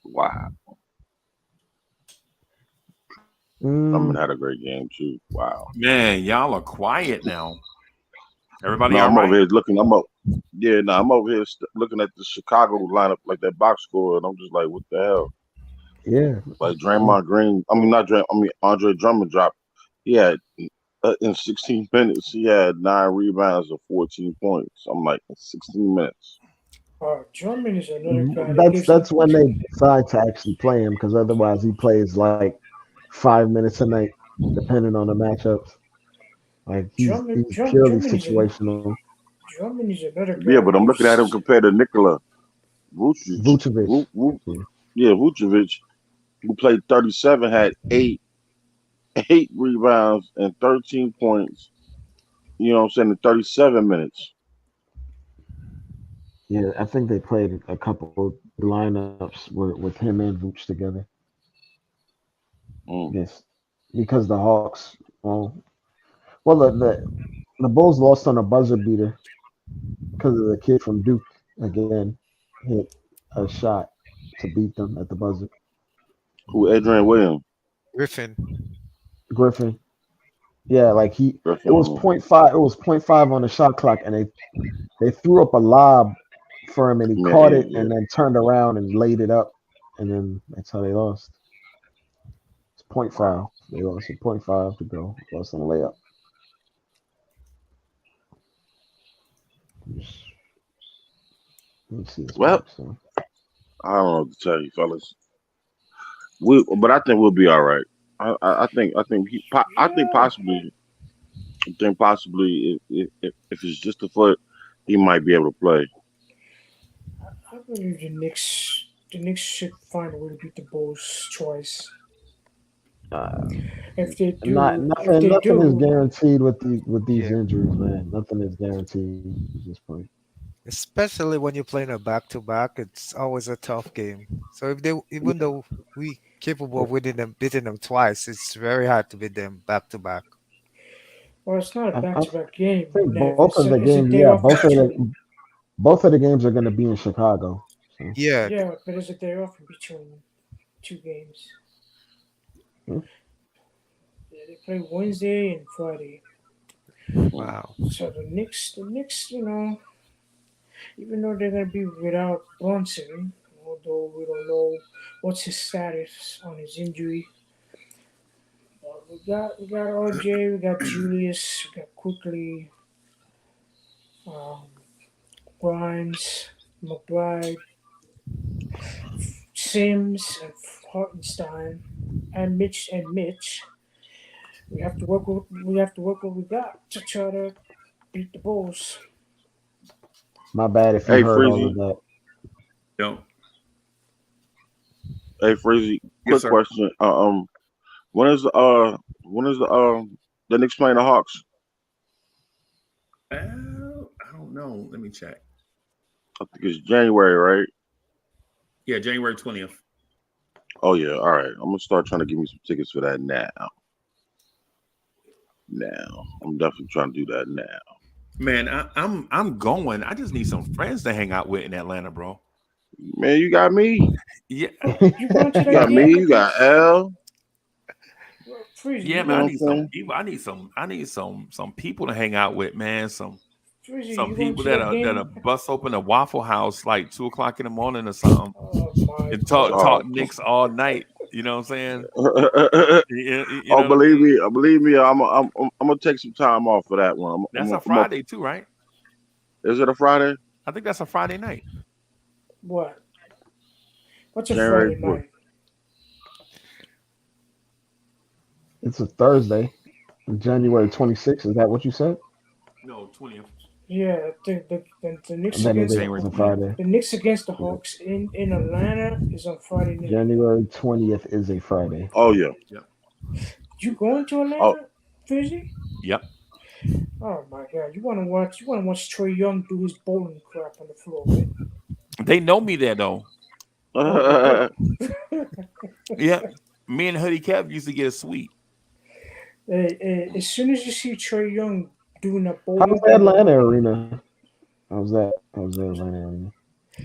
Wow. Mm, Drummond had a great game too. Wow. Man, y'all are quiet now. Everybody No, all I'm over right? here looking. I'm up. Yeah, no, I'm over here looking at the Chicago lineup, like that box score, and I'm just like, what the hell? yeah. Like Oh, Draymond Green. I mean, not Dray. I mean, Andre Drummond dropped. He had in 16 minutes, he had 9 rebounds and 14 points. I'm like, in 16 minutes. Drummond is another guy that that's gives him. that's when they decide to actually play him because otherwise he plays like 5 minutes a night, depending on the matchups. Like he's purely Drummond is situational. Drummond is another Yeah, guy that but I'm looking at him gives. compared to Nikola Vucevic. Vucevic. Yeah. Yeah, Vucevic, who played 37, had eight rebounds and 13 points. You know what I'm saying? In 37 minutes. Yeah, I think they played a couple lineups with him and Vooch together. Mm. Yes, because the Hawks. Well, Well, the Bulls lost on a buzzer beater because of the kid from Duke again hit a shot to beat them at the buzzer. Who? Adrian Williams. Griffin. Griffin. Yeah, like it was Griffin. point five. It was point five on the shot clock, and they threw up a lob for him, and he Yeah, caught yeah, it, yeah. and then turned around and laid it up, and then that's how they lost. It's point five. Wow. They lost with point five to go. Lost on a layup. Just- Let me see this Well, box. So. I don't know what to tell you, fellas. But I think we'll be all right. I think Yeah, possibly. I think possibly if it's just a foot, he might be able to play. I believe the Knicks should find a way to beat the Bulls twice. Uh, If they nothing is do, guaranteed with these Yeah. injuries, man. Nothing is guaranteed at this point. Especially when you're playing a back to back, it's always a tough game. So if they, even though we capable of beating them twice, it's very hard to beat them back to back. well, it's not a I back-to-back game, think Nev. both of the It's a games, day yeah, off in between. both of the games are going to be in Chicago. So Yeah, Yeah, but it's a day off in between two games. hmm. Yeah, they play Wednesday and Friday. wow. So the Knicks, even though they're gonna be without Brunson, although we don't know what's his status on his injury. We got RJ, we got Julius, we got Quickly, um, Grimes, McBride, Sims, and Hartenstein, and Mitch. We have to work what we got to try to beat the Bulls. My bad if you Hey, heard all of Freezy. that. Yo. Hey, Freezy. Yes, Quick sir. question. When is the Knicks playing the Hawks? I don't know. Let me check. I think it's January, right? Yeah, January 20th. Oh yeah. All right. I'm gonna start trying to give me some tickets for that now. I'm definitely trying to do that now. Man, I'm going. I just need some friends to hang out with in Atlanta, bro. Man, you got me. Yeah, You going to You that got me. game? You got L. Freezy, yeah, you You know man. I what going? I'm need some saying? people. I need some people to hang out with, man. Freezy, Some you going people to that that'll game? bust open a Waffle House like 2 o'clock in the morning or something Oh my and God! talk Knicks all night. You know what I'm saying? You Oh, know what I mean? believe me. I'm gonna take some time off for that one. That's a Friday too, right? Is it a Friday? I think that's a Friday night. What? What's a January Friday what? night? It's a Thursday, January 26th. Is that what you said? No, 20th. Yeah, I think the Knicks And then it against is January a 20th. Friday. the Knicks against the Yeah. Hawks in Atlanta is on Friday night. January 20th is a Friday. Oh yeah. Yep. You going to Oh Atlanta, Freezy? Yep. Oh my God! You want to watch? You want to watch Trey Young do his bowling crap on the floor, right? They know me there though. Oh, they do. Yeah. Me and Hoodie Kev used to get a suite. As soon as you see Trey Young doing that How's bowling the thing, Atlanta arena? How's that? How's the Atlanta arena?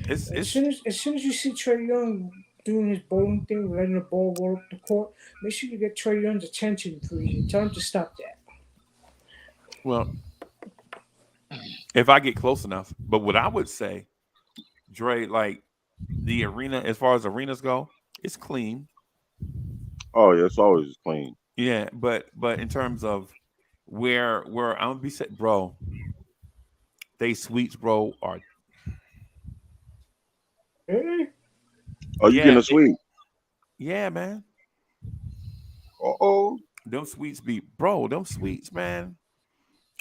It's as soon as you see Trey Young doing his bowling thing, letting the ball roll up the court, make sure you get Trey Young's attention, Freezy. Tell him to stop that. well, if I get close enough. But what I would say, Dre, like the arena, as far as arenas go, it's clean. oh yeah. It's always clean. Yeah, but in terms of where I'm gonna be set, bro, they suites, bro, are Really? Oh, you getting yeah, a suite? yeah, man. Oh. Them suites be, bro, them suites, man.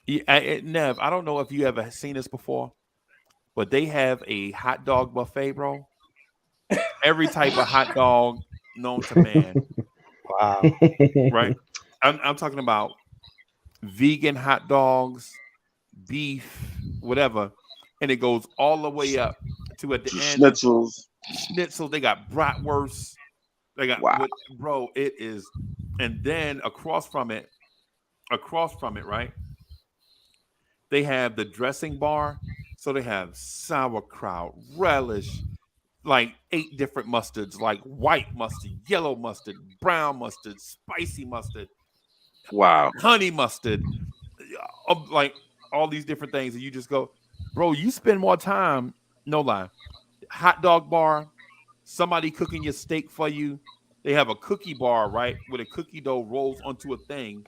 Yeah, Nev, I don't know if you ever seen this before, but they have a hot dog buffet, bro. Every type of hot dog known to man, Wow. right? I'm talking about vegan hot dogs, beef, whatever, and it goes all the way up to at the end Schnitzels. schnitzel. They got bratwurst. They got Wow. bro. It is, and then across from it, across from it, right? They have the dressing bar. So they have sauerkraut, relish, like 8 different mustards, like white mustard, yellow mustard, brown mustard, spicy mustard, Wow. honey mustard, like all these different things. And you just go, bro, you spend more time, no lie. Hot dog bar, somebody cooking your steak for you. They have a cookie bar, right? Where the cookie dough rolls onto a thing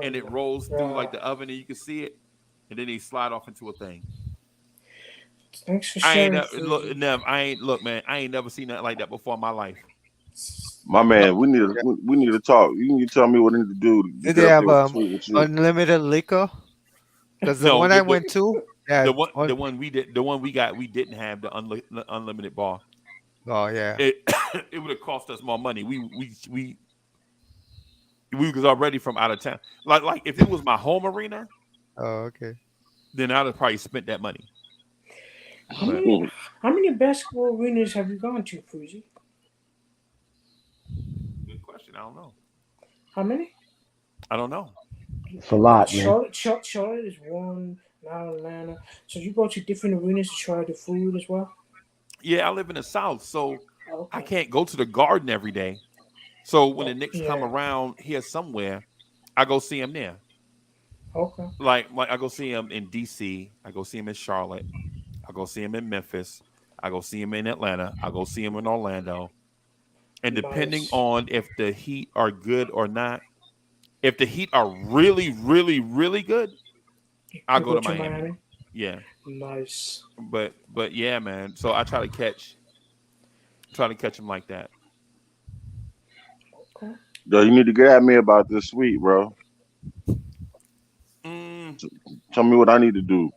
and it rolls through like the oven and you can see it. And then they slide off into a thing. Thanks for I ain't sharing. look, man. I ain't never seen nothing like that before in my life. My man, we need to talk. You need to tell me what I need to do. Did they have unlimited liquor? Because the one I went to, the one we got, we didn't have the unlimited bar. Oh yeah, it would have cost us more money. We was already from out of town. Like if it was my home arena, oh okay, then I'd have probably spent that money. How many basketball arenas have you gone to, Fuji? Good question. I don't know. How many? I don't know. It's a lot, man. Charlotte is one. Now Atlanta. So you go to different arenas to try the food as well? Yeah, I live in the South, so I can't go to the Garden every day. So when the Knicks come around here somewhere, I go see them there. Okay. Like I go see them in DC. I go see them in Charlotte. I go see them in Memphis. I go see them in Atlanta. I go see them in Orlando. And depending on if the Heat are good or not, if the Heat are really, really, really good, I'll go to Miami. Yeah. Nice. But yeah, man. So I try to catch them like that. Okay. Yo, you need to get at me about this suite, bro. Tell me what I need to do.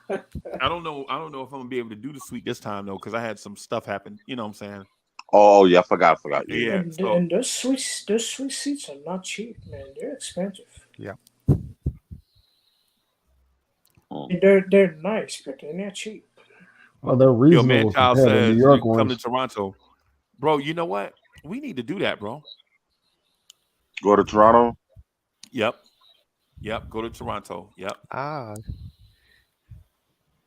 I don't know if I'm gonna be able to do the suite this time though, because I had some stuff happen. You know what I'm saying? Oh yeah, I forgot. Yeah. And those suite seats are not cheap, man. They're expensive. Yeah. They're nice, but they're not cheap. Well, they're reasonable. Man, Child compared to says New York you come to ones. Toronto, bro. You know what? We need to do that, bro. Go to Toronto. Yep. Go to Toronto. Yep. Ah.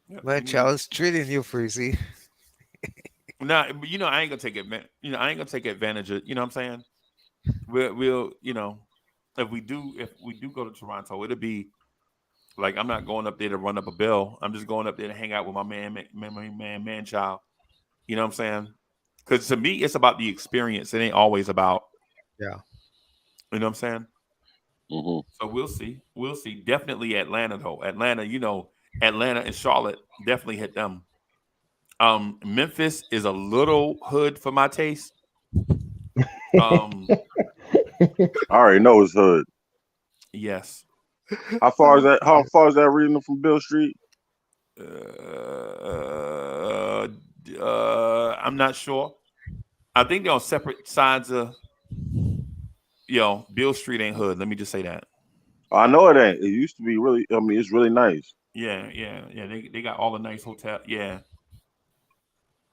Yep. Man, Charles treating you, Freezy. Nah, but I ain't gonna take advantage. I ain't gonna take advantage of. You know what I'm saying? We'll if we do go to Toronto, it'll be like I'm not going up there to run up a bill. I'm just going up there to hang out with my man child. You know what I'm saying? Because to me, it's about the experience. It ain't always about. Yeah. You know what I'm saying? Mm-hmm. So we'll see. Definitely Atlanta though. Atlanta and Charlotte definitely hit them. Memphis is a little hood for my taste. I already know it's hood. Yes. How far is that arena from Bill Street? I'm not sure. I think they're on separate sides of. Bill Street ain't hood. Let me just say that. I know it ain't. It used to be really. I mean, it's really nice. Yeah. They got all the nice hotel. Yeah.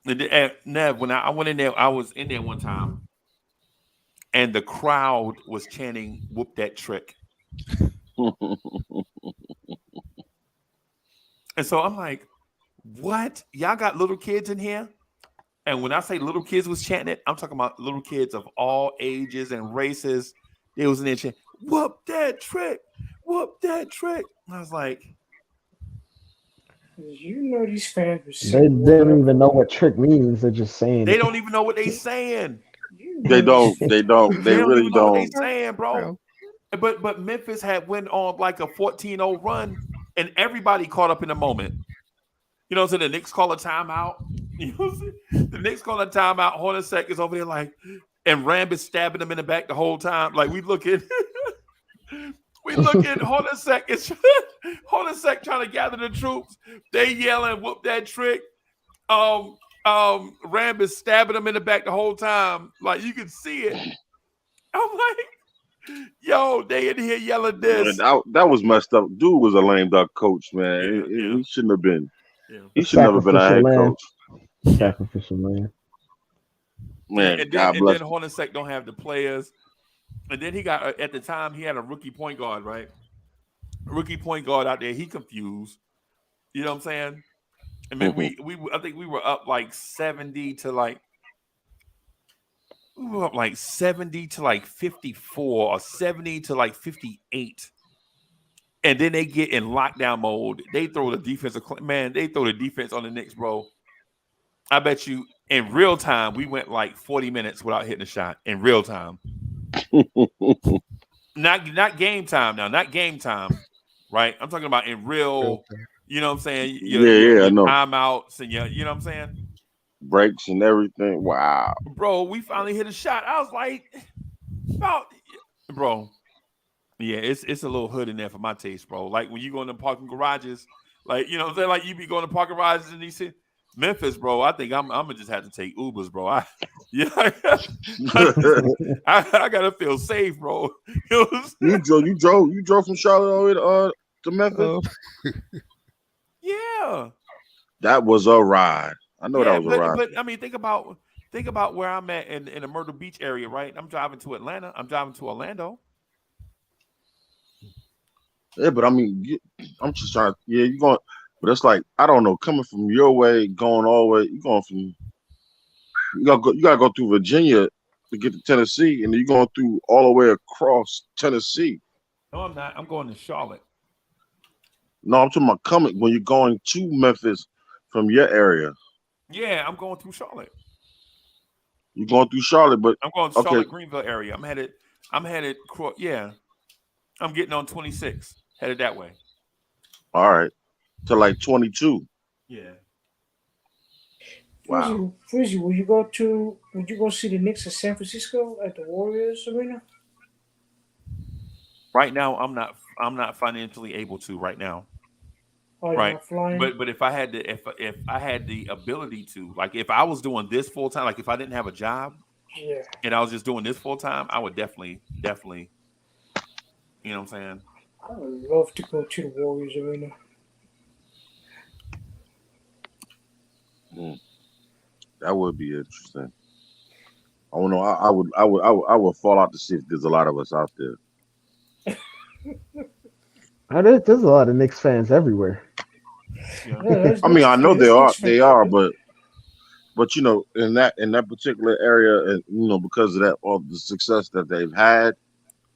And Nev, when I went in there, I was in there one time, and the crowd was chanting "Whoop that trick." And so I'm like, "What? Y'all got little kids in here?" And when I say little kids was chanting it, I'm talking about little kids of all ages and races. They was in there chanting, "Whoop that trick, whoop that trick." And I was like, These fans were They didn't even know what trick means. They're just saying they it. don't even know what they saying. They don't. They really know what don't. they saying, bro. But Memphis had went on like a 14-0 run, and everybody caught up in the moment. You know, so the Knicks call a timeout. You know, the Knicks call a timeout. Hornacek is over there like, and Rambis stabbing him in the back the whole time. Like we look at Hornacek. It's Hornacek trying to gather the troops. They yelling, "Whoop that trick!" Rambis stabbing him in the back the whole time. Like you can see it. I'm like, yo, they in here yelling this. Man, that was messed up. Dude was a lame duck coach, man. He shouldn't have been. Yeah. He should never been a head coach. Sacrificial man. Man, and God then bless. Hornacek don't have the players. And then he got at the time he had a rookie point guard, right? Rookie point guard out there. He confused. You know what I'm saying? And then we I think we were up like 70 to like 54 or 70 to like 58. And then they get in lockdown mode. They throw the defensive they throw the defense on the Knicks, bro. I bet you in real time we went like 40 minutes without hitting a shot in real time. Not game time now, not game time, right? I'm talking about in real, you know what I'm saying? Your I know. Timeouts and you know what I'm saying? Breaks and everything. Wow. Bro, we finally hit a shot. I was like, bro. Yeah, it's a little hood in there for my taste, bro. Like when you go in the parking garages, like, you know what I'm saying? Like you be going to parking garages in DC. Memphis, bro. I think I'm gonna just have to take Ubers, bro. I gotta feel safe, bro. You drove from Charlotte all the way to Memphis. Yeah, that was a ride. I know that was a ride. But I mean, think about where I'm at in the Myrtle Beach area, right? I'm driving to Atlanta. I'm driving to Orlando. Yeah, but I mean, I'm just trying. Yeah, you're going. But it's like, I don't know, coming from your way, going all the way, you're going from, you gotta go through Virginia to get to Tennessee, and you're going through all the way across Tennessee. No, I'm not. I'm going to Charlotte. No, I'm talking about coming when you're going to Memphis from your area. Yeah, I'm going through Charlotte. You're going through Charlotte, but I'm going to Charlotte, Greenville area. I'm headed. Yeah, I'm getting on 26, headed that way. All right. To like 22. Yeah. Wow. Frizzy, would you go see the Knicks in San Francisco at the Warriors Arena? Right now, I'm not financially able to right now. Oh, you're right. Not flying? But if I had the ability to, like if I was doing this full time, like if I didn't have a job, and I was just doing this full time, I would definitely, you know what I'm saying? I would love to go to the Warriors Arena. That would be interesting. I don't know. I would fall out to see if there's a lot of us out there. There's a lot of Knicks fans everywhere. Yeah, I mean, I know they are, but you know, in that particular area, and you know, because of that, all the success that they've had,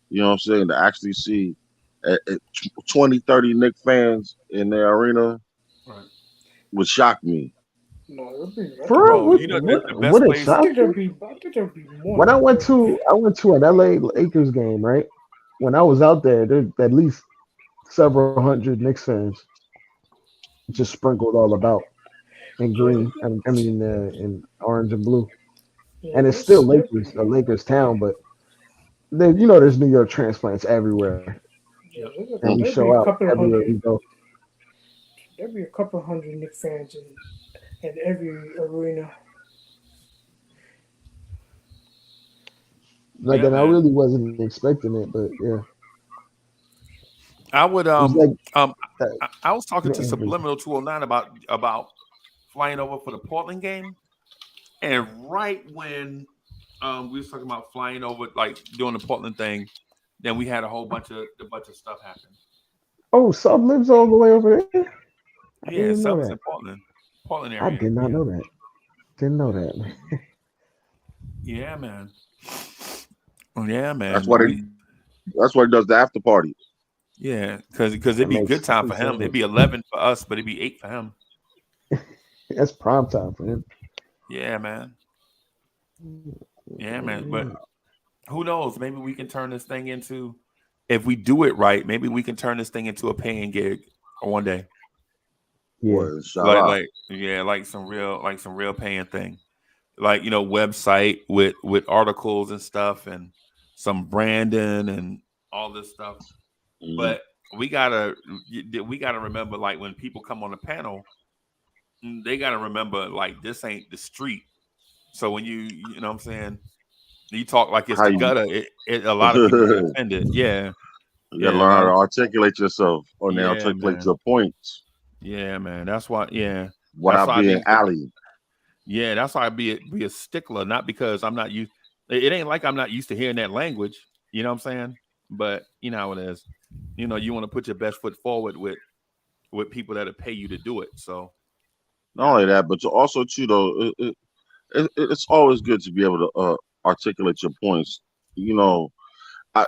you know what I'm saying, to actually see 20, 30 Knicks fans in their arena would shock me. No, it'd be Bro, what it shocked me? more. When I went to an LA Lakers game, right? When I was out there, there's at least several hundred Knicks fans just sprinkled all about in green. I mean, in orange and blue. Yeah, and it's still Lakers, a Lakers town, but there's New York transplants everywhere. Yeah, And we show out everywhere we go. There'll be a couple hundred Knicks fans in every arena. Like, and I really wasn't expecting it, but yeah. I would I was talking to Subliminal 209 about flying over for the Portland game, and right when we was talking about flying over, like doing the Portland thing, then we had a bunch of stuff happen. Oh, Sub lives all the way over there. Yeah, Sub's in Portland area. I did not know that. Didn't know that. Yeah, man. Yeah, man. That's what he does the after party. Yeah, because it'd be good time for him. It'd be 11 for us, but it'd be 8 for him. That's prime time for him. Yeah, man. Yeah, man. But who knows? Maybe we can turn this thing into, if we do it right, maybe we can turn this thing into a paying gig one day. Yeah, like some real paying thing, like website with articles and stuff and some branding and all this stuff. Mm-hmm. But we gotta remember, like when people come on the panel, they gotta remember, like, this ain't the street. So when you know what I'm saying, you talk like it's the gutter, a lot of people get offended. Yeah. You gotta learn how to articulate yourself or articulate your points. Yeah, man. That's why. Yeah. Without being alley. Yeah, that's why I be a stickler. Not because I'm not used. It ain't like I'm not used to hearing that language. You know what I'm saying? But you know how it is. You know, you want to put your best foot forward with people that'll pay you to do it. So Not only that, but to also too though, it's always good to be able to articulate your points. You know,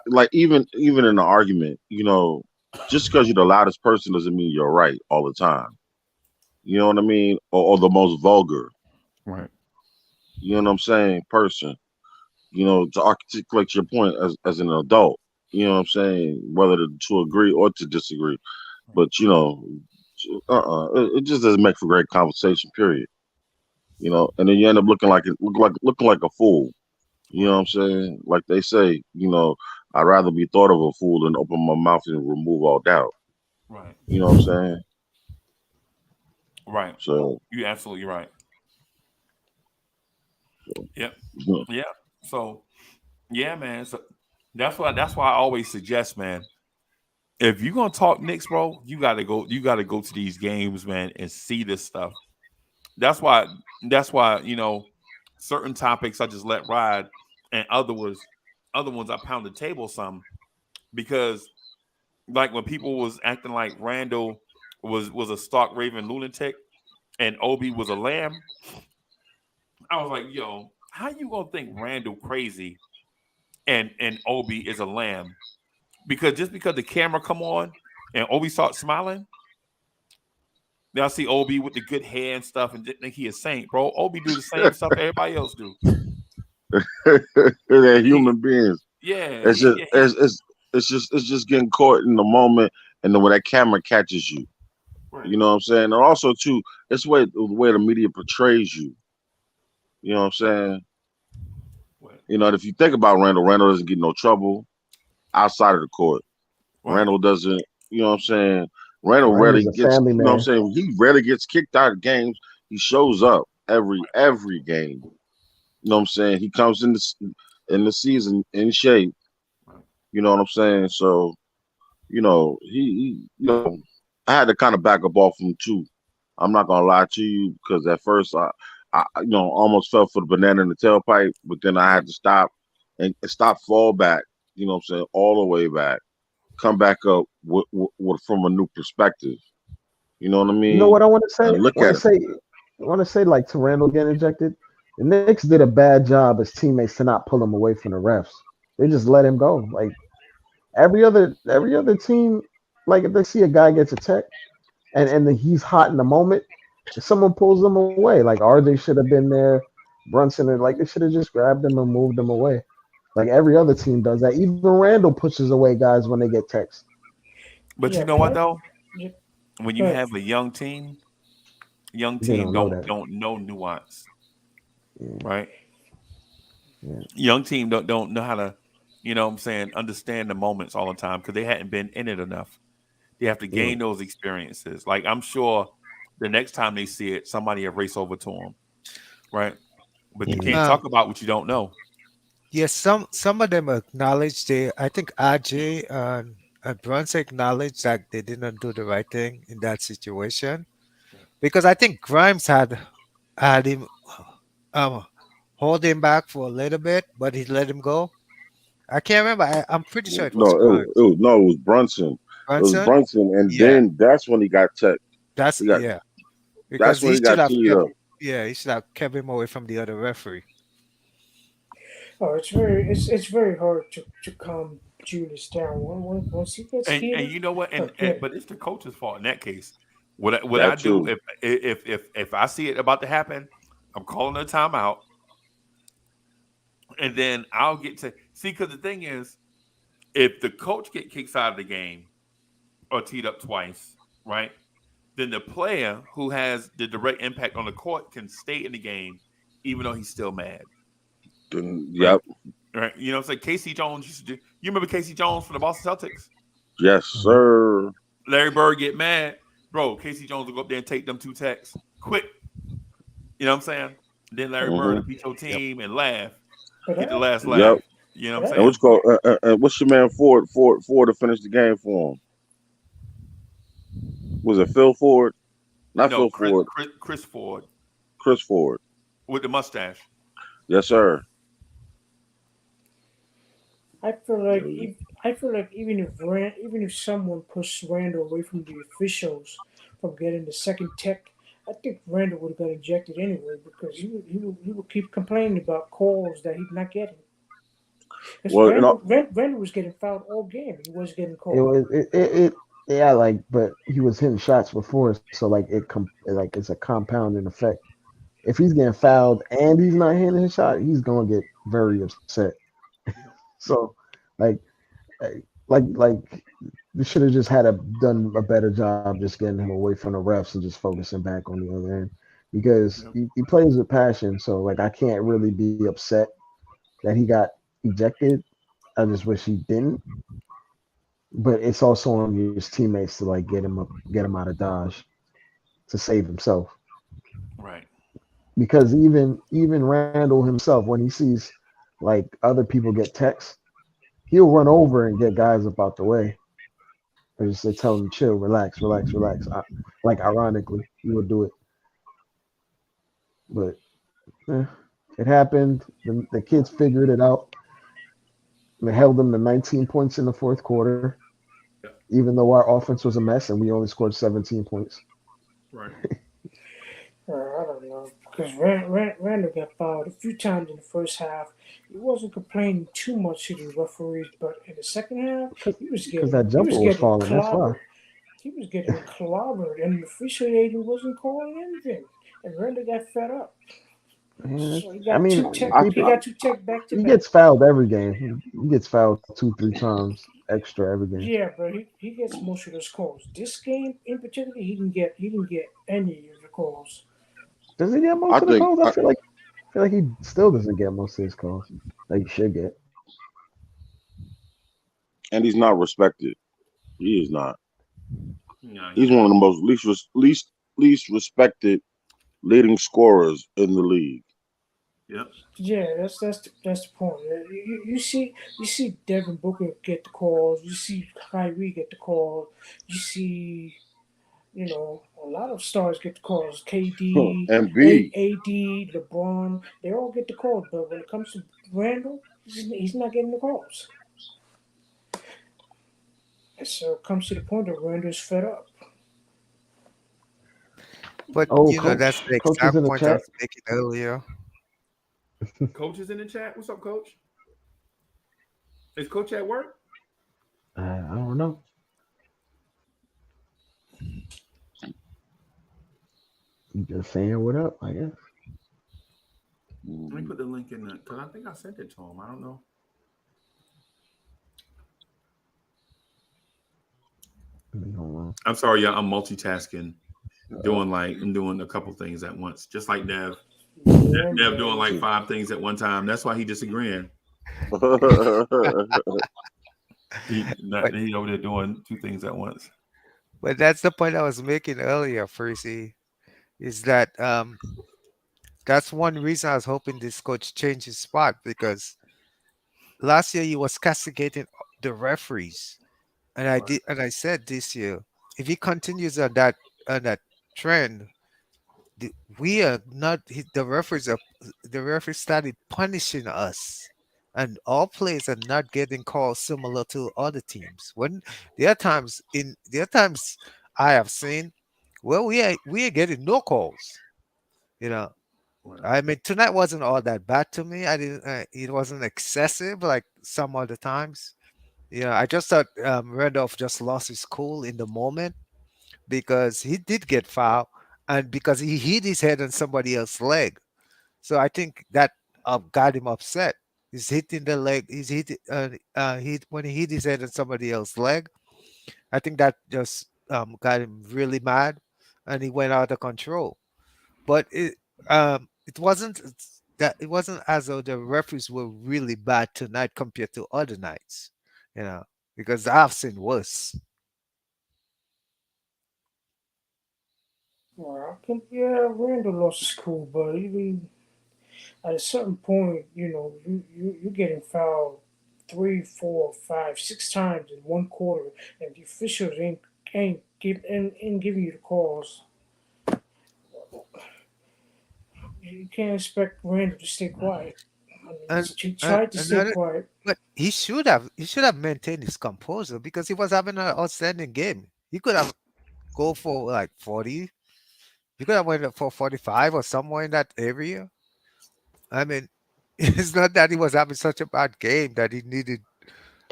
like even in an argument, you know, just because you're the loudest person doesn't mean you're right all the time. You know what I mean? Or the most vulgar. right, You know what I'm saying? Person. You know, to articulate your point as an adult. You know what I'm saying? Whether to agree or to disagree. But you know, it just doesn't make for great conversation. Period. You know, and then you end up looking like a fool. You know right, what I'm saying? Like they say, you know, I'd rather be thought of a fool than open my mouth and remove all doubt. right, You know what I'm saying? right. So, You're absolutely right. Yep. you Yeah. So yeah, man. So that's why I always suggest, man, if you're gonna talk Knicks, bro, you gotta go to these games, man, and see this stuff. That's why, certain topics I just let ride, and other ones I pound the table some, because like when people was acting like Randall was a stark raving lunatic and Obi was a lamb, I was like, yo, how you gonna think Randall crazy and Obi is a lamb? Because just because the camera come on and Obi starts smiling, then I see Obi with the good hair and stuff and think he a saint, bro. Obi do the same stuff everybody else do. know, they're He, human beings. yeah, It's he, just yeah, he, it's just getting caught in the moment, and then when that camera catches you, right, you know what I'm saying. And also too, it's the way the media portrays you. You know what I'm saying. right, You know, and if you think about Randall, Randall doesn't get no trouble outside of the court. right, Randall doesn't, you know what I'm saying? Randall rarely Randall's a gets, family you know what I'm man. saying? He rarely gets kicked out of games. He shows up every game. You know what I'm saying? He comes in the season in shape. right, You know what I'm saying? So, I had to kind of back up off him too. I'm not gonna lie to you because at first I almost fell for the banana in the tailpipe, but then I right. had to stop and stop, fall back. You know what I'm saying? All the way back, come back up from a new perspective. You know what I You know mean? what I want to say? And look at it. I want to say like to Randall getting ejected. The Knicks did a bad job as teammates to not pull him away from the refs. They just let him go. Like every other team, like if they see a guy gets attacked and he's hot in the moment, if someone pulls him away, like RJ should have been there, Brunson, and like they should have just grabbed him and moved him away. Like every other team does that. Even Randall pushes away guys when they get text. But you Yeah, know can what I? though? Yeah, When you but have a young team, young They team don't know don't that. don't know nuance, Yeah, right? yeah, Young team don't know how to, what I'm saying, understand the moments all the time because they hadn't been in it enough. They have to yeah. gain those experiences. Like I'm sure the next time they see it, somebody will race over to them, right? But you can't Mhm. talk about what you don't know. Yes, some of them acknowledge they. I think RJ and Brunson acknowledged that they didn't do the right thing in that situation because I think Grimes had him um hold him back for a little bit, but he let him go. I can't remember. I'm pretty sure it was No, Grimes. it was Brunson. It was Brunson, Brunson, and yeah, then that's when he got checked. that's He got yeah because That's when he he should got have teed kept up. yeah he should have kept him away from the other referee. oh, it's very hard to calm Julius down. Once he gets And heated, you know what? oh, And yeah, but it's the coach's fault in that case. What I That do too. if I see it about to happen, I'm calling a timeout, and then I'll get to see, because the thing is, if the coach get kicked out of the game or teed up twice, right? Then the player who has the direct impact on the court can stay in the game, even though he's still mad, Then, right? yep. Right? You know what I'm saying? Casey Jones used to do. You remember Casey Jones from the Boston Celtics? Yes, Mhm. sir. Larry Bird get mad, bro. Casey Jones will go up there and take them two techs quick. You know what I'm saying? Then Larry Bird Hmm. will beat your Yep. team and laugh, but get the I last Yep. laugh. You know what but I'm And I what's saying? called? What's your man Ford to finish the game for him? Was it Phil Ford? Not No, Phil Chris Ford. Chris, Chris Ford Chris Ford. with the mustache. Yes, sir. I feel like if I feel like even if someone pushed Randall away from the officials from getting the second tech, I think Randall would have got ejected anyway because he would keep complaining about calls that he's not getting. Because Well, Randall was getting fouled all game. He was getting It called. was it yeah, like, but he was hitting shots before, so like like it's a compounding effect. If he's getting fouled and he's not hitting his shot, he's gonna get very upset. So, like, eh, like they should have just had a done a better job just getting him away from the refs and just focusing back on the other end because Yep. he plays with passion. So like I can't really be upset that he got ejected. I just wish he didn't. But it's also on his teammates to like get him out of Dodge to save himself. Right. Because even Randall himself, when he sees like other people get texts, he'll run over and get guys up out the way. Or just say, tell them chill, relax, relax, relax. Like ironically, he would do it. But eh, it happened. The kids figured it out. They held them to 19 points in the fourth quarter, Yep. even though our offense was a mess and we only scored 17 points. Right. I don't know because Randall got fouled a few times in the first half. He wasn't complaining too much to the referees, but in the second half, Because that he jumper was was getting falling. That's why. clobbered. He was getting clobbered, and the officiating wasn't calling anything. And Randall got fed up, Man, so he I got mean, two tech. I, He got two tech back to he back. gets fouled every game. He gets fouled two, three times extra every game. Yeah, but he gets most of those calls. This game in particular, he didn't get any of the calls. Does he get I most of the think, calls? I feel like he still doesn't get most of his calls. Like he should get. and he's not respected. He is not. No, he's He's one of not. the most least respected leading scorers in the league. Yep. Yeah, that's the point. You see Devin Booker get the calls. You see Kyrie get the call. You see a lot of stars get the calls. KD, And B, AD, LeBron, they all get the calls. But when it comes to Randall, he's not getting the calls. And so it comes to the point that Randall's fed up. But Oh, that's the coach is exact in the point I chat. was making earlier. Coach is in the chat. What's up, Coach? Is Coach at work? I don't know. He just saying what up, I guess. Let me put the link in the because I think I sent it to him. I don't know. Hold on. I'm sorry, y'all. I'm multitasking, I'm doing a couple things at once, just like Nev. Nev doing like 5 things at one time. That's why he disagreeing. But He over there doing 2 things at once. but that's the point I was making earlier, Freezy, is that that's one reason I was hoping this coach changed his spot because last year he was castigating the referees. Right. And I said this year, if he continues on that trend, we are not the referees started punishing us, and all players are not getting calls similar to other teams. When there are times I have seen where we are getting no calls. You know, Right. I mean tonight wasn't all that bad to me. I didn't. It wasn't excessive like some other times. I just thought Randolph just lost his cool in the moment because he did get fouled and because he hit his head on somebody else's leg. So I think that got him upset. He's hitting the leg. When he hit his head on somebody else's leg. I think that just got him really mad, and he went out of control. But it wasn't as though the referees were really bad tonight compared to other nights, you know, because I've seen worse. Well, yeah, Randall lost his cool, but even at a certain point, you're getting fouled three, four, five, 6 times in one quarter, and the officials ain't giving you the calls. You can't expect Randall to stay quiet. And, He tried to stay another, quiet. but he should have maintained his composure because he was having an outstanding game. He could have go for like 40. He could have went for 45 or somewhere in that area. I mean, it's not that he was having such a bad game that he needed.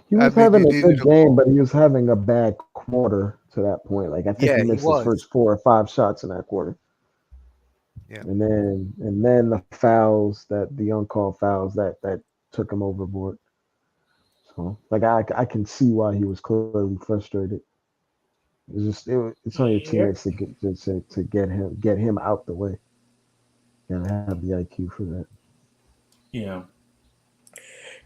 He I was mean, he having a needed good a game, goal. but he was having a bad quarter to that point. Like I think he Yeah, he missed his was. first 4 or 5 shots in that quarter. Yeah. And then the fouls, that the uncalled fouls that took him overboard. So like I can see why he was clearly frustrated. It's on your Yep. teammates to get him out the way. You gotta have the IQ for that. Yeah.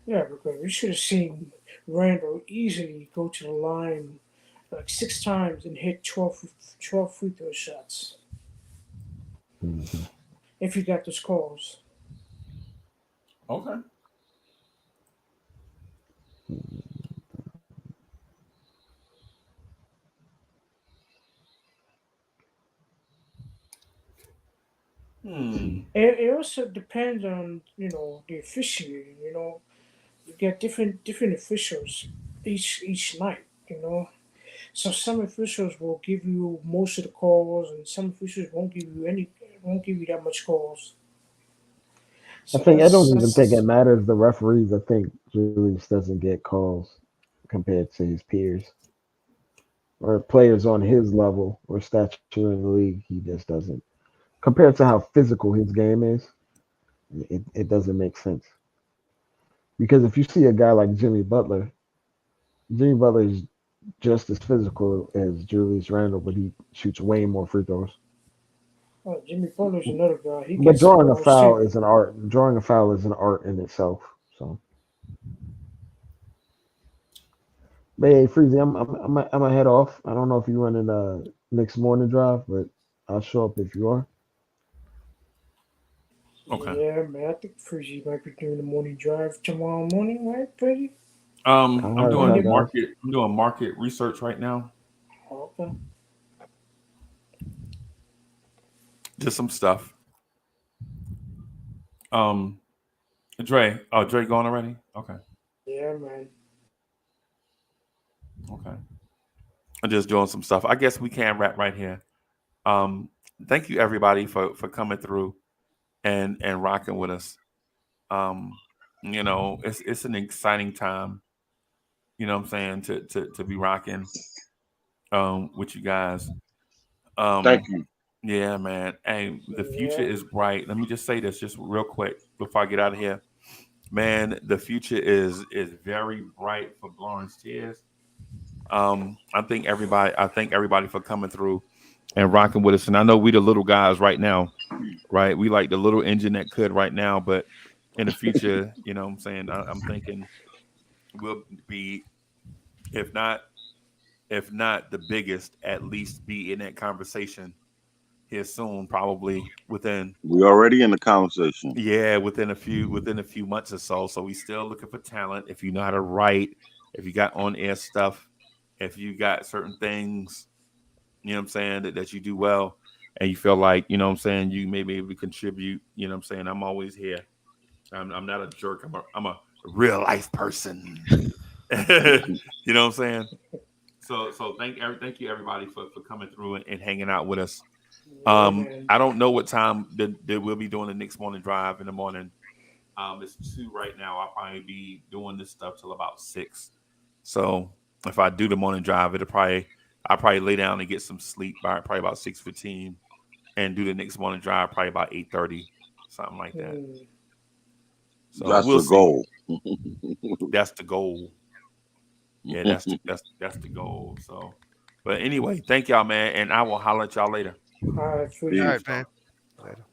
Yeah, because we should have seen Randall easily go to the line like 6 times and hit 12 free throw shots Mhm. if he got those calls. Okay. Hmm. It also depends on the officiating. You get different officials each night. So some officials will give you most of the calls, and some officials won't give you that much calls. So I don't even think it that's matters the referees. I think Julius doesn't get calls compared to his peers or players on his level or stature in the league. He just doesn't. Compared to how physical his game is, it doesn't make sense. Because if you see a guy like Jimmy Butler is just as physical as Julius Randle, but he shoots way more free throws. Jimmy Butler's another guy. He But gets the drawing a balls foul too. is an art. Drawing a foul is an art in itself. So, but hey, Freezy, I'm gonna head off. I don't know if you're running next morning drive, but I'll show up if you are. Okay. Yeah, man. I think Freezy might be doing the morning drive tomorrow morning, right, Freddie? All I'm right, Or in bye the doing guys. market research right now. okay. Just some stuff. Um, Dre. Oh, Dre gone already? Okay. Yeah, man. Okay. I'm just doing some stuff. I guess we can wrap right here. Um, thank you everybody for coming through and rocking with us. Um, it's an exciting time, what I'm saying, to be rocking with you guys. Thank Um, you. yeah, man. And the future Yeah. is bright. Let me just say this just real quick before I get out of here. Man, the future is very bright for Lawrence Tears. I thank everybody for coming through and rocking with us. And I know we the little guys right now, right? We like the little engine that could right now, but in the future, what I'm saying, I'm thinking we'll be, if not the biggest, at least be in that conversation here soon, probably within, We already in the conversation. yeah, within a few months or so. So we still looking for talent. If you know how to write, if you got on air stuff, if you got certain things, what I'm saying, that you do well, and you feel like, what I'm saying, you may be able to contribute, what I'm saying, I'm always here. I'm not a jerk. I'm a real life person. You know what I'm saying? So thank you everybody for coming through and hanging out with us. Yeah, man. I don't know what time that we'll be doing the next morning drive in the morning. It's 2 right now. I'll probably be doing this stuff till about 6. So if I do the morning drive, I'll probably lay down and get some sleep by probably about 6:15, and do the next morning drive probably about 8:30, something like that. Hmm. So That's we'll the see. goal. That's the goal. Yeah, that's the goal. So, but anyway, thank y'all, man, and I will holler at y'all later. All right, All Freezy. right, Peace. man. Later.